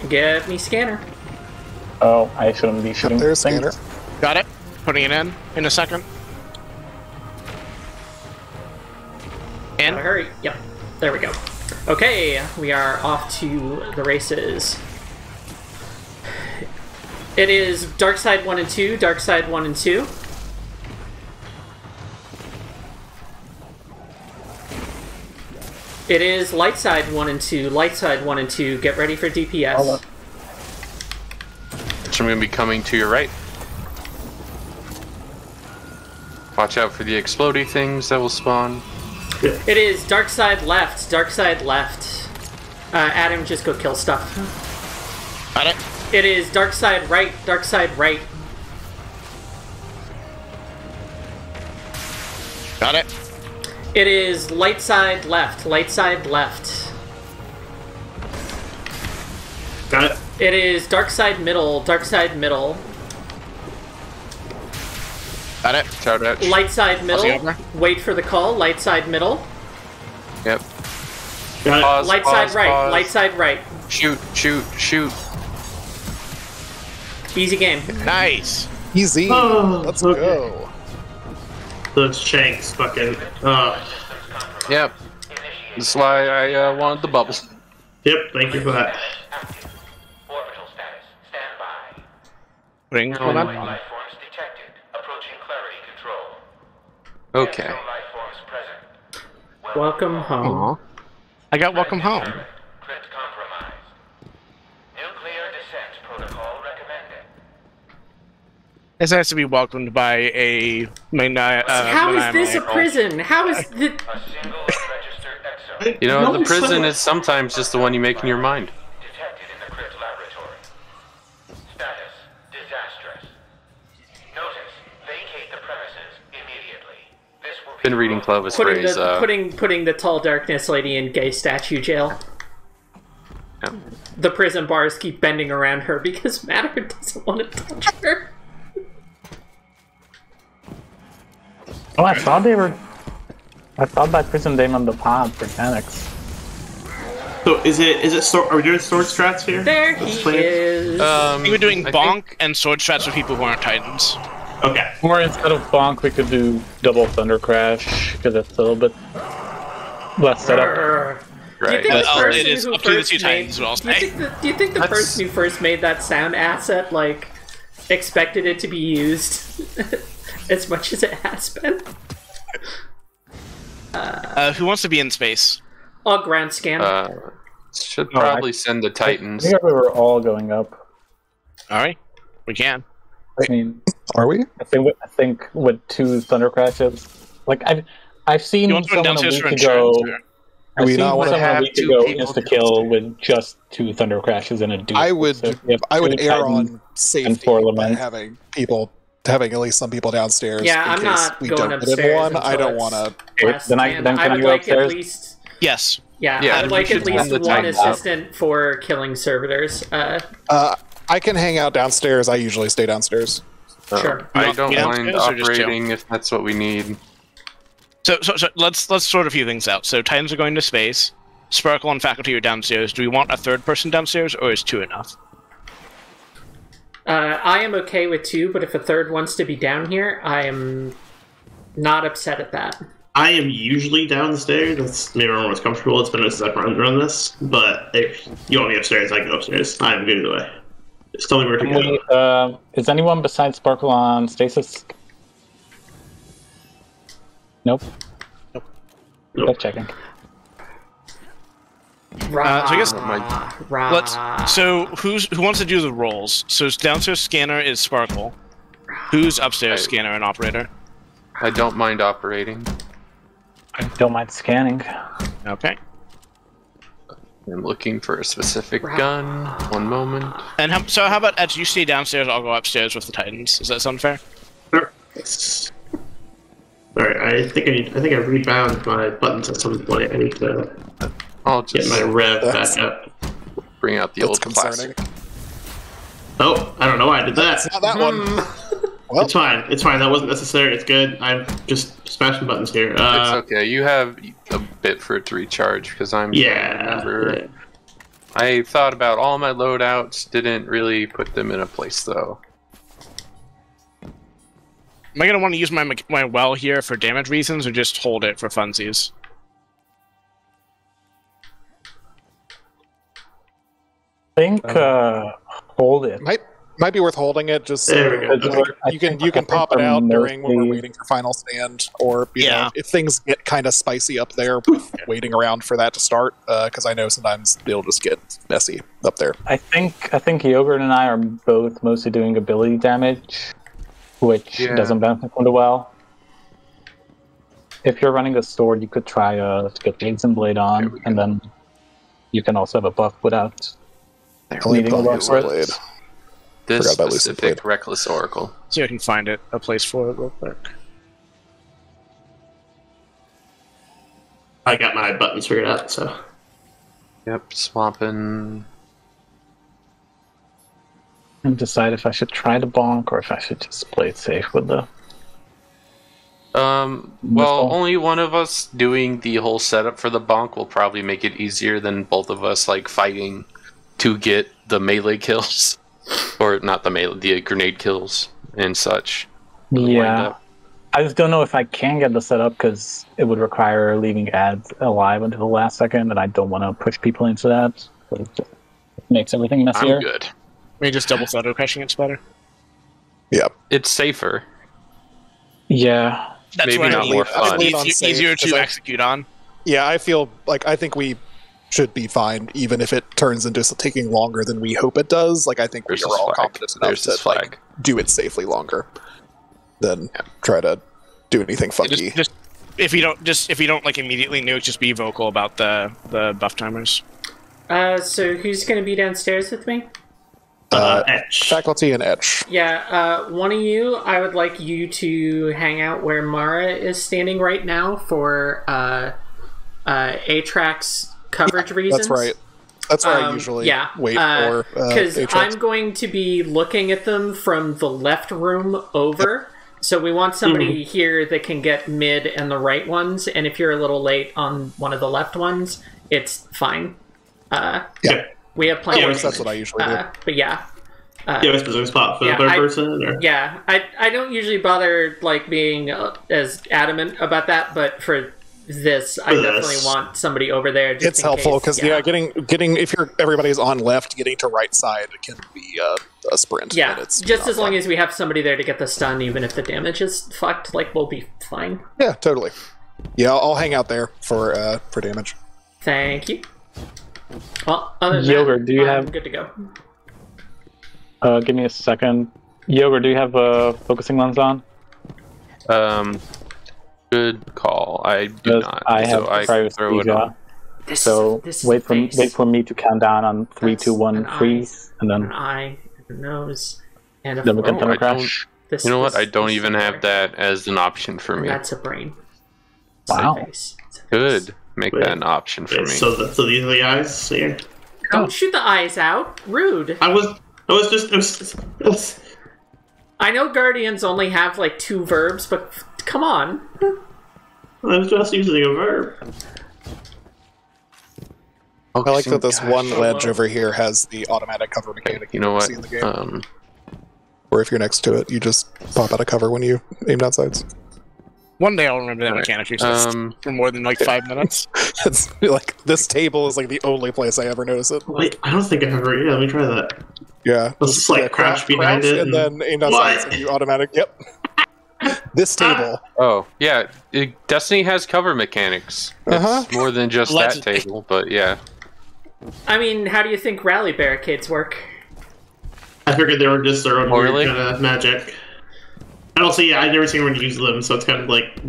Give me scanner. Oh, I shouldn't be shooting. There's Scanner. Got it. Putting it in a second. And Gotta hurry. Yep. There we go. Okay, we are off to the races. It is Dark Side 1 and 2, Dark Side 1 and 2. It is Light Side 1 and 2, Light Side 1 and 2. Get ready for DPS. Which I'm going to be coming to your right. Watch out for the explodey things that will spawn. It is Dark Side left, Dark Side left. Adam, just go kill stuff. got it. It is Dark Side right, Dark Side right. Got it. It is Light Side left, Light Side left. Got it. It is Dark Side middle, Dark Side middle. Got it. Shout out. Light Side middle. over. Wait for the call. Light Side middle. Yep. Got it. Pause, Light pause, Side right. pause. Light Side right. Shoot, shoot, shoot. Easy game. Nice. Easy. Oh, Let's okay. go. Those shanks fucking. Yep. That's why I wanted the bubbles. Yep, thank you for that. Orbital status. Stand by. Ring. Oh Hold my. on. Life forms detected. Approaching clarity control. Okay. No life forms present. Welcome home. Aw. I got welcome home. Crypt compromised. Nuclear descent protocol recommended. This has to be welcomed by a How is this a prison? How is the... A single registered exo You know, No the one's prison saying- is sometimes just the one you make in your mind. detected in the crypt laboratory. Status disastrous. Notice vacate the premises immediately. This will be Been reading Clovis putting Ray's, the putting the tall darkness lady in gay statue jail. yeah. The prison bars keep bending around her because Matter doesn't want to touch her. Oh, I thought that prison name on the pod for Panics. So is it are we doing sword strats here? There he Let's play it. is. We were doing I bonk think- and sword strats for people who aren't titans. Okay. Or instead of bonk, we could do double thunder crash because it's a little bit less setup. Do you Right. think the Well, person it is who up to the first two made, titans, what I'll do you say. think do you think the That's- person who first made that sound asset like expected it to be used as much as it has been? Who wants to be in space? I'll ground scan. Should probably send the Titans. I think we were all going up. All right, we can. I mean, Are we? I think with 2 Thunder Crashes, like I've seen You want to go someone a downstairs week for ago. insurance? I've we seen not wanna someone a have week 2 ago people insta kill downstairs? with just 2 Thunder Crashes and a duel. I would So if you have I would 2 err Titans on safety four by Lament. having at least some people downstairs. Yeah, in I'm case not we going don't get in upstairs one. I until don't it's want to. Okay, last then I scan. can I I would go like upstairs? at least. Yes. Yeah, Yeah, I would we like should at least send the one Titans up. assistant for killing servitors. I can hang out downstairs. I usually stay downstairs. Sure. I You don't want mind downstairs or just chill? operating if that's what we need. So let's sort a few things out. So Titans are going to space. Sparkle and faculty are downstairs. Do we want a 3rd person downstairs, or is 2 enough? I am okay with 2, but if a 3rd wants to be down here, I am not upset at that. I am usually downstairs. That's maybe I'm most comfortable. It's been since I've run this. But if you want me upstairs, I can go upstairs. I'm good either way. Just tell me where to go. Is anyone besides Sparkle on stasis? Nope. Nope. Just checking. So I guess Rah. So who wants to do the roles? So downstairs scanner is Sparkle. Who's upstairs scanner and operator? I don't mind operating. I don't mind scanning. Okay. I'm looking for a specific gun. One moment. And how about Ed? You stay downstairs. I'll go upstairs with the Titans. Does that sound fair? Sure. Alright, I think I rebound my buttons at some point. I need to I'll get just my rev back up. bring out the That's old concerning. classic. Oh, I don't know why I did that. It's not that one. Well, It's fine. It's fine. That wasn't necessary. It's good. I'm just smashing buttons here. It's okay. You have a bit for it to recharge because I'm. Yeah. Yeah. I thought about all my loadouts. Didn't really put them in a place though. Am I gonna want to use my well here for damage reasons, or just hold it for funsies? I think hold it. might be worth holding it just There we go. so you can pop it out during when we're waiting for final stand, or you know, if things get kind of spicy up there with waiting around for that to start, because I know sometimes it'll just get messy up there. I think Yogurt and I are both mostly doing ability damage, which doesn't benefit from the well. If you're running a sword, you could try to get Blades Blade on, and then you can also have a buff without needing a buff for it. This Forgot about specific Reckless Oracle. See if I can find a place for it real quick. I got my buttons figured out, so. Yep, swapping. And decide if I should try to bonk or if I should just play it safe with the. Well, only one of us doing the whole setup for the bonk will probably make it easier than both of us like fighting to get the melee kills. Or not the melee, the grenade kills and such. Yeah. I just don't know if I can get the setup because it would require leaving ads alive until the last second, and I don't want to push people into that. So it just makes everything messier. I'm good. Maybe just double photo crashing it's better. Yeah, it's safer. Yeah, that's maybe what not more fun. Easier to execute on. Yeah, I feel like I think we should be fine, even if it turns into taking longer than we hope it does. Like I think we are all confident enough to like do it safely longer than try to do anything funky. Just if you don't like immediately nuke, just be vocal about the buff timers. So who's going to be downstairs with me? Etch. Faculty and Etch. Yeah, one of you, I would like you to hang out where Mara is standing right now for Atrax coverage reasons. That's right. That's where I usually wait for because Atrax. I'm going to be looking at them from the left room over. So we want somebody here that can get mid and the right ones, and if you're a little late on one of the left ones, it's fine. We have plenty of that's what I usually do. But yeah. Do you have a specific spot for the third person? Or? Yeah, I don't usually bother like being as adamant about that, but for this, I definitely want somebody over there. Just it's helpful because getting if everybody's on left, getting to right side can be a sprint. Yeah, it's just as long as we have somebody there to get the stun, even if the damage is fucked, like we'll be fine. Yeah, totally. Yeah, I'll hang out there for damage. Thank you. Well, other than Yogurt, that, do you I'm have- good to go. Give me a second. Yogurt, do you have focusing lens on? Good call. I do not. I have so I can throw it on. So This is wait the face. for me to count down on 3, 2, 1, An eye, freeze, and An then eye, and a nose, and a then we can Oh, thunder I crash. This, You know what? this- I don't this even is have there. that as an option for And me. that's a brain. Wow. It's a face. Good. Make Wait. that an option for me. So these are the eyes here. Don't shoot the eyes out. Rude. I was just. I know Guardians only have like 2 verbs, but come on. I was just using a verb. I like that this Gosh, one so ledge low. over here has the automatic cover mechanic. You know what? see in the game. Or if you're next to it, you just pop out of cover when you aim down sights. One day I'll remember that Alright. mechanic for more than like 5 minutes. It's like this table is like the only place I ever notice it. Wait, I don't think I've ever. Yeah, let me try that. Yeah, Let's just, like, crouch behind it and then aim down What? sights and you automatic. Yep. This table. Oh, yeah. Destiny has cover mechanics. It's more than just that Allegedly. table, but yeah. I mean, how do you think rally barricades work? I figured they were just their own Oh, weird really? kind of magic. And also, yeah, I've never seen anyone use them, so it's kind of like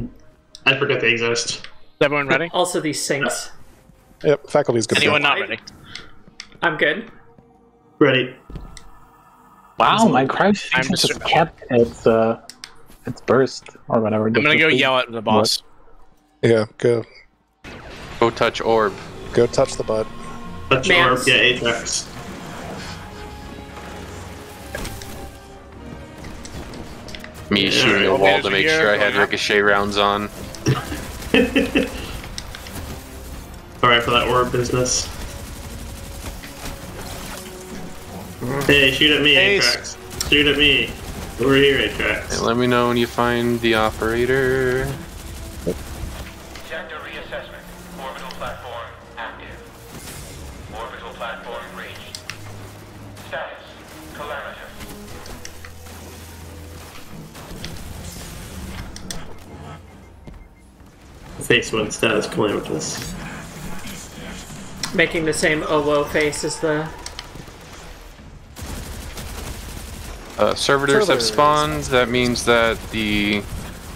I forget they exist. Is everyone ready? Also, these sinks. Yep, faculty's good. Anyone to go. not ready? I'm good. Ready? Wow, my crouch I'm just just- kept its burst or whatever. I'm gonna go yell at the boss. Yeah, go Touch orb. touch the butt. Touch Man. orb, yeah, Ajax. Me Yeah, shooting a alright. wall to make Here, sure I had going up. ricochet rounds on. Alright, for that orb business. Hey, shoot at me, Ace. Ajax. Shoot at me. Over here, Ajax. And let me know when you find the operator. Sector reassessment. Orbital platform active. Orbital platform reached. Status. Calamitous. Face one status calamitous. Making the same OWO face as the. Servitors have Servitors. spawned. That means that the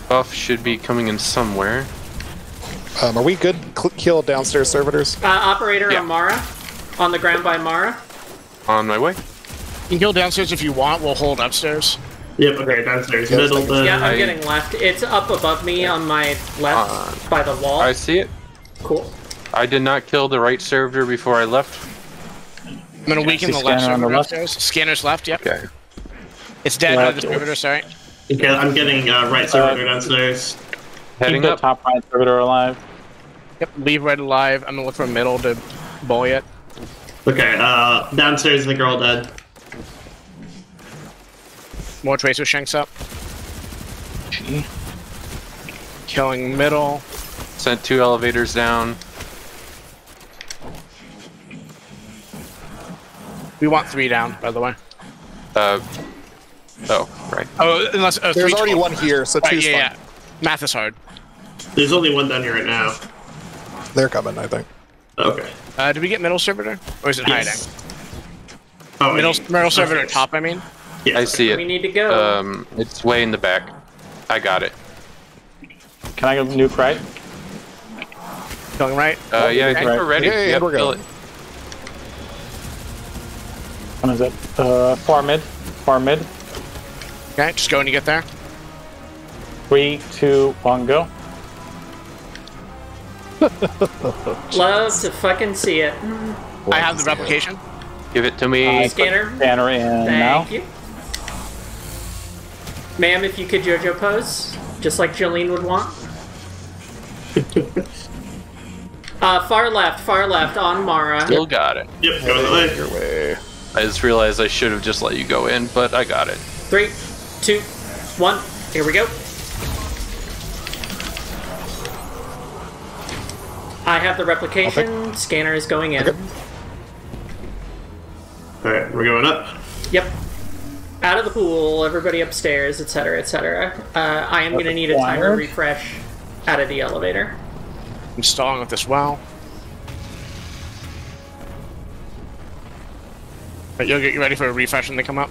buff should be coming in somewhere. Are we good? Kill downstairs servitors. Operator Yeah. on Mara. On the ground by Mara. On my way. You can kill downstairs if you want. We'll hold upstairs. Yep, okay, downstairs. Yeah, Middle, it's like- Yeah, I'm I- getting left. It's up above me on my left by the wall. I see it. Cool. I did not kill the right servitor before I left. I'm gonna weaken the See left scanner on the server left? upstairs. Scanner's left. Yep. Okay. It's dead. Yeah, The distributor. Sorry. Okay, I'm getting right servitor downstairs. Keep Heading the up. top right servitor alive. Yep. Leave right alive. I'm gonna look for middle to bully it. Okay, downstairs, I think are all dead. More tracer shanks up. Killing middle. Sent 2 elevators down. We want 3 down, by the way. Oh, right. Oh, unless There's 3 already total. one here, so Right, two's yeah, fine. yeah. Math is hard. There's only one down here right now. They're coming, I think. Okay. Did we get middle servitor? Or is it Yes. Oh, hiding? Middle servitor okay. top, I mean. Yes, I see We it. need to go. It's way in the back. I got it. Can I go nuke right? Killing right. Yeah, I think Right. we're ready. Yeah, Yep, we're kill going. it. When is it? Far mid. Far mid. Okay, just go when you get there. 3, 2, 1, go. Love to fucking see it. I have the replication. Give it to me. Scanner. Banner in now. Thank you. Ma'am, if you could JoJo pose, just like Jolene would want. Far left, on Mara. Still got it. Yep, go that way. Your way. I just realized I should have just let you go in, but I got it. 3, 2, 1. Here we go. I have the replication. Scanner is going in. Okay. Alright, we're going up. Yep. Out of the pool, everybody upstairs, etc., etc. I am going to need a timer Required. refresh. out of the elevator. I'm stalling with this well. Right, you'll get you ready for a refresh when they come up.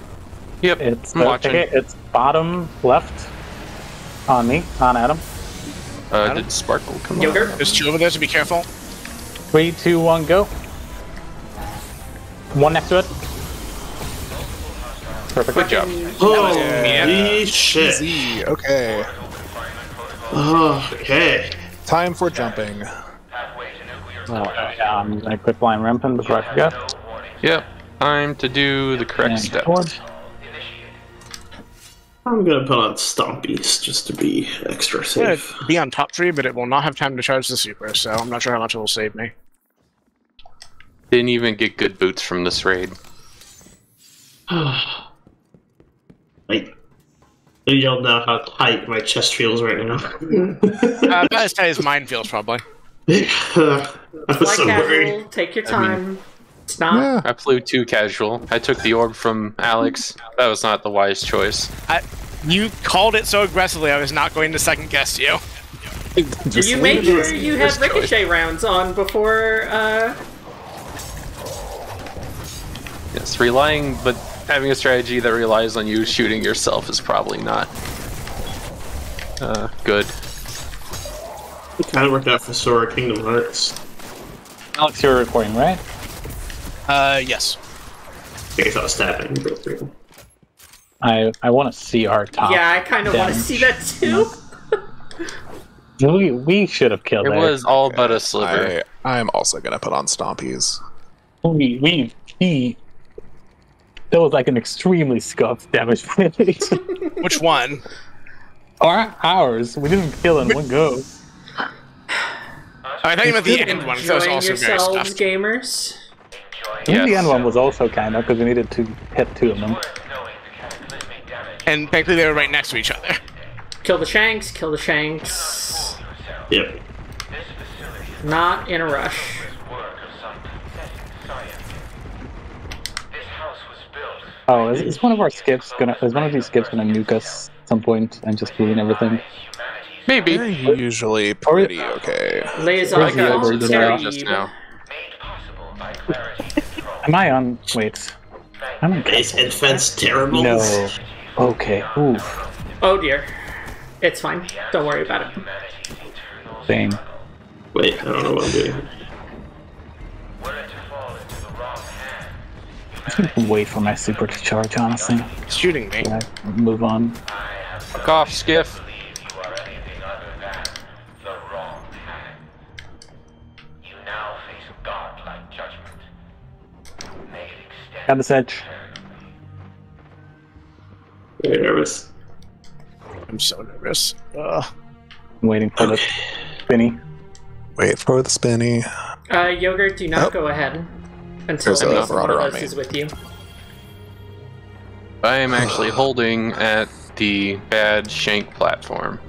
Yep, It's I'm watching. It's bottom left on me, on Adam. Did Sparkle come up? Yogurt? There's 2 over there, so be careful. 3, 2, 1, go. 1 next to it. Perfect. Good job. Holy shit. Easy. Okay. Okay. Time for jumping. I quit flying rampant before I forget. Yep, time to do the correct And step. forward. I'm gonna put on Stompies just to be extra Yeah, safe. be on top tree, but it will not have time to charge the super, so I'm not sure how much it will save me. Didn't even get good boots from this raid. Like, you don't know how tight my chest feels right now. About as tight as mine feels, probably. I'm Fly so casual, worried. take your time. It's not. Yeah. I flew too casual. I took the orb from Alex. That was not the wise choice. You called it so aggressively, I was not going to second guess you. Did you make sure you had ricochet rounds on before, Yes, relying, but having a strategy that relies on you shooting yourself is probably not good. It kind of worked out for Sora Kingdom Hearts. Alex, you're recording, right? Yes. I guess I was tapping. I want to see our top. yeah, I kind of want to damage. see that too. We should have killed It that. was all but a sliver. I'm also gonna put on Stompies. That was like an extremely scuffed damage. Which one? Ours. We didn't kill in one go. I thought you meant the end one, because that was Enjoying also very yourselves, stuffed. gamers. I think the end one was also kind of because we needed to hit 2 of them. And thankfully they were right next to each other. Kill the Shanks, kill the Shanks. Yep. Not in a rush. Oh, is one of our skips gonna? Is one of these skips gonna nuke us at some point and just ruin everything? Maybe. They're usually pretty okay. Laser Where's the other Just Terry. now. Am I on? Wait. I'm in. Base and fence terrible. No. Okay. Oof. Oh dear. It's fine. Don't worry about it. Thing. Wait, I don't know what I'm doing. I think wait for my super to charge. Honestly, It's shooting me. I move on. Fuck off, Skiff. Got this edge. Very nervous. I'm so nervous. Ugh. I'm waiting for the spinny. Wait for the spinny. Yogurt, do not Oh. go ahead until There's at a least one Marauder of on us me. is with you. I am actually holding at the bad shank platform.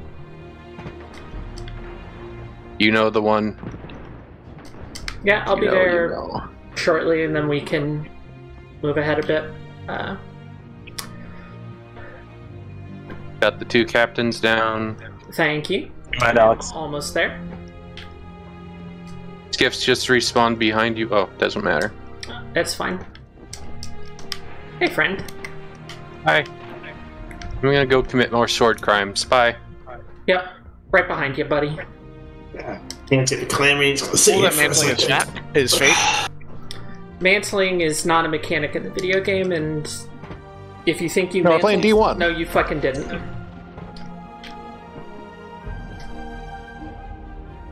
You know the one. Yeah, I'll be You there know. shortly, and then we can move ahead a bit. Got the 2 captains down. Thank you. Right, Alex. Almost there. Skiffs just respawned behind you. Oh, doesn't matter. It's fine. Hey, friend. Hi. I'm gonna go commit more sword crimes. Bye. Yep, right behind you, buddy. Can't see the clammies on the All scene that for a mantling is second. chat is fake. Mantling is not a mechanic in the video game, and if you think you No, we're playing mantled- D1. No, you fucking didn't.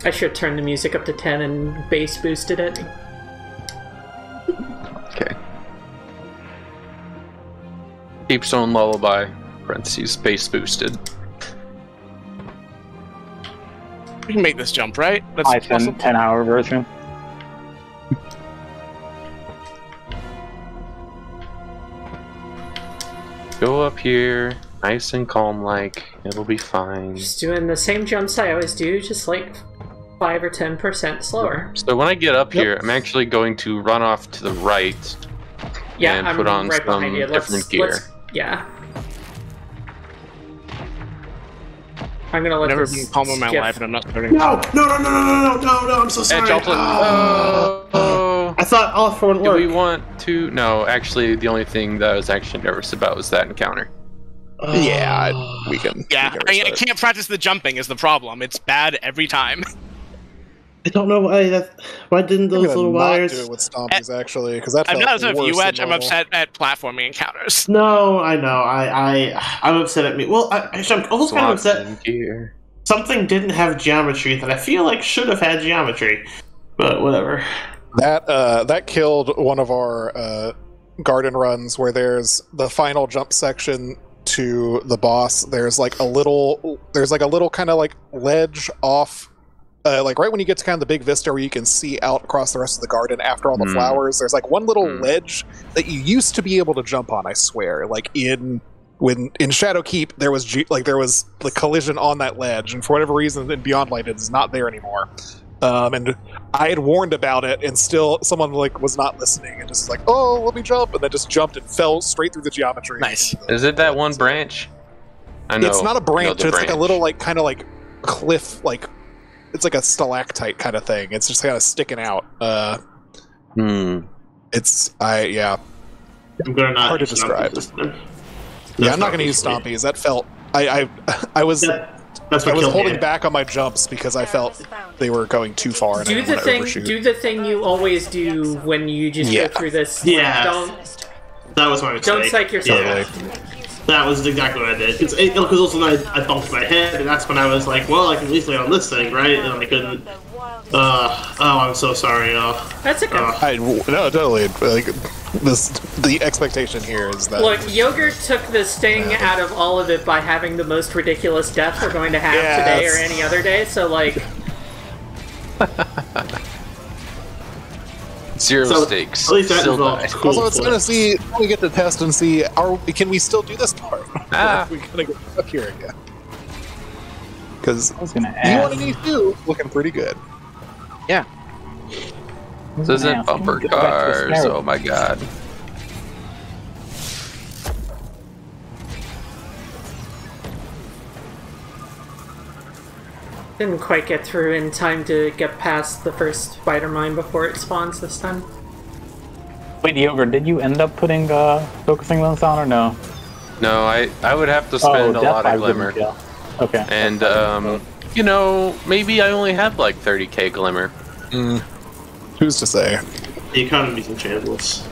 I should turn the music up to 10 and bass boosted it. Okay. Deep Zone Lullaby. Parentheses, base boosted. We can make this jump, right? That's Python 10-hour version. Go up here, nice and calm like. It'll be fine. Just doing the same jumps I always do, just like 5 or 10% slower. So when I get up here, I'm actually going to run off to the right. Yeah, And I'm put on right behind some you. different gear. Yeah. I'm gonna let I've never this been calm in my skip. life, and I'm not starting. No! I'm so sorry. Oh. I thought all for one Do work. we want to? No, actually, the only thing that I was actually nervous about was that encounter. Yeah, we can. Yeah, we can I can't practice the jumping is the problem. It's bad every time. I don't know why didn't those I'm gonna little not wires... do it with Stompies actually, because that I'm felt not upset with you, worse Edge. than I'm normal. upset at platforming encounters. No, I know. I'm upset at me. Well, actually, I'm also kind of upset. Gear. Something didn't have geometry that I feel like should have had geometry, but whatever. That killed one of our garden runs where there's the final jump section to the boss. There's like a little kind of like ledge off, like right when you get to kind of the big vista where you can see out across the rest of the garden after all the flowers. There's like one little ledge that you used to be able to jump on. I swear, like in Shadowkeep, there was the collision on that ledge, and for whatever reason, in Beyond Light, it is not there anymore. And I had warned about it, and still someone like was not listening, and just like, "Oh, let me jump," and then just jumped and fell straight through the geometry. Nice. Is it that one branch? I know. It's not a branch. the It's like a branch. little like kind of like cliff, like it's like a stalactite kind of thing. It's just kind of sticking out. It's yeah. I'm gonna not Hard to use describe. Stompies this time. Yeah, I'm not going to use Stompies. That felt I was That's I what was killed holding me. back on my jumps because I felt they were going too far and I Do didn't the want to thing. overshoot. Do the thing you always do when you just Yeah. go through this. Yeah. Don't That was my mistake. psych yourself Yeah. out. That was exactly what I did. Because also then I bumped my head, and that's when I was like, well, I can at least lay on this thing, right? And I couldn't. Oh, I'm so sorry, y'all. That's okay. No, totally. Like the expectation here is that Look, Yogurt took the sting out of all of it by having the most ridiculous death we're going to have Yeah, today or that's- any other day. So like, Zero So, stakes. at least that Still involved die. cool also it's flip. going to see we get to test and see can we still do this part? Ah. Or are we going to get stuck here again? Because I was gonna E1 ask. and E2 looking pretty good. Yeah. This isn't bumper cars. Oh my god. didn't quite get through in time to get past the first spider mine before it spawns this time. Wait, Yogurt, did you end up putting focusing lens on or no? No, I would have to spend a lot of glimmer. Okay. And you know, maybe I only have like 30k glimmer. Who's to say? The economy's in shambles.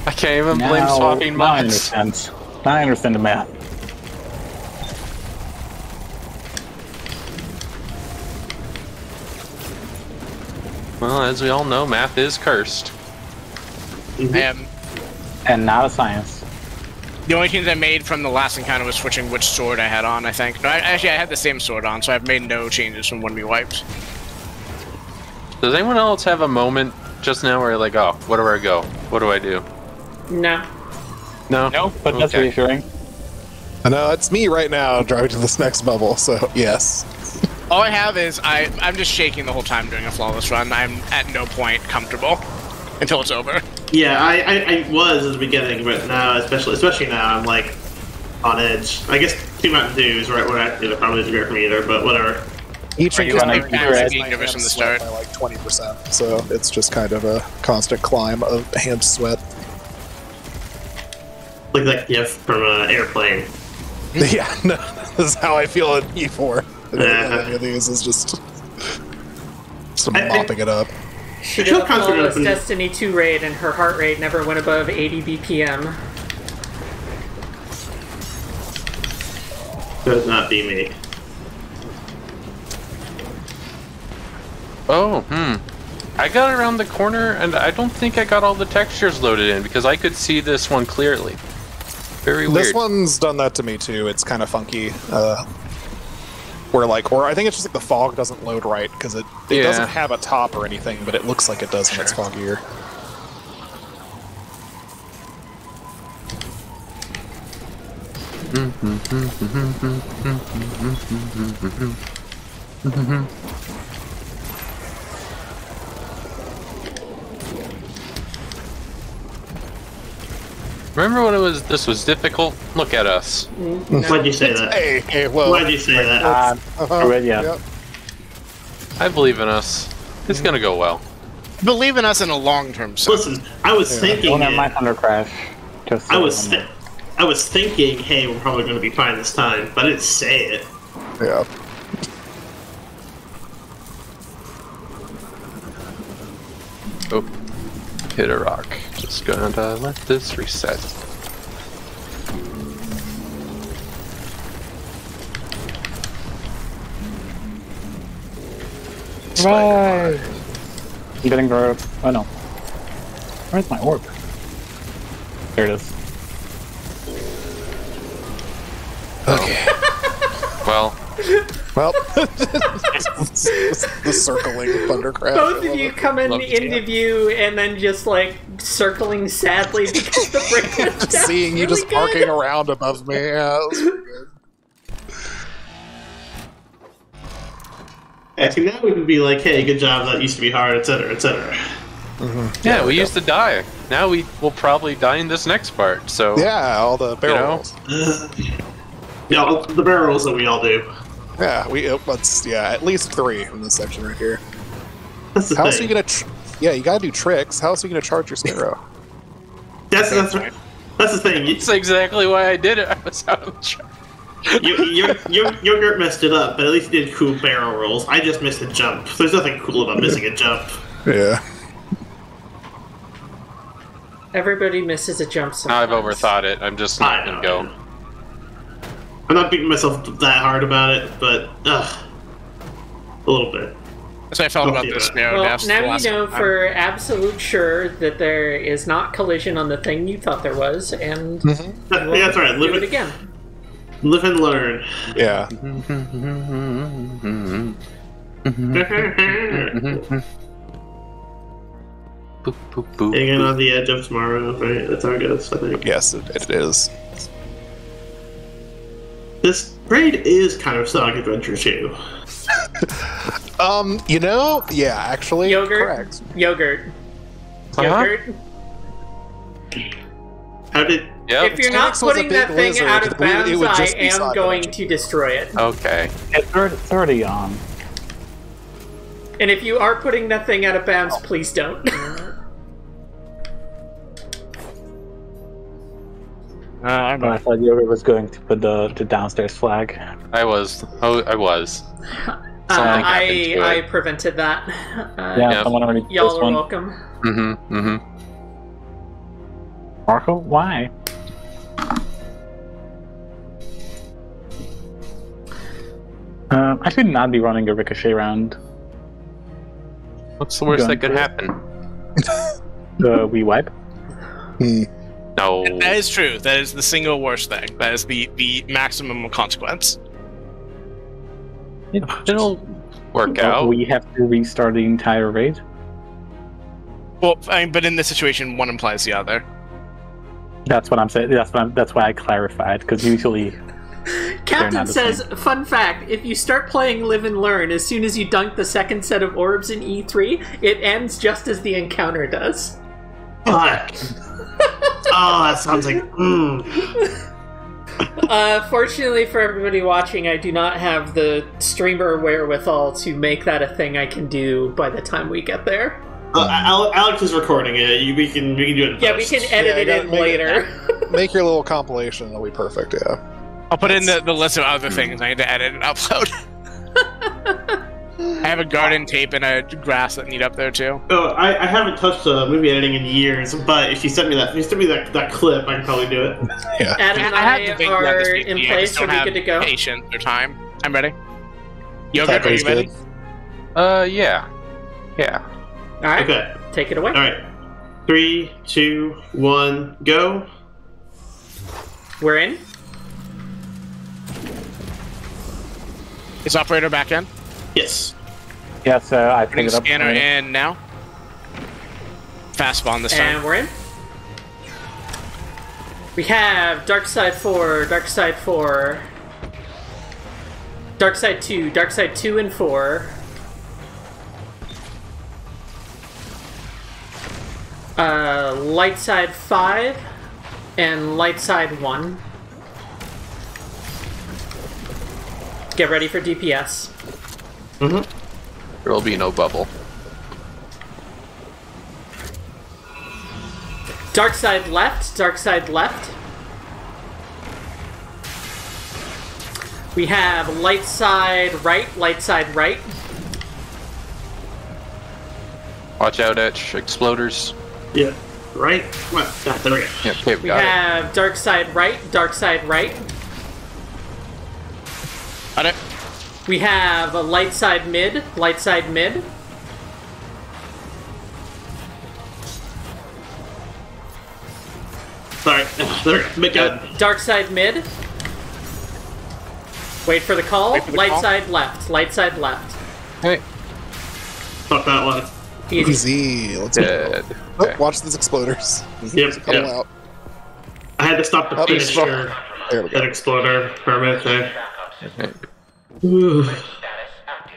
I can't even blame swapping now I mods. understand. Now I understand the math. Well, as we all know, math is cursed. And not a science. The only change I made from the last encounter was switching which sword I had on, I think. No, actually, I had the same sword on, so I've made no changes from when we wiped. Does anyone else have a moment just now where you're like, oh, where do I go? What do I do? No. No? Nope, but that's Okay. reassuring. I know it's me right now driving to this next bubble, so yes. All I have is I'm just shaking the whole time doing a flawless run. I'm at no point comfortable until it's over. Yeah, I was at the beginning, but now, especially now, I'm like on edge. I guess 2 Mountain Dew is right where I probably isn't great for me either, but whatever. Each Are you encounter on, like, you raise being my nervous hand from the sweat start? by like 20%, so it's just kind of a constant climb of hand sweat. Like that gift from an airplane. Yeah, no, this is how I feel at E4. Yeah. Any of these is just I- mopping it up. She I feel did a confident flawless in- Destiny 2 raid and her heart rate never went above 80 BPM. Could not be me. Oh, I got around the corner and I don't think I got all the textures loaded in because I could see this one clearly. Very weird. This one's done that to me too. It's kind of funky. Or I think it's just like the fog doesn't load right because it Yeah. doesn't have a top or anything, but it looks like it does when it's foggier. Remember when this was difficult? Look at us. Why'd you say that? Hey, well. Why'd you say that? Yeah. Yep. I believe in us. It's gonna go well. Believe in us in a long-term sense. Listen, I was thinking. Don't have my Thunder Crash. Just I was thinking, hey, we're probably going to be fine this time, but I didn't say it. Yeah. Oh, hit a rock. Just gonna let this reset. Right. I'm getting the. Oh no. Where's my orb? There it is. Okay. Well, the circling Thundercraft. Both of you come Love to into view and then just like circling sadly because the break went down. Just seeing you really just good. arcing around above me. Yeah, that was pretty good. Actually, now we can be like, hey, good job, that used to be hard, etc., etc. yeah, we used to die. Now we will probably die in this next part. So Yeah, all the barrel know? rolls. Yeah, the barrels that we all do. Yeah, let's at least 3 in this section right here. That's the How else are thing. you gonna? Yeah, you gotta do tricks. How else are you gonna charge your Sparrow? That's the thing. that's exactly why I did it. I was out of the track. Yogurt messed it up, but at least he did cool barrel rolls. I just missed a jump. There's nothing cool about missing a jump. Yeah. Everybody misses a jump Now sometimes. I've overthought it. I'm just not gonna go. I'm not beating myself that hard about it, but a little bit. That's how I felt about Okay, this but- Sparrow Well, deaths the now last you know time. for absolute sure that there is not collision on the thing you thought there was, and Yeah, that's right. do it again. Live and learn. Yeah. Boop, boop, boop, Hanging boop. on the edge of tomorrow, right? That's how it goes, I think. Yes, it is. This raid is kind of Sonic Adventure 2. Yeah, actually, Yogurt. correct. Yogurt. Uh-huh. Yogurt. How did... Yep. If you're not Tanks was a putting big that thing lizard, out of it bounds, would I just be am Sonic going Adventure. to destroy it. Okay. It's 30 on. And if you are putting that thing out of bounds, please don't. But I thought Yogurt was going to put the downstairs flag. I was. Oh, I was. Something happened to I it. prevented that. Yeah, someone already did Y'all this are one. welcome. Mm-hmm. Mm-hmm. Marco, why? I should not be running a ricochet round. What's the worst that Going could for it. happen? The we wipe. No. That is true. That is the single worst thing. That is the maximum consequence. It'll work But out. we have to restart the entire raid. Well, I mean, but in this situation, one implies the other. That's what I'm saying. That's why I clarified, because usually Captain not the says, fun fact, if you start playing Live and Learn, as soon as you dunk the second set of orbs in E3, it ends just as the encounter does. Fuck. Oh, that sounds like... Fortunately for everybody watching, I do not have the streamer wherewithal to make that a thing I can do by the time we get there. Alex is recording it. We can do it in Yeah, we post. can edit Yeah, it you in gotta make later. Make your little compilation. It'll be perfect. Yeah. I'll put in the list of other things I need to edit and upload. I have a garden tape and a grass that need up there too. Oh, I haven't touched movie editing in years, but if you sent me that clip, I can probably do it. Yeah. Adam and I I have to think about this are week. in I place. just Are don't we have good to go? patience or time. I'm ready. Yogurt, are you Taco's ready? good. Yeah. Yeah. Alright, Okay. take it away. All right. 3, 2, 1, go. We're in. Is operator back in? Yes. yes, I Putting picked it up. scanner in now. Fast spawn this time. And we're in. We have Dark Side 4, Dark Side 4, Dark Side 2, Dark Side 2 and 4. Light Side 5, And light side 1. Get ready for DPS. There will be no bubble. Dark side left, dark side left. We have light side right, light side right. Watch out, Etch. Exploders. Yeah. Right? What? Ah, there we go. Yeah, okay, We got it. have dark side right, dark side right. Got it. We have a light side mid, light side mid. Sorry. There we go. Make it. Dark side mid. Wait for the call. Wait for the Light call. side left, light side left. Hey, Fuck that one. Easy. Easy. Let's go. dead. Oh, Okay. watch these exploders. Yep. Coming Yep. out. I had to stop the Oh, there's finisher. There we That go. exploder for a minute there. Okay. Ooh. Status active.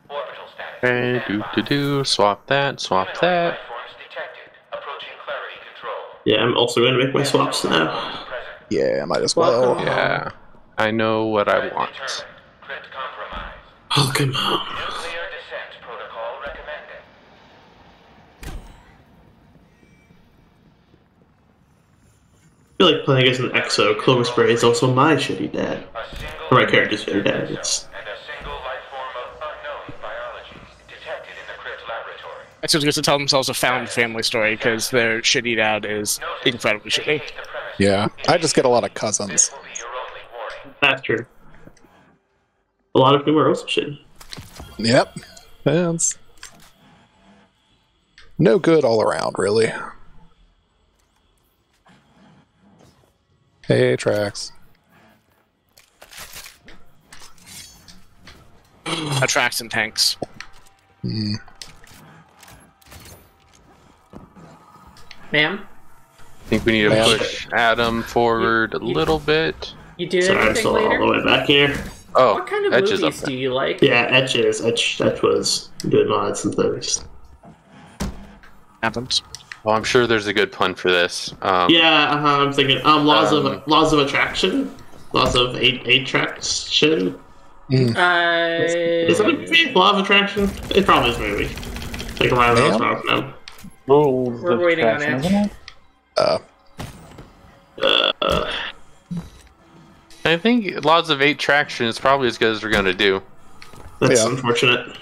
Orbital status. Okay, do. Swap that, swap that. Life forms detected. Approaching clarity control. Yeah, I'm also going to make my swaps now. Present. Yeah, might as well. Welcome. Yeah. I know what I Threat want. determined. Crit compromised. Oh, come on. Nuclear descent protocol recommended. I feel like playing as an EXO, Clover Spray is also my shitty dad. A single Or my character's shitty dad. It's... and a single life form of unknown biology detected in the crypt laboratory. Exos gets to tell themselves a found family story because their shitty dad is incredibly shitty. Vacate the premises. Yeah, I just get a lot of cousins. This will be your only warning. That's true. A lot of them are also shitty. Yep. That's no good all around, really. Hey, Trax. Attracts and tanks. Ma'am, I think we need to Yeah. push Adam forward a little bit. you do Sorry, I'm anything still all the later? way back here. Oh, What kind of Edge is up movies there. do you like? Yeah, Etch was good mods and things. Happens. Oh, I'm sure there's a good pun for this. Yeah, I'm thinking laws of attraction, laws of eight traction. Is that a movie? Law of attraction? It probably is a movie. Like a Ryan Yeah. Reynolds now. Rules We're of waiting on traction, Edge. isn't it? I think Laws of 8 Traction is probably as good as we're gonna do. That's Yeah. unfortunate.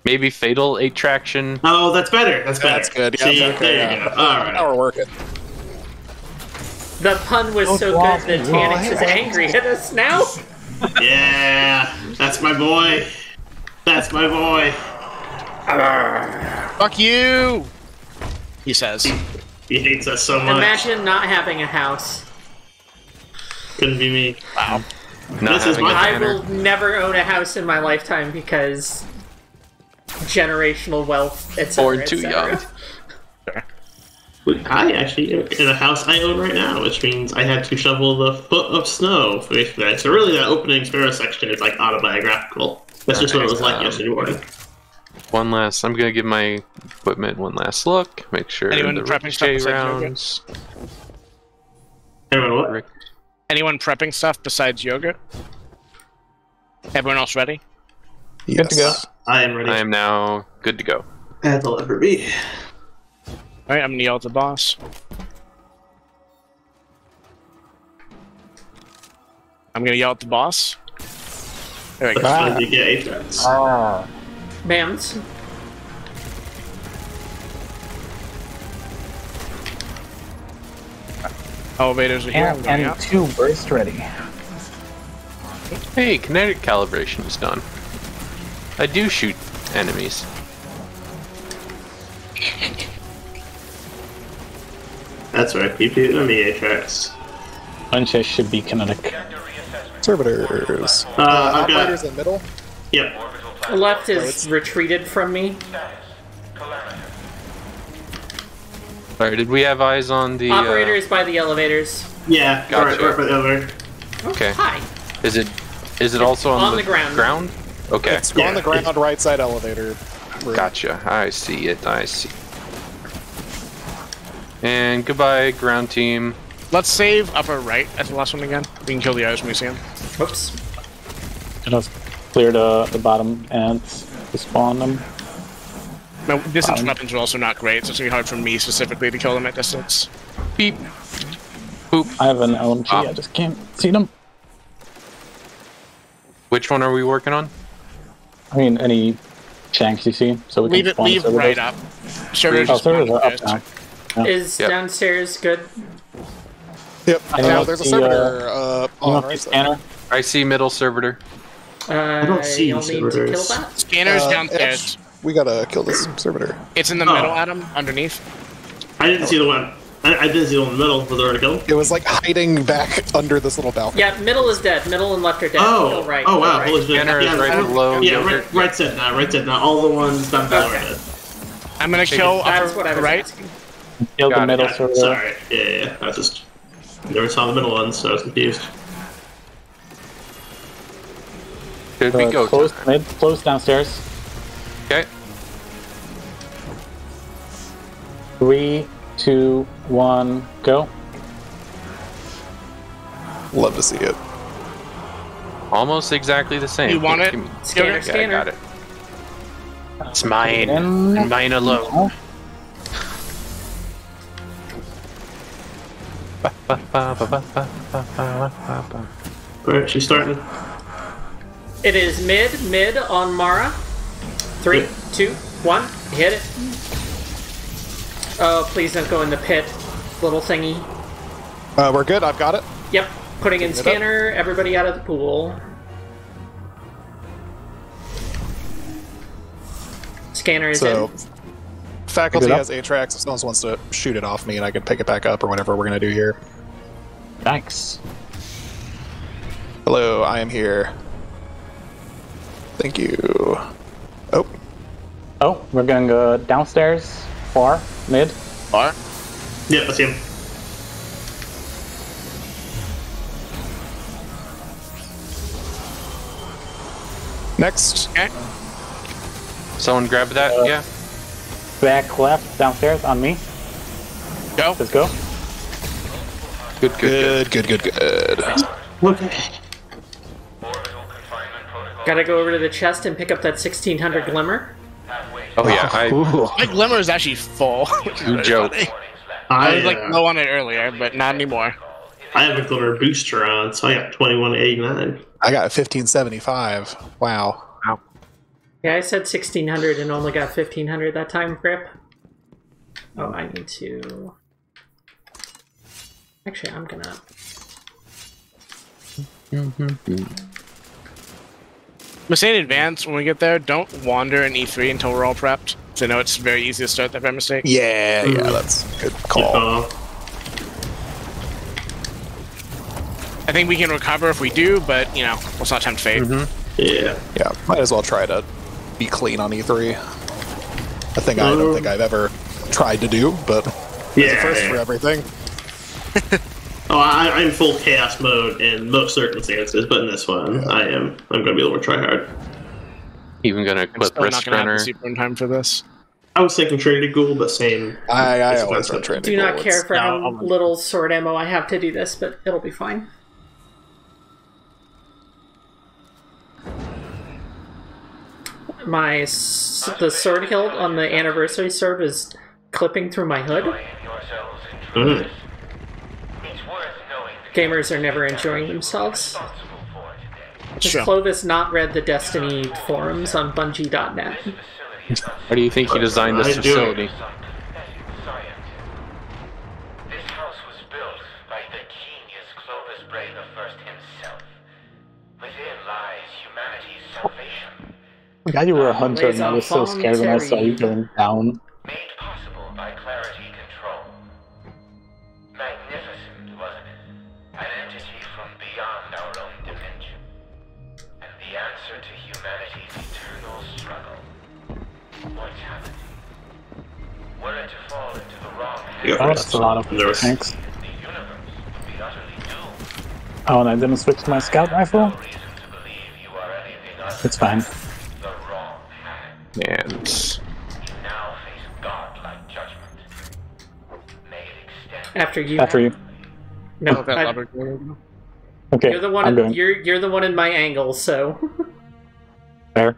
Maybe Fatal 8 Traction. Oh, that's better. That's better. That's good. Yeah, See, okay, there yeah. you go. All right. Now we're working. The pun was so good that Tanix is angry at us now. Yeah, that's my boy. That's my boy. Fuck you! He says. He hates us so much. Imagine not having a house. Couldn't be me. Wow. Not This is having a my- I banner. will never own a house in my lifetime because generational wealth, etc. Born too young. I actually am in a house I own right now, which means I had to shovel the foot of snow for yesterday. So really, that opening Sparrow section is like autobiographical. That's just what it was like yesterday morning. One last. I'm gonna give my equipment one last look. Make sure Anyone the prepping stuff ricochet besides yoga? rounds. Everyone, what? Ric- Anyone prepping stuff besides yogurt? Everyone else ready? Yes. Good to go. I am ready. I am now good to go. As I'll ever be. Alright, I'm gonna yell at the boss. I'm gonna yell at the boss. There we go. That's when you get Atrax. Ah, Mams. Elevators are here. I'm and, going and out. 2 burst ready. Hey, kinetic calibration is done. I do shoot enemies. That's right, you do on the Atrax. Punches should be kinetic. Servitors. I've Operators got. in the middle. Yep. The left is retreated from me. Sorry, did we have eyes on the Operators by the elevators. Yeah, Gotcha. right by the other. Okay. Hi. Is it also on, On the ground. Okay. It's on the ground, right side elevator. room. Gotcha. I see it. I see. And goodbye, ground team. Let's save upper right as the last one again. We can kill the Ice Museum. Whoops. And let's clear the bottom ants to spawn them. No, distance weapons are also not great, so it's gonna be hard for me specifically to kill them at distance. Beep. Boop. I have an LMG, I just can't see them. Which one are we working on? I mean, any shanks you see, so we can spawn Leave server right doors. up. Servers Oh, just servers spawn are up first. now. Is downstairs good? Yep. I know There's a the, servitor You on want the the right side. scanner? I see middle servitor. don't see You'll need to kill servitors. that. Scanner's Edge, downstairs. we gotta kill this servitor. It's in the Oh. middle, Adam, underneath. I didn't see the one. I didn't see the one in the middle. Was there already killed? It was like hiding back under this little balcony. Yeah, middle is dead. Middle and left are dead. Oh, Kill right. oh kill wow. right. Holy shit. Scanner is Yeah, right I- below Yeah, Yogurt. right said not. Right said not. All the ones down below are dead. I'm gonna kill That's upper what I was right. asking. Kill the Got it. middle Yeah, server. sorry. Yeah. I just never saw the middle one, so I was confused. Did we go? Close mid, close downstairs. Okay. 3, 2, 1, go. Love to see it. Almost exactly the same. You want it? Give me- Scanner, Yeah, scanner. I got it. It's mine. In. And mine alone. Alright, she's starting. It is mid on Mara. 3, 2, 1, hit it. Oh, please don't go in the pit, little thingy. We're good. I've got it. Yep, putting in it up. scanner, everybody out of the pool. Scanner is So, in. faculty Pick it up. has Atrax. If someone wants to shoot it off me, and I can pick it back up or whatever we're gonna do here. Thanks. Hello, I am here. Thank you. Oh, Oh, we're gonna go downstairs, far, mid. Far. Yep, I see him. next. Okay. Someone grab that? Yeah. Back left, downstairs, on me. Go. Let's go. Good, good, good. Good. Okay. Orbital confinement protocol. Gotta go over to the chest and pick up that 1600 glimmer. Halfway Oh yeah, I My glimmer is actually full. you joke. I was like low on it earlier, but not anymore. I have a glitter booster on, so I got 2189. I got 1575. Wow. Yeah, I said 1600 and only got 1500 that time, Grip. Oh, I need to... Actually, I'm gonna... I'm saying in advance when we get there, don't wander in E3 until we're all prepped. So I know it's very easy to start that by mistake. Yeah, that's a good call. I think we can recover if we do, but you know, let's not tempt fate. Yeah. Yeah, might as well try to be clean on E3. I don't think I've ever tried to do, but it's a first for everything. I'm full chaos mode in most circumstances, but in this one, I'm going to be able to try hard. Even gonna I'm equip still not wrist gonna have the runner. super in time for this. I was thinking Trinity Ghoul, but same. I always run training. Do not care for No, how I'll- little sword ammo I have to do this, but it'll be fine. The sword hilt on the anniversary sword is clipping through my hood. yourselves into this. It's worth knowing the Gamers are never enjoying themselves. responsible for today. Has Sure. Clovis not read the Destiny forums on Bungie.net? Facility is not Why do you think he designed I this do. facility? some pathetic scientist. This house was built by the genius Clovis Bray I himself. Within lies humanity's salvation, I forgot you were a hunter and I was so Les scared when I saw you enfants going down. made possible by clarity control. Magnificent, wasn't it? An entity from beyond our own dimension. And the answer to humanity's eternal struggle. Mortality. Were it to fall into the wrong hands, Oh, that's a lot of thanks. the universe would be utterly doomed. Oh, and I didn't switch to my scout rifle? No reason to believe you are anything other It's fine. than the wrong hand. And You now face godlike judgment. May it After you. After you. No, That I- lever- Okay, you're the one. I'm going. You're the one in my angle. So. There.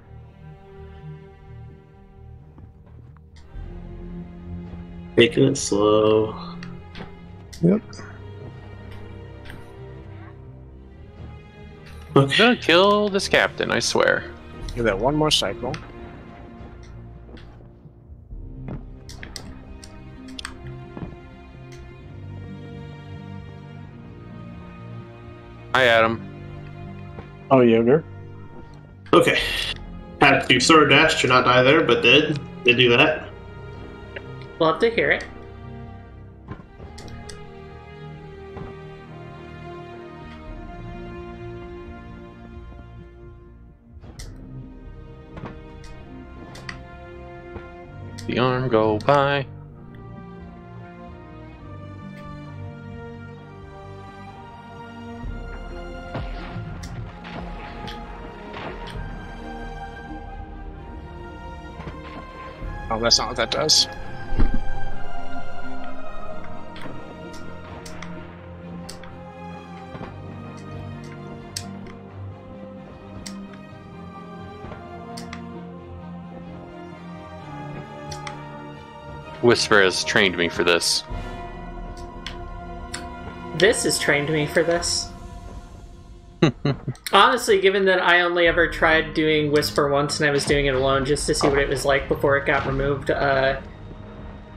Taking it slow. Yep. I'm gonna kill this captain, I swear. Give that one more cycle. Hi, Adam. Oh, Yoger. Okay. Had to sword dash to not die there, but did do that. Love to hear it. The arm go by. Oh, that's not what that does. Whisper has trained me for this. This has trained me for this. Honestly, given that I only ever tried doing Whisper once and I was doing it alone just to see what it was like before it got removed,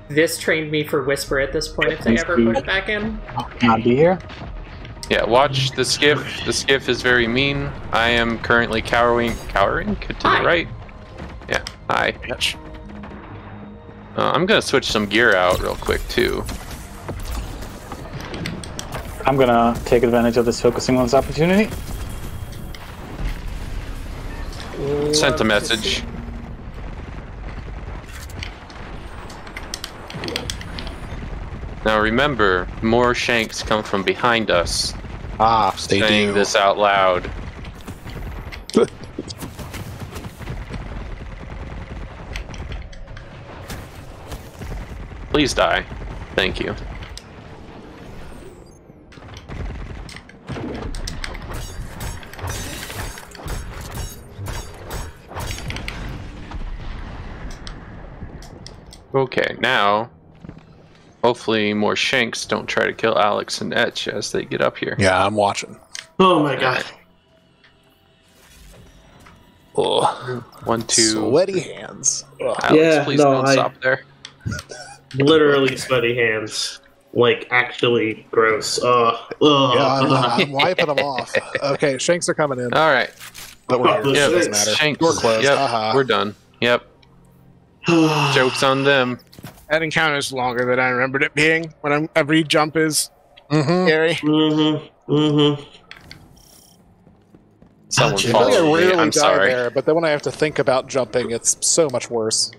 this trained me for Whisper at this point if they ever put it back in. Not be here. Yeah, watch the skiff. The skiff is very mean. I am currently cowering to the Hi. right. Yeah, hi. Bitch. I'm gonna switch some gear out real quick too. I'm gonna take advantage of this focusing one's opportunity. Sent a Love to message. see- Now remember, more shanks come from behind us. They Saying do. this out loud. Please die. Thank you. Okay, now, hopefully more shanks don't try to kill Alex and Etch as they get up here. Yeah, I'm watching. Oh my god. Ugh. 1, 2. Sweaty hands. Ugh. Alex, Yeah, please no, don't stop there. Literally sweaty hands. Like, actually gross. Yeah, I'm wiping them off. Okay, shanks are coming in. All right. But we're here. Yeah, It doesn't matter. Shanks. Door closed. Yep, Haha. we're done. Yep. Joke's on them. That encounter is longer than I remembered it being. When every jump is Mm-hmm. scary. Mm-hmm. Mm-hmm. Someone I think I follow me. rarely I'm die sorry. there, but then when I have to think about jumping, it's so much worse.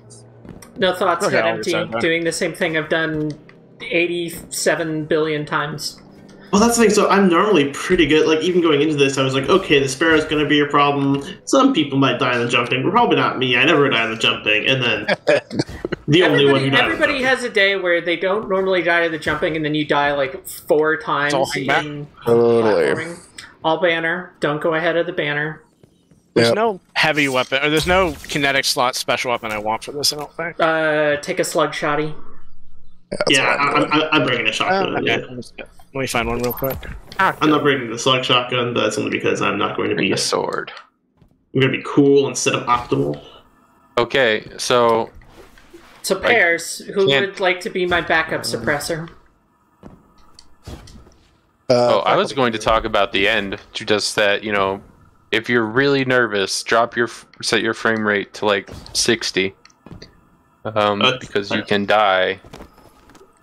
No thoughts, Okay, Head I'll Empty. decide that. Doing the same thing I've done 87 billion times. Well, that's the thing. So I'm normally pretty good. Like, even going into this, I was like, okay, the sparrow's going to be your problem. Some people might die in the jumping, but probably not me. I never die in the jumping. And then the only one who died. Everybody has a day where they don't normally die to the jumping, and then you die like 4 times all hang back. in Totally. platforming. All banner. Don't go ahead of the banner. There's Yep. no heavy weapon, or there's no kinetic slot special weapon I want for this, I don't think. Take a slug shotty. Yeah, I'm bringing a shotgun. Okay. Yeah. Let me find one real quick. I'm not bringing the slug shotgun, but that's only because I'm not going to Bring be. a sword. I'm going to be cool instead of optimal. Okay, so So Pears, who can't- would like to be my backup suppressor? I was going to talk about the end, just that, you know, if you're really nervous, set your frame rate to like 60. Because you can die.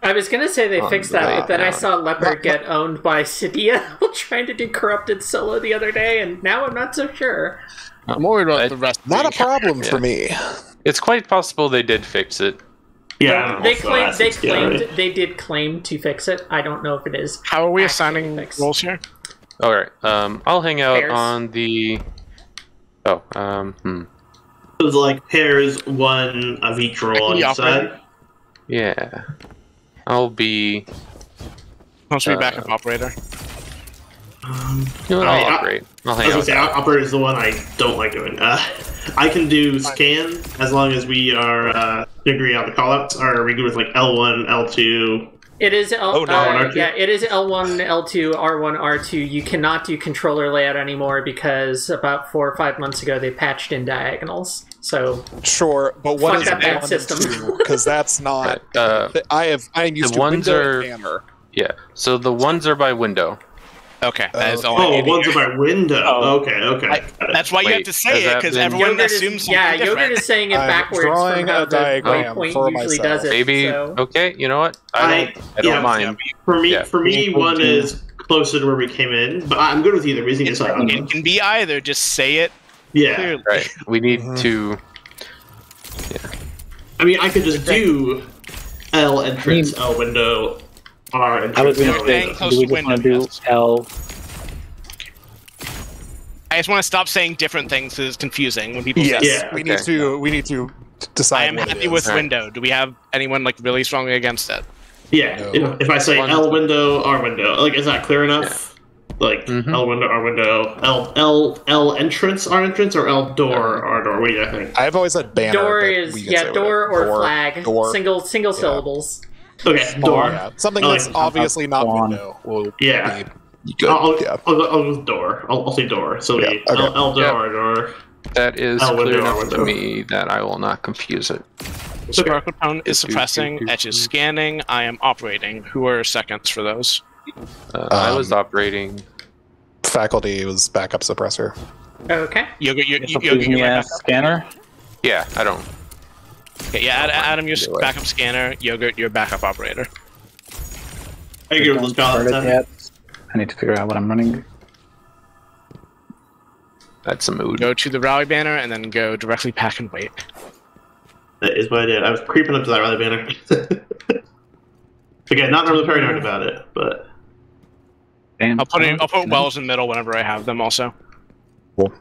I was gonna say they On fixed the that, way but then I down. saw Leopard get owned by Cydia while trying to do Corrupted solo the other day, and now I'm not so sure. I'm worried about the rest. Not a of the problem for Yeah. me. It's quite possible they did fix it. Yeah, They also claimed assets, yeah, right. they did claim to fix it. I don't know if it is. How are we actually assigning fixed. roles here? Alright, I'll hang out Pairs. on the... Oh, It was like pairs, one of each role on Yeah, each side. Yeah. I'll be Supposed to be backup operator. You know what, I'll operate. I'll hang I out was with gonna say, that. operator is the one I don't like doing. I can do scan as long as we are figuring out the callouts. Are we good with like L1, L2? It is no. it is L1, L2, R1, R2. You cannot do controller layout anymore because about 4 or 5 months ago they patched in diagonals. So Sure, but what Fuck is that bad one system. and two? Because that's not. I am used the to ones window are- and banner. Yeah, so the ones are by window. Okay, that is all I Oh, need to ones hear. are by window. Oh. Okay. That's why you have Wait, to say has it, that because been- everyone Yogurt assumes is, something yeah, different. Yogurt is saying it I'm backwards drawing from how a the diagram waypoint for usually myself. does it. Maybe, So. okay, you know what? I don't yeah, mind. For me, Yeah. one is closer to where we came in, but I'm good with either. We can decide on It them. can be either. Just say it Yeah, clearly. Right, we need to... I mean, I could just do L entrance, L window, R entrance. I was gonna L say, window. close do we to just want to window, do yes. L? I just want to stop saying different things because it's confusing when people Yes, say Yeah, we okay. need to decide. I am what it happy is. with Alright. window. Do we have anyone like really strongly against it? Yeah, No. if I say One- L window, R window, like, is that clear enough? Like, Mhm. L window, R window, L entrance, R entrance, or L door, R door? What do you think? I've always said banner. Door but is we can say door whatever. or flag. Door. Single syllables. Okay, door. Yeah, something Oh, that's yeah. obviously not Spawn. window. Will Yeah. be good. I'll yeah. go with door. I'll say door. So Yeah, we okay. L door, Yep. R door. That is L window, clear R enough to window. me that I will not confuse it. Sparkle tone is Do, do, suppressing. do, Etch is do. scanning. I am operating. Who are seconds for those? I was operating... Faculty was backup suppressor. Okay. Yogurt, So Yogurt, please me you're as backup. scanner. Yeah, I don't... Okay, yeah, Adam, you're Do it. backup scanner. Yogurt, you're backup operator. I agree with those Started balance. yet. I need to figure out what I'm running. That's a mood. Go to the rally banner and then go directly pack and wait. That is what I did. I was creeping up to that rally banner. Again, not really paranoid about it, but Damn. I'll put wells in the middle whenever I have them also. Cool.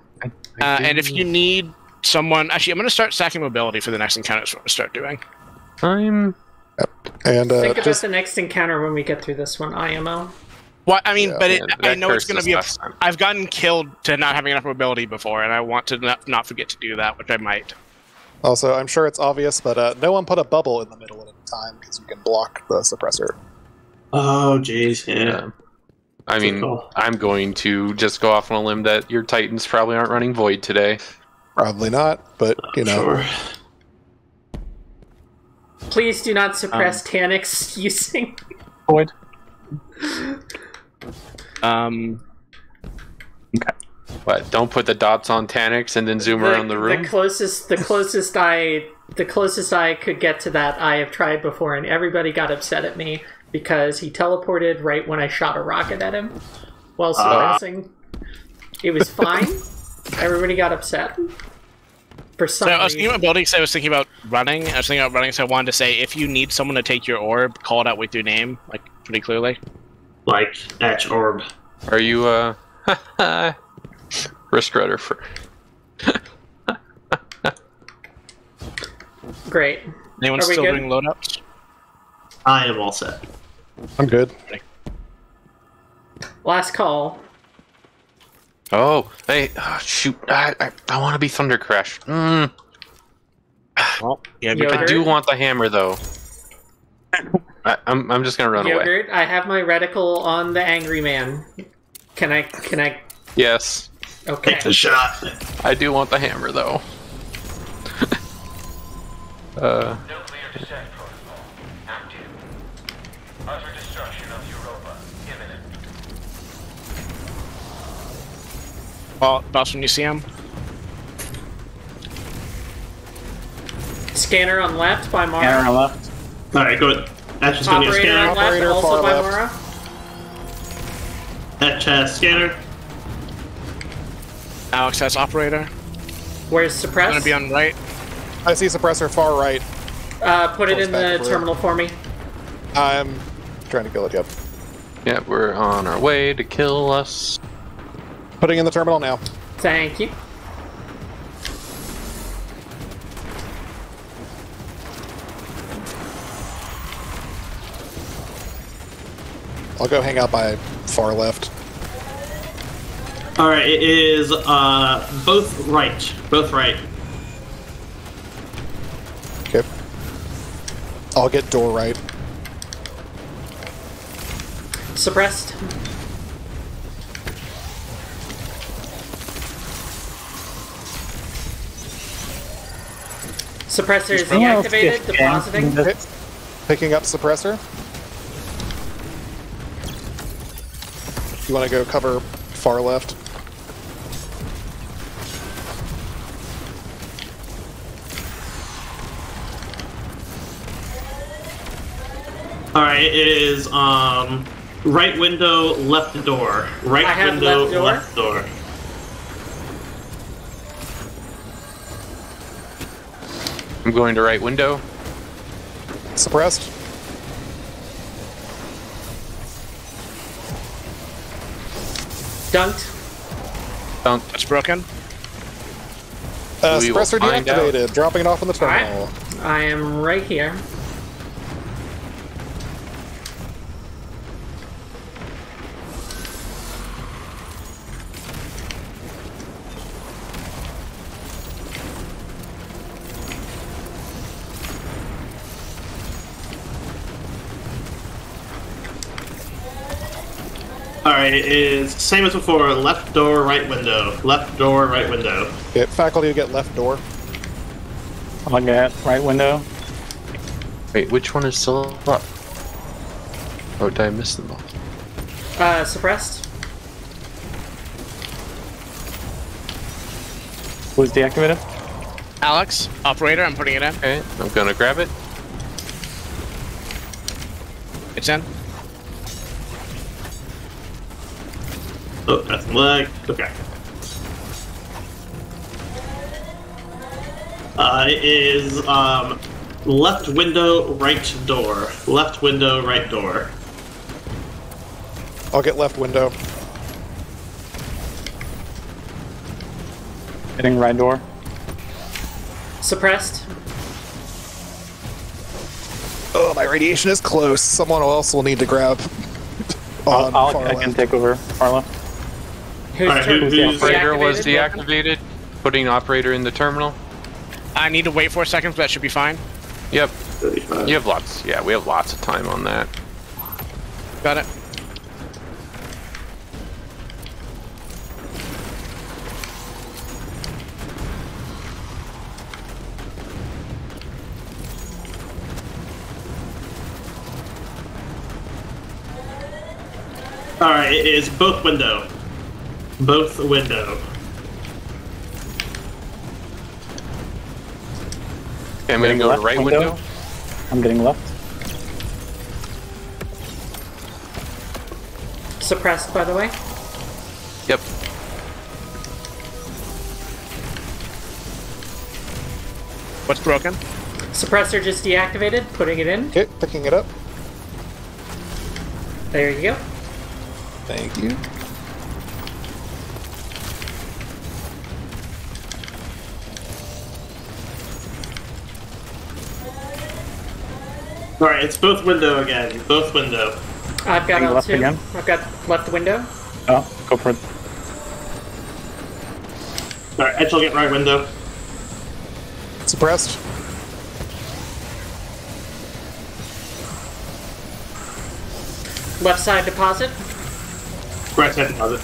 And if you need someone, actually, I'm going to start stacking mobility for the next encounter. Is what I'm start doing. I'm... And Think about just the next encounter when we get through this one, IMO. Well, I mean, Yeah, but yeah, I that know it's cursed going to us be. last time. I've gotten killed to not having enough mobility before, and I want to not forget to do that, which I might. also, I'm sure it's obvious, but no one put a bubble in the middle at any time because you can block the suppressor. oh jeez, yeah. Yeah. I mean, Cool. I'm going to just go off on a limb that your Titans probably aren't running Void today. Probably not, but you know. Sure. Please do not suppress Tanix using. Void. But don't put the dots on Tanix and then zoom around the room. The closest I could get to that I have tried before, and everybody got upset at me because he teleported right when I shot a rocket at him while suppressing. It was fine. Everybody got upset for some So I was thinking reason. about building, so I was thinking about running. So I wanted to say, if you need someone to take your orb, call it out with your name, like, pretty clearly. Like Etch Orb. Are you, Risk Rudder for... Great. Anyone Are we still good? doing loadouts? I am all set. I'm good. Last call. Oh, hey, shoot, I want to be Thunder Crash. Well, yeah, Yogurt? I do want the hammer, though. I'm just gonna run away. Yogurt, I have my reticle on the angry man. Can I? Yes, Okay. Take the shot. I do want the hammer, though. Nuclear descent protocol active. Utter destruction of Europa imminent. Boss, when you see him. Scanner on left by Scanner Mara. on left. Alright, good. Etch is going to be a Operator on scanner. left, Operator also far by left. Mara. Etch has scanner. Alex has operator. Where's Gonna suppress? be on right. I see suppressor far right. Put it Close in back the for it. terminal for me. I'm trying to kill it. Yep. Yeah, we're on our way to kill us. Putting in the terminal now. Thank you. I'll go hang out by far left. Alright, it is both right. Both right. Okay. I'll get door right. Suppressed. Suppressor is deactivated, depositing. Okay. Picking up suppressor. You want to go cover far left? Alright, it is right window, left door. Right I have window, left door. left door. I'm going to right window. Suppressed. Dunked. Don't. That's broken. We will Suppressor find deactivated. Dropping it off in the terminal. Alright. I am right here. Alright, it is same as before. Left door, right window. Left door, right window. Okay, faculty to get left door. I'm looking at right window. Wait, which one is still up? Oh, did I miss them all? Suppressed. Who's deactivated? Alex, operator, I'm putting it in. Okay, I'm gonna grab it. It's in. Oh, that's the leg. Okay. It is left window, right door. Left window, right door. I'll get left window. Hitting right door. Suppressed. Oh, my radiation is close. Someone else will need to grab. On far I can left. take over far left. Who's Alright, who's Operator was deactivated? deactivated. Putting operator in the terminal. I need to wait 4 seconds, but that should be fine. Yep. 35. You have lots. Yeah, we have lots of time on that. Got it. Alright, it is both window. Both window. Okay, I'm gonna go to Left right window. window. I'm getting left. Suppressed, by the way. Yep. What's broken? Suppressor just deactivated, putting it in. Okay, picking it up. There you go. Thank you. Alright, it's both window again. Both window. I've got Left L2. again? I've got left window. Oh, go for it. Alright, Edge will get right window. Suppressed. Left side deposit. Right side deposit.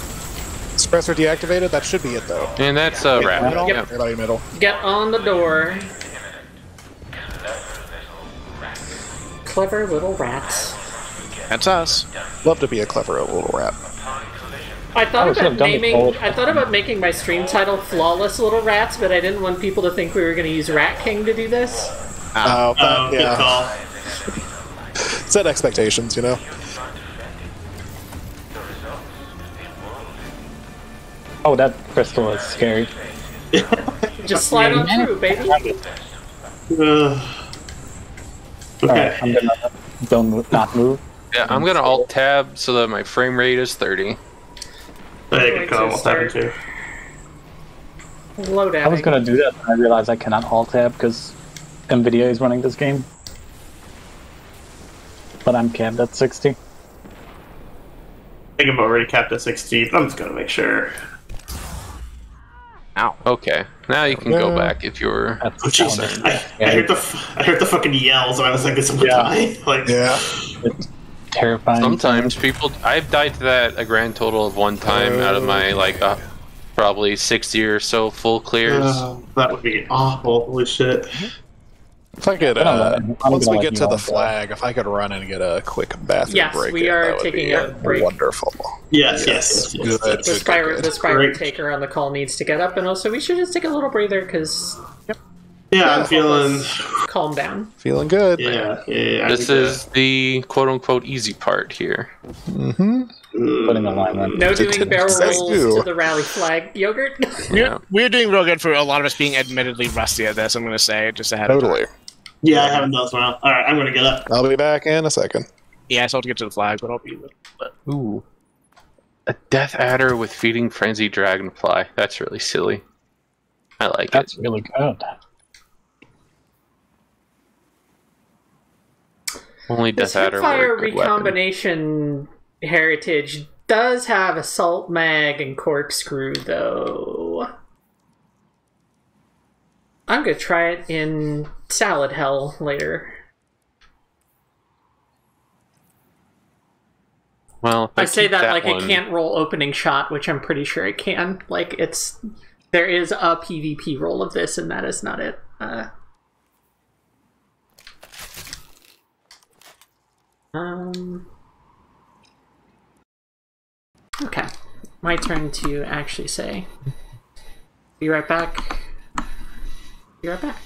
Suppressor deactivated. That should be it though. And that's a wrap. Middle? Yep. Everybody middle. Get on the door. Clever little rats. That's us. Love to be a clever little rat. I thought should have about done the naming. poll. I thought about making my stream title "Flawless Little Rats," but I didn't want people to think we were going to use Rat King to do this. Oh, Oh, good yeah. call. Set expectations, you know. Oh, that crystal is scary. Just slide on through, baby. Okay. Alright, I'm gonna don't move, not move. Yeah, I'm gonna alt tab so that my frame rate is 30. Good call. What's happened to? Load I was gonna do that, and I realized I cannot alt tab because NVIDIA is running this game. But I'm capped at 60. think I'm already capped at 16. I'm just gonna make sure. Ow. Okay, now you can go back if you're. Oh, jeez. I heard the fucking yells, and I was like, "Is someone dying?" Like, Yeah. It's terrifying. Sometimes people. I've died to that a grand total of one time out of my like probably 60 or so full clears. that would be awful. Holy shit. If I could, I'm once gonna we let get you to all the go. flag, if I could run and get a quick bathroom Yes, break, we are that would taking be a break. Wonderful. Yes. Good, The good, Spyro, good. the Spyro taker on the call needs to get up, and also we should just take a little breather because Yeah, I'm feeling. calm down. Feeling good. Yeah. This is the quote-unquote easy part here. Mm-hmm. Putting a line on. No doing Did barrel say rolls you. to the rally flag, Yogurt. Yeah. We're doing real good for a lot of us being admittedly rusty at this. I'm going to say just ahead of time. Totally. Yeah, I haven't done this one. All right, I'm gonna get up. I'll be back in a second. Yeah, I still have to get to the flag, but I'll be. Ooh. A Death Adder with Feeding Frenzy Dragonfly. That's really silly. I like That's it. really good. Only The Death Adder Spitfire were a good weapon. recombination heritage does have assault mag and corkscrew, though. I'm gonna try it in Salad Hell later. Well, I say keep that like one. it can't roll opening shot, which I'm pretty sure it can. Like there is a PvP roll of this, and that is not it. Okay, my turn to actually say. Be right back. Be right back.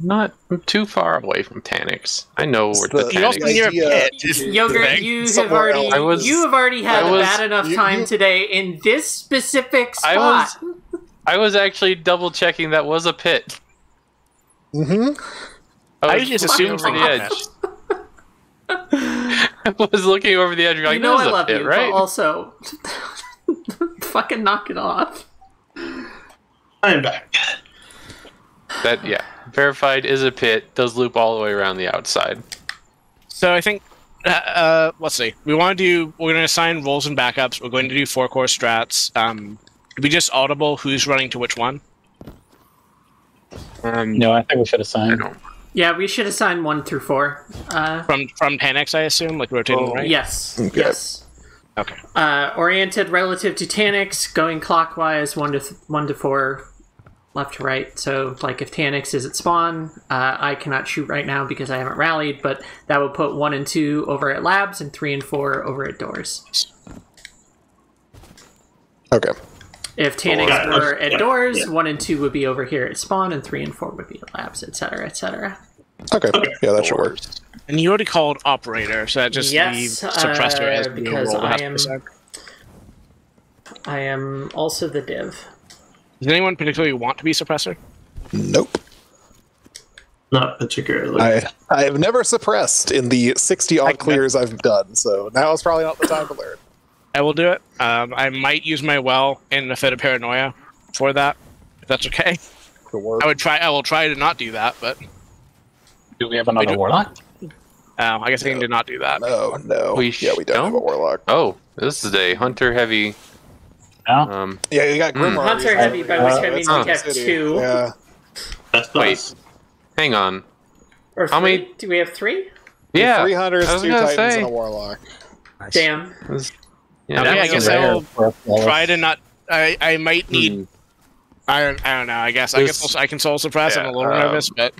not too far away from Tanix. I know where the You also Tanix. near a pit. Yogurt, you have already had a bad enough time today in this specific spot. I was actually double checking that was a pit. Mm-hmm. I just assumed over the edge. I was looking over the edge, like, you know I "There's a love pit, you, right?" but also, fucking knock it off. I'm back. That verified is a pit. Does loop all the way around the outside. So I think, let's see. We're going to assign roles and backups. We're going to do 4-core strats. Do we just audible who's running to which one? No, I think we should assign. Yeah, we should assign 1 through 4. From Tanix, I assume, like rotating right. Yes. Okay. Yes. Okay. Oriented relative to Tanix, going clockwise 1 to 4, left to right. So, like, if Tanix is at spawn, I cannot shoot right now because I haven't rallied, but that would put 1 and 2 over at labs and 3 and 4 over at doors. Okay. If Tanix were at doors, 1 and 2 would be over here at spawn, and 3 and 4 would be at labs, etc., etc. Okay. Yeah, that should work. And you already called operator, so that just leaves suppressor as the because role that has to I am. decide. I am also the div. Does anyone particularly want to be suppressor? Nope. Not particularly. I have never suppressed in the 60 odd clears I've done, so now is probably not the time to learn. I will do it. I might use my well in a fit of paranoia for that, if that's okay. Could work. I will try to not do that, but Do we have another warlock? I guess I can not do that. No. We we don't have a warlock. Oh, this is a hunter heavy. No. Yeah, you got Grimoire. Hunter heavy, by which I mean we have City. 2. Yeah. That's Wait. us. Hang on. Or 3? How many- Do we have 3? Yeah, 3 hunters, I was 2 gonna titans, say. and a warlock. Damn. Yeah, Okay, I that's guess a- I will Rare for try to not. I might need. I don't know. I guess I can soul suppress. I'm a little nervous, but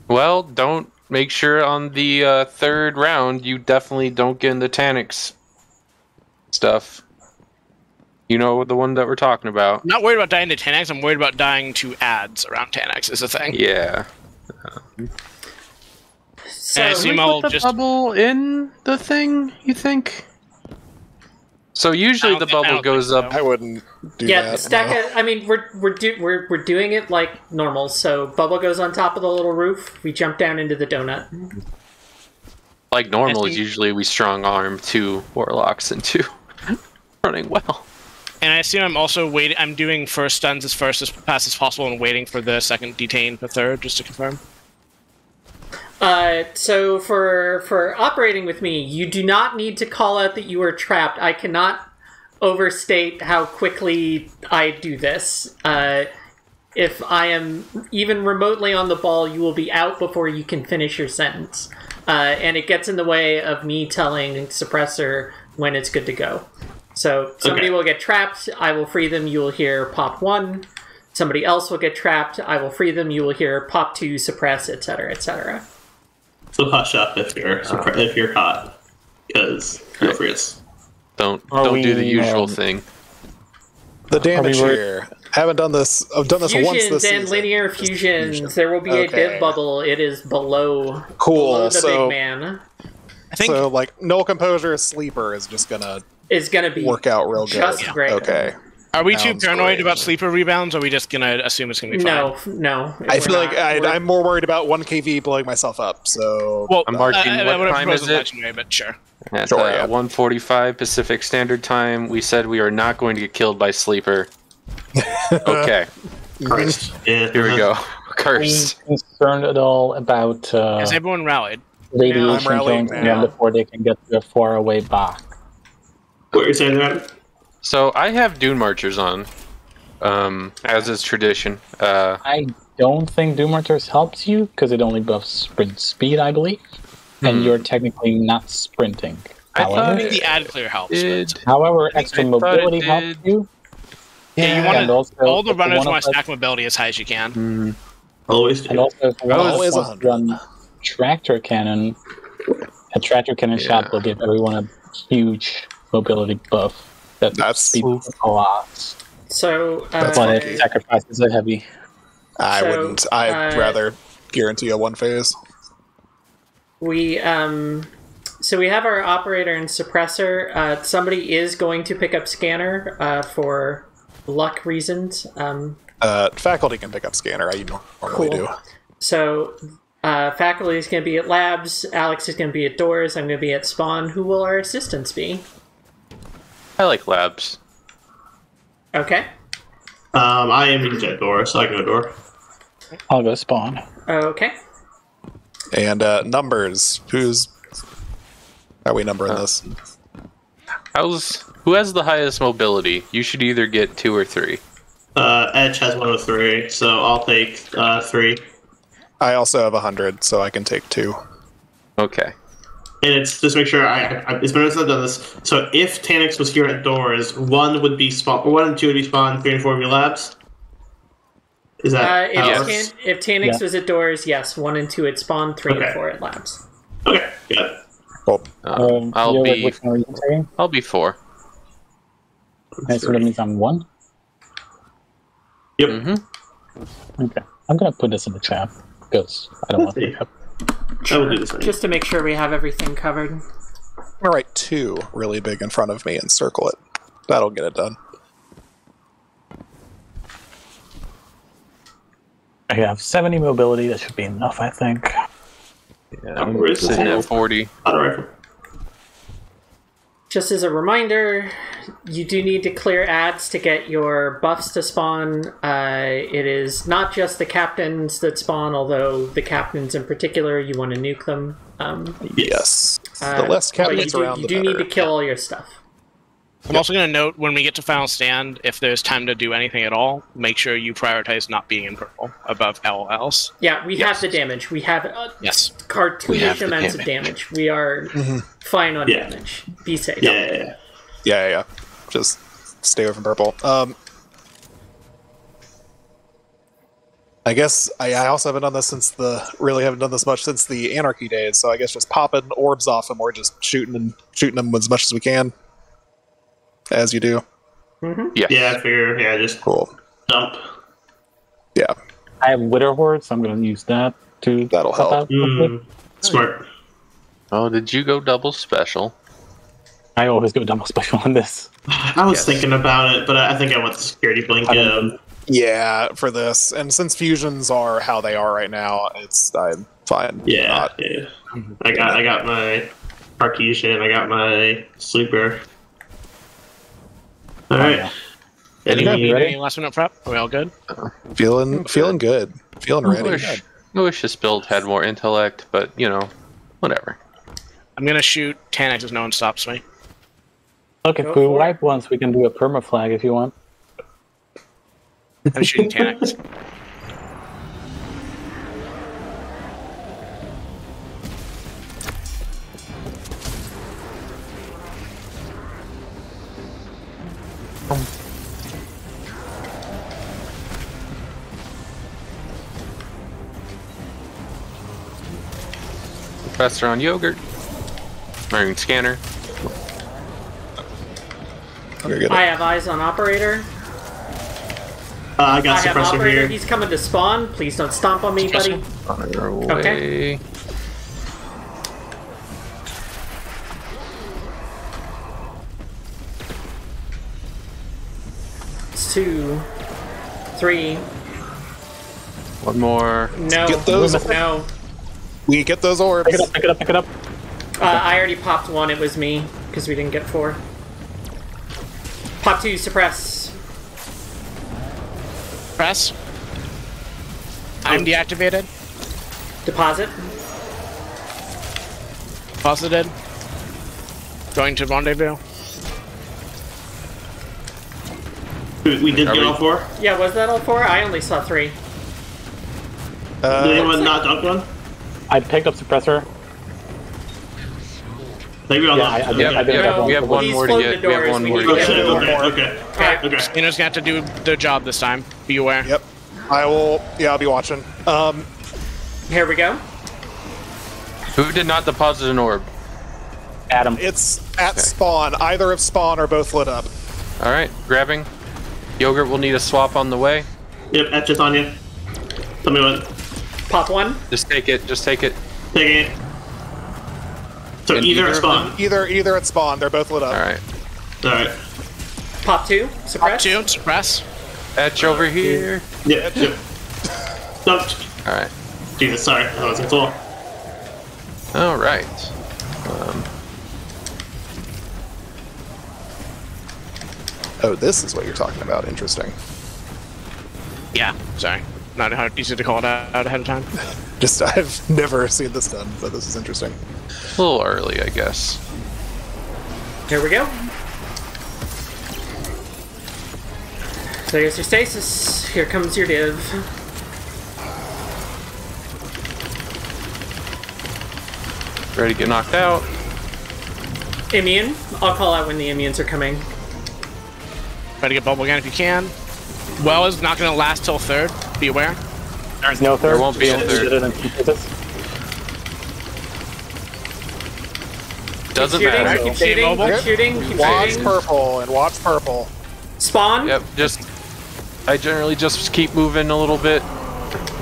Well, don't make sure on the third round you definitely don't get in the Tanix stuff. You know the one that we're talking about. I'm not worried about dying to 10x. I'm worried about dying to ads around 10x. Is the thing. Yeah. So, And I assume Can we I'll put the just. bubble in the thing, you think? So usually the I bubble don't goes think up. I wouldn't do yeah, that. stack no. it. I mean, we're doing it like normal. So bubble goes on top of the little roof. We jump down into the donut. Like normal I is think- usually we strong arm 2 warlocks and 2 running well. And I assume I'm also waiting. I'm doing first stuns as fast as possible and waiting for the second detain for third, just to confirm. So for operating with me, you do not need to call out that you are trapped. I cannot overstate how quickly I do this. If I am even remotely on the ball, you will be out before you can finish your sentence. And it gets in the way of me telling Suppressor when it's good to go. So somebody will get trapped, I will free them, you will hear pop 1. Somebody else will get trapped, I will free them, you will hear pop 2, suppress, etc., etc. So hush up if you're hot, because feel free to. Don't we, do the usual thing. The damage Are we here. Haven't done this. I've done this once Fusions this and season. linear fusions. There will be a Okay. div bubble. It is below, Cool, below the so- big man. I think So, like, Null Composure Sleeper is just gonna Is going to be work out real good. just great. Okay. Are we too Sounds paranoid great. about sleeper rebounds, or are we just gonna assume it's gonna be fine? No. I we're feel like not. We're- I'm more worried about 1 KV blowing myself up, so... Well, I'm marking I what would have time proposed is a it? legendary, but sure. At Sure, yeah. 1:45 Pacific Standard Time, we said we are not going to get killed by Sleeper. Okay, Christ. Yeah, here we go. Are you Cursed. concerned at all about Has everyone rallied? radiation I'm rallying killing now. them before they can get their far away back? What you're saying, Ryan? So I have Dune Marchers on, as is tradition. I don't think Doom Martyrs helps you because it only buffs sprint speed, I believe, and you're technically not sprinting. I thought I However, think the ad clear helps. extra I thought mobility it helps did. you. Yeah, you And want also, all the if runners one want of to us- stack mobility as high as you can. Always And do. also, if one of us Always wants to run tractor cannon, a tractor cannon shot will give everyone a huge mobility buff. That's speed a lot. So, That's But funky. it sacrifices a heavy. I So, wouldn't. I'd rather guarantee a one phase. we so we have our operator and suppressor. Somebody is going to pick up scanner for luck reasons. Faculty can pick up scanner. I normally do. So faculty is going to be at labs. Alex is going to be at doors. I'm going to be at spawn. Who will our assistants be? I like labs. Okay. I am in jet door, so I can go door. I'll go spawn. Okay. And numbers. How are we numbering this? Who has the highest mobility? You should either get 2 or 3. Edge has 103, so I'll take 3. I also have 100, so I can take 2. Okay. And it's just make sure it's better since I've done this. So if Tanix was here at doors, 1 would be spawn, 1 and 2 would be spawn, 3 and 4 would be labs. Is that how it works? If Tanix was at doors, yes, 1 and 2 at spawn, 3 and 4 at labs. Okay, got it. Cool. I'll be. Which one are you taking? I'll be 4. Okay, so that means I'm 1. Yep. Okay, I'm gonna put this in the chat because I don't want to pick up. I will do the same. Just to make sure we have everything covered. I'm gonna write 2 really big in front of me and circle it. That'll get it done. I have 70 mobility. That should be enough, I think. Yeah, I'm sitting at 40. Auto rifle. Just as a reminder, you do need to clear ads to get your buffs to spawn. It is not just the captains that spawn, although the captains in particular, you want to nuke them. Yes. The less captains around, you the do better. need to kill all your stuff. I'm also going to note, when we get to Final Stand, if there's time to do anything at all, make sure you prioritize not being in purple above all else. Yeah, we have the damage. We have Yes. cartoonish amounts of damage. We are fine on damage. Be safe. Yeah. Just stay away from purple. I guess I also haven't done this haven't done this much since the Anarchy days, so I guess just popping orbs off them or just shooting them as much as we can. As you do. Yes. Yeah, I figure, just Cool. dump. Yeah. I have Wither Horde, so I'm going to use that to. That'll help. Smart. Oh, did you go double special? I always go double special on this. I was thinking about it, but I think I want the security blanket. Yeah, for this. And since fusions are how they are right now, I'm fine. Yeah. I got my Cartesian, I got my sleeper. Alright. Any last minute prep? Are we all good? Feeling good. Feeling ready. I wish this build had more intellect, but, whatever. I'm going to shoot Tanix if no one stops me. Look, if we wipe once, we can do a permaflag if you want. I'm shooting Tanix. Professor on yogurt. Marine scanner. I have eyes on operator. I got I have suppressor operator. here. He's coming to spawn. Please don't stomp on me, buddy. On our way. Okay. It's 2, 3. One more. No. Get those. No. We get those orbs. Pick it up. I already popped 1. It was me because we didn't get 4. Pop 2. Suppress. Press. I'm deactivated. Deposit. Posited. Going to rendezvous. We did get all 4? Yeah, was that all 4? I only saw 3. Did anyone not dunk one? I picked up suppressor. I think we all Yeah, dunked. I did have one. We have one He's more to floating get. the We have doors, one we more need to to get. get Okay. Spinner's going to have to do the job this time. Be aware. Yep. I will. Yeah, I'll be watching. Here we go. Who did not deposit an orb? Adam. It's at spawn. Either of spawn or both lit up. Alright, grabbing. Yogurt will need a swap on the way. Yep, etch it on you. Tell me what. Pop one. Just take it, just take it. Taking it. So And either either at of spawn. Either at spawn. They're both lit up. Alright. Alright. Pop two. Suppress. Pop 2, suppress. Etch over here. Yep, yep. No, Alright. Jesus, sorry. That was a tool. Alright. Oh, this is what you're talking about. Interesting. Yeah, sorry. Not how easy to call it out ahead of time. Just I've never seen this done, so this is interesting. A little early, I guess. Here we go. So here's your stasis. Here comes your div. Ready to get knocked out. Immune. I'll call out when the immunes are coming. Try to get bubble again if you can. Well is not going to last till third. Be aware. There's no third. There won't be a third. Doesn't Keep shooting, matter. keep shooting, Mobile. keep shooting, keep Watch shooting. purple and watch purple. Spawn. Yep, I generally just keep moving a little bit.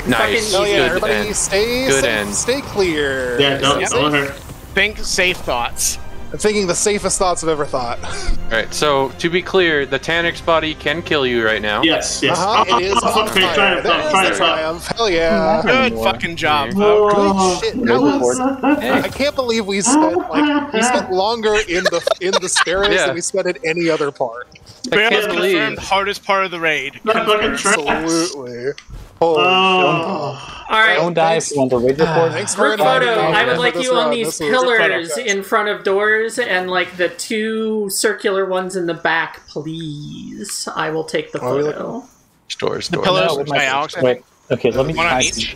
Nice. Oh yeah, Good everybody end. stay Good safe, end. stay clear. Yeah, don't Stay let safe. her. Think safe thoughts. I'm thinking the safest thoughts I've ever thought. Alright, so to be clear, the Tanic body can kill you right now. Yes, yes. It is on Okay, fire. try it, There is try the it, try it. triumph. Hell yeah. Good more. fucking job, Yeah. folks. Good shit. That was, I can't believe we spent longer in the Steris Yeah. than we spent in any other part. I Barely can't believe. confirmed hardest part of the raid. That fucking trash. Absolutely. Holy Oh. All right. Don't die if you want the raid report. Thanks for Group inviting photo. me I would for like this you on run. these This was- pillars in front of doors and like the two circular ones in the back, please. I will take the Are we photo. Stores, The doors. pillars with by my- Alex, I Wait, think. okay, let me One on try. each.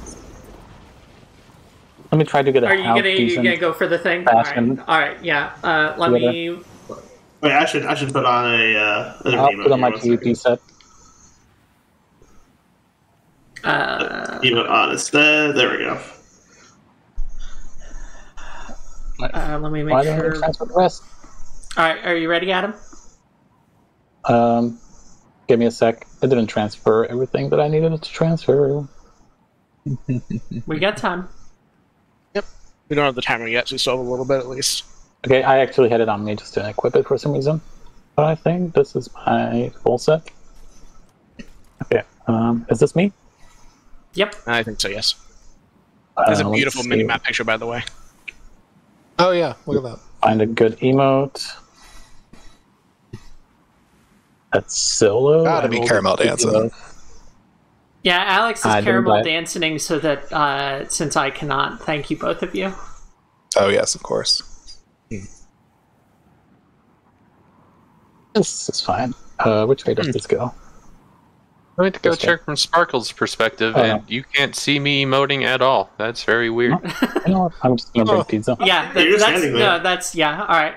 Let me try to get a Are you half gonna decent. go for the thing? All right. fashion. All right. Yeah. Let me. Wait, I should put on a. I'll put on my PvP set. Emote on instead. There we go. Let me Why make don't we sure. transfer the rest? All right. Are you ready, Adam? Give me a sec. I didn't transfer everything that I needed to transfer. We got time. We don't have the timer yet, so we still have a little bit at least. Okay, I actually had it on me just to equip it for some reason. But I think this is my full set. Okay, is this me? Yep. I think so, yes. There's a Let's beautiful see. mini-map picture, by the way. Oh yeah, look at that. Find a good emote. That's Solo. Gotta be caramel dancing. Yeah, Alex is I didn't caramel buy it. dancing so that since I cannot, thank you both of you. Oh yes, of course. This is fine. Which way does this go? I went to go This way. check from Sparkle's perspective, Oh, and no. you can't see me emoting at all. That's very weird. You know what? I'm just gonna bring pizza. Yeah, Yeah, you're that's standing there. no, that's yeah. All right,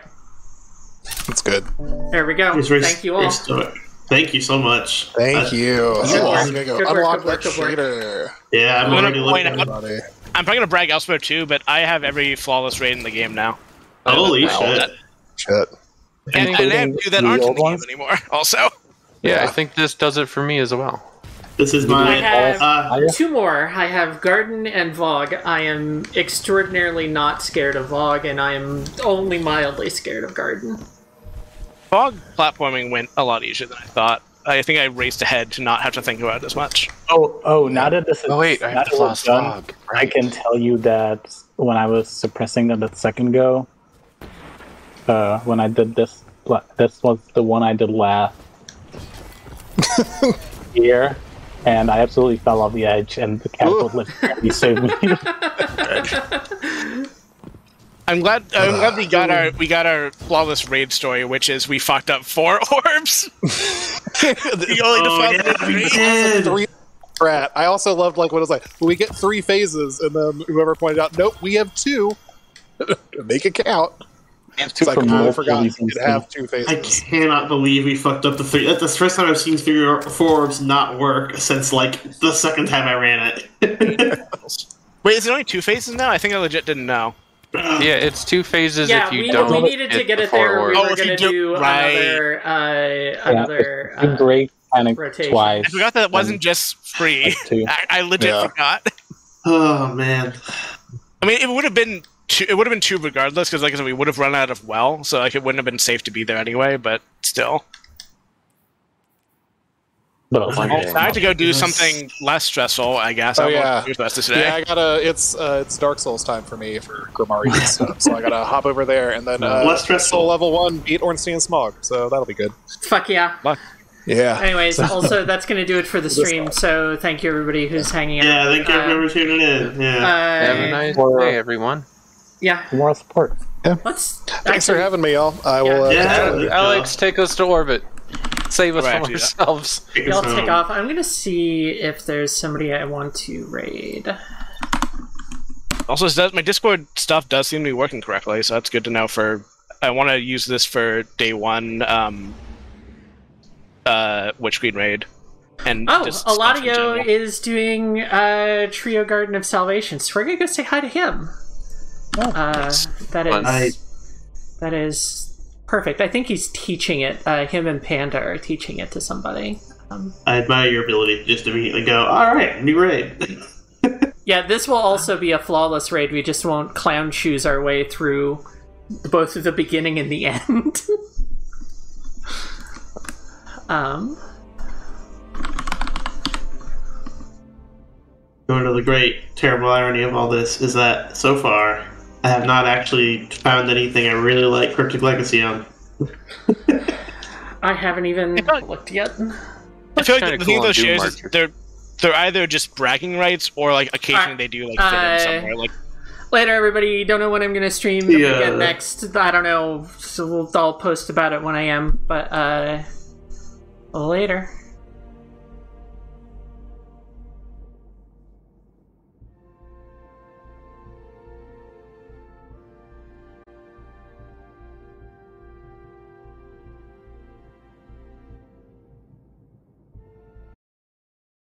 That's good. there we go. Just Thank you all. restore it. Thank you so much. Thank you. Good work. I'm gonna go Good work, unlock good work, that good work. shader. Yeah, I'm I'm gonna already looking point at out- it. Everybody. I'm probably gonna brag elsewhere too, but I have every flawless raid in the game now. Holy Wow. shit. Shit. And I have two that the aren't in old the game ones? anymore, also. Yeah, I think this does it for me as well. This is I my. have two more. I have Garden and Vogue. I am extraordinarily not scared of Vogue, and I am only mildly scared of Garden. Fog platforming went a lot easier than I thought. I think I raced ahead to not have to think about it as much. Oh, now that this is Oh wait, I now have that the we're lost done, fog. I Right. can tell you that when I was suppressing them the second go, when I did this, this was the one I did last year, and I absolutely fell off the edge, and the cat was literally saved me. I'm glad we got our flawless raid story, which is we fucked up 4 orbs. We only defended yeah, we 3. did. Three strat. I also loved like what it was like. We get 3 phases, and then whoever pointed out, nope, we have 2. Make it count. It's like, from I multiple forgot you reasons. could have 2 I phases. cannot believe we fucked up the 3. That's the first time I've seen 4 orbs not work since like the second time I ran it. Wait, is it only 2 phases now? I think I legit didn't know. Yeah, it's 2 phases Yeah, if you we don't. needed to get it before there. We works. were going to do another You break panic rotation. twice. I forgot that it wasn't just free. I legit forgot. Oh man. I mean, it would have been two regardless, because like I said, we would have run out of well, so like it wouldn't have been safe to be there anyway. But still, But I had to go do something less stressful, I guess. Oh yeah, today. yeah. I gotta. It's Dark Souls time for me for Grimoire and stuff, so I gotta hop over there and then less stressful. Soul level 1 beat Ornstein Smog, so that'll be good. Fuck yeah. Yeah. Anyways, also that's going to do it for the stream. So thank you everybody who's hanging out. Yeah, thank you everyone for tuning in. Yeah. Have a nice day, everyone. Yeah. More support. Yeah. Thanks for having me, y'all. I will. Alex, take us to orbit. Save us from ourselves. Y'all take off. I'm going to see if there's somebody I want to raid. Also, my Discord stuff does seem to be working correctly, so that's good to know. I want to use this for day 1. Witch Queen raid. And Eladio is doing Trio Garden of Salvation, so we're gonna go say hi to him. That is perfect. I think he's teaching it. Him and Panda are teaching it to somebody. I admire your ability to just immediately go, alright, new raid. Yeah, this will also be a flawless raid. We just won't clown shoes our way through both the beginning and the end. Going to the great, terrible irony of all this is that, so far, I have not actually found anything I really like Cryptic Legacy on. I haven't even looked yet. I feel like the thing with those shares is they're either just bragging rights or like occasionally they do like fit in somewhere. Like later, everybody. Don't know when I'm gonna stream again next. I don't know. So I'll post about it when I am. But later.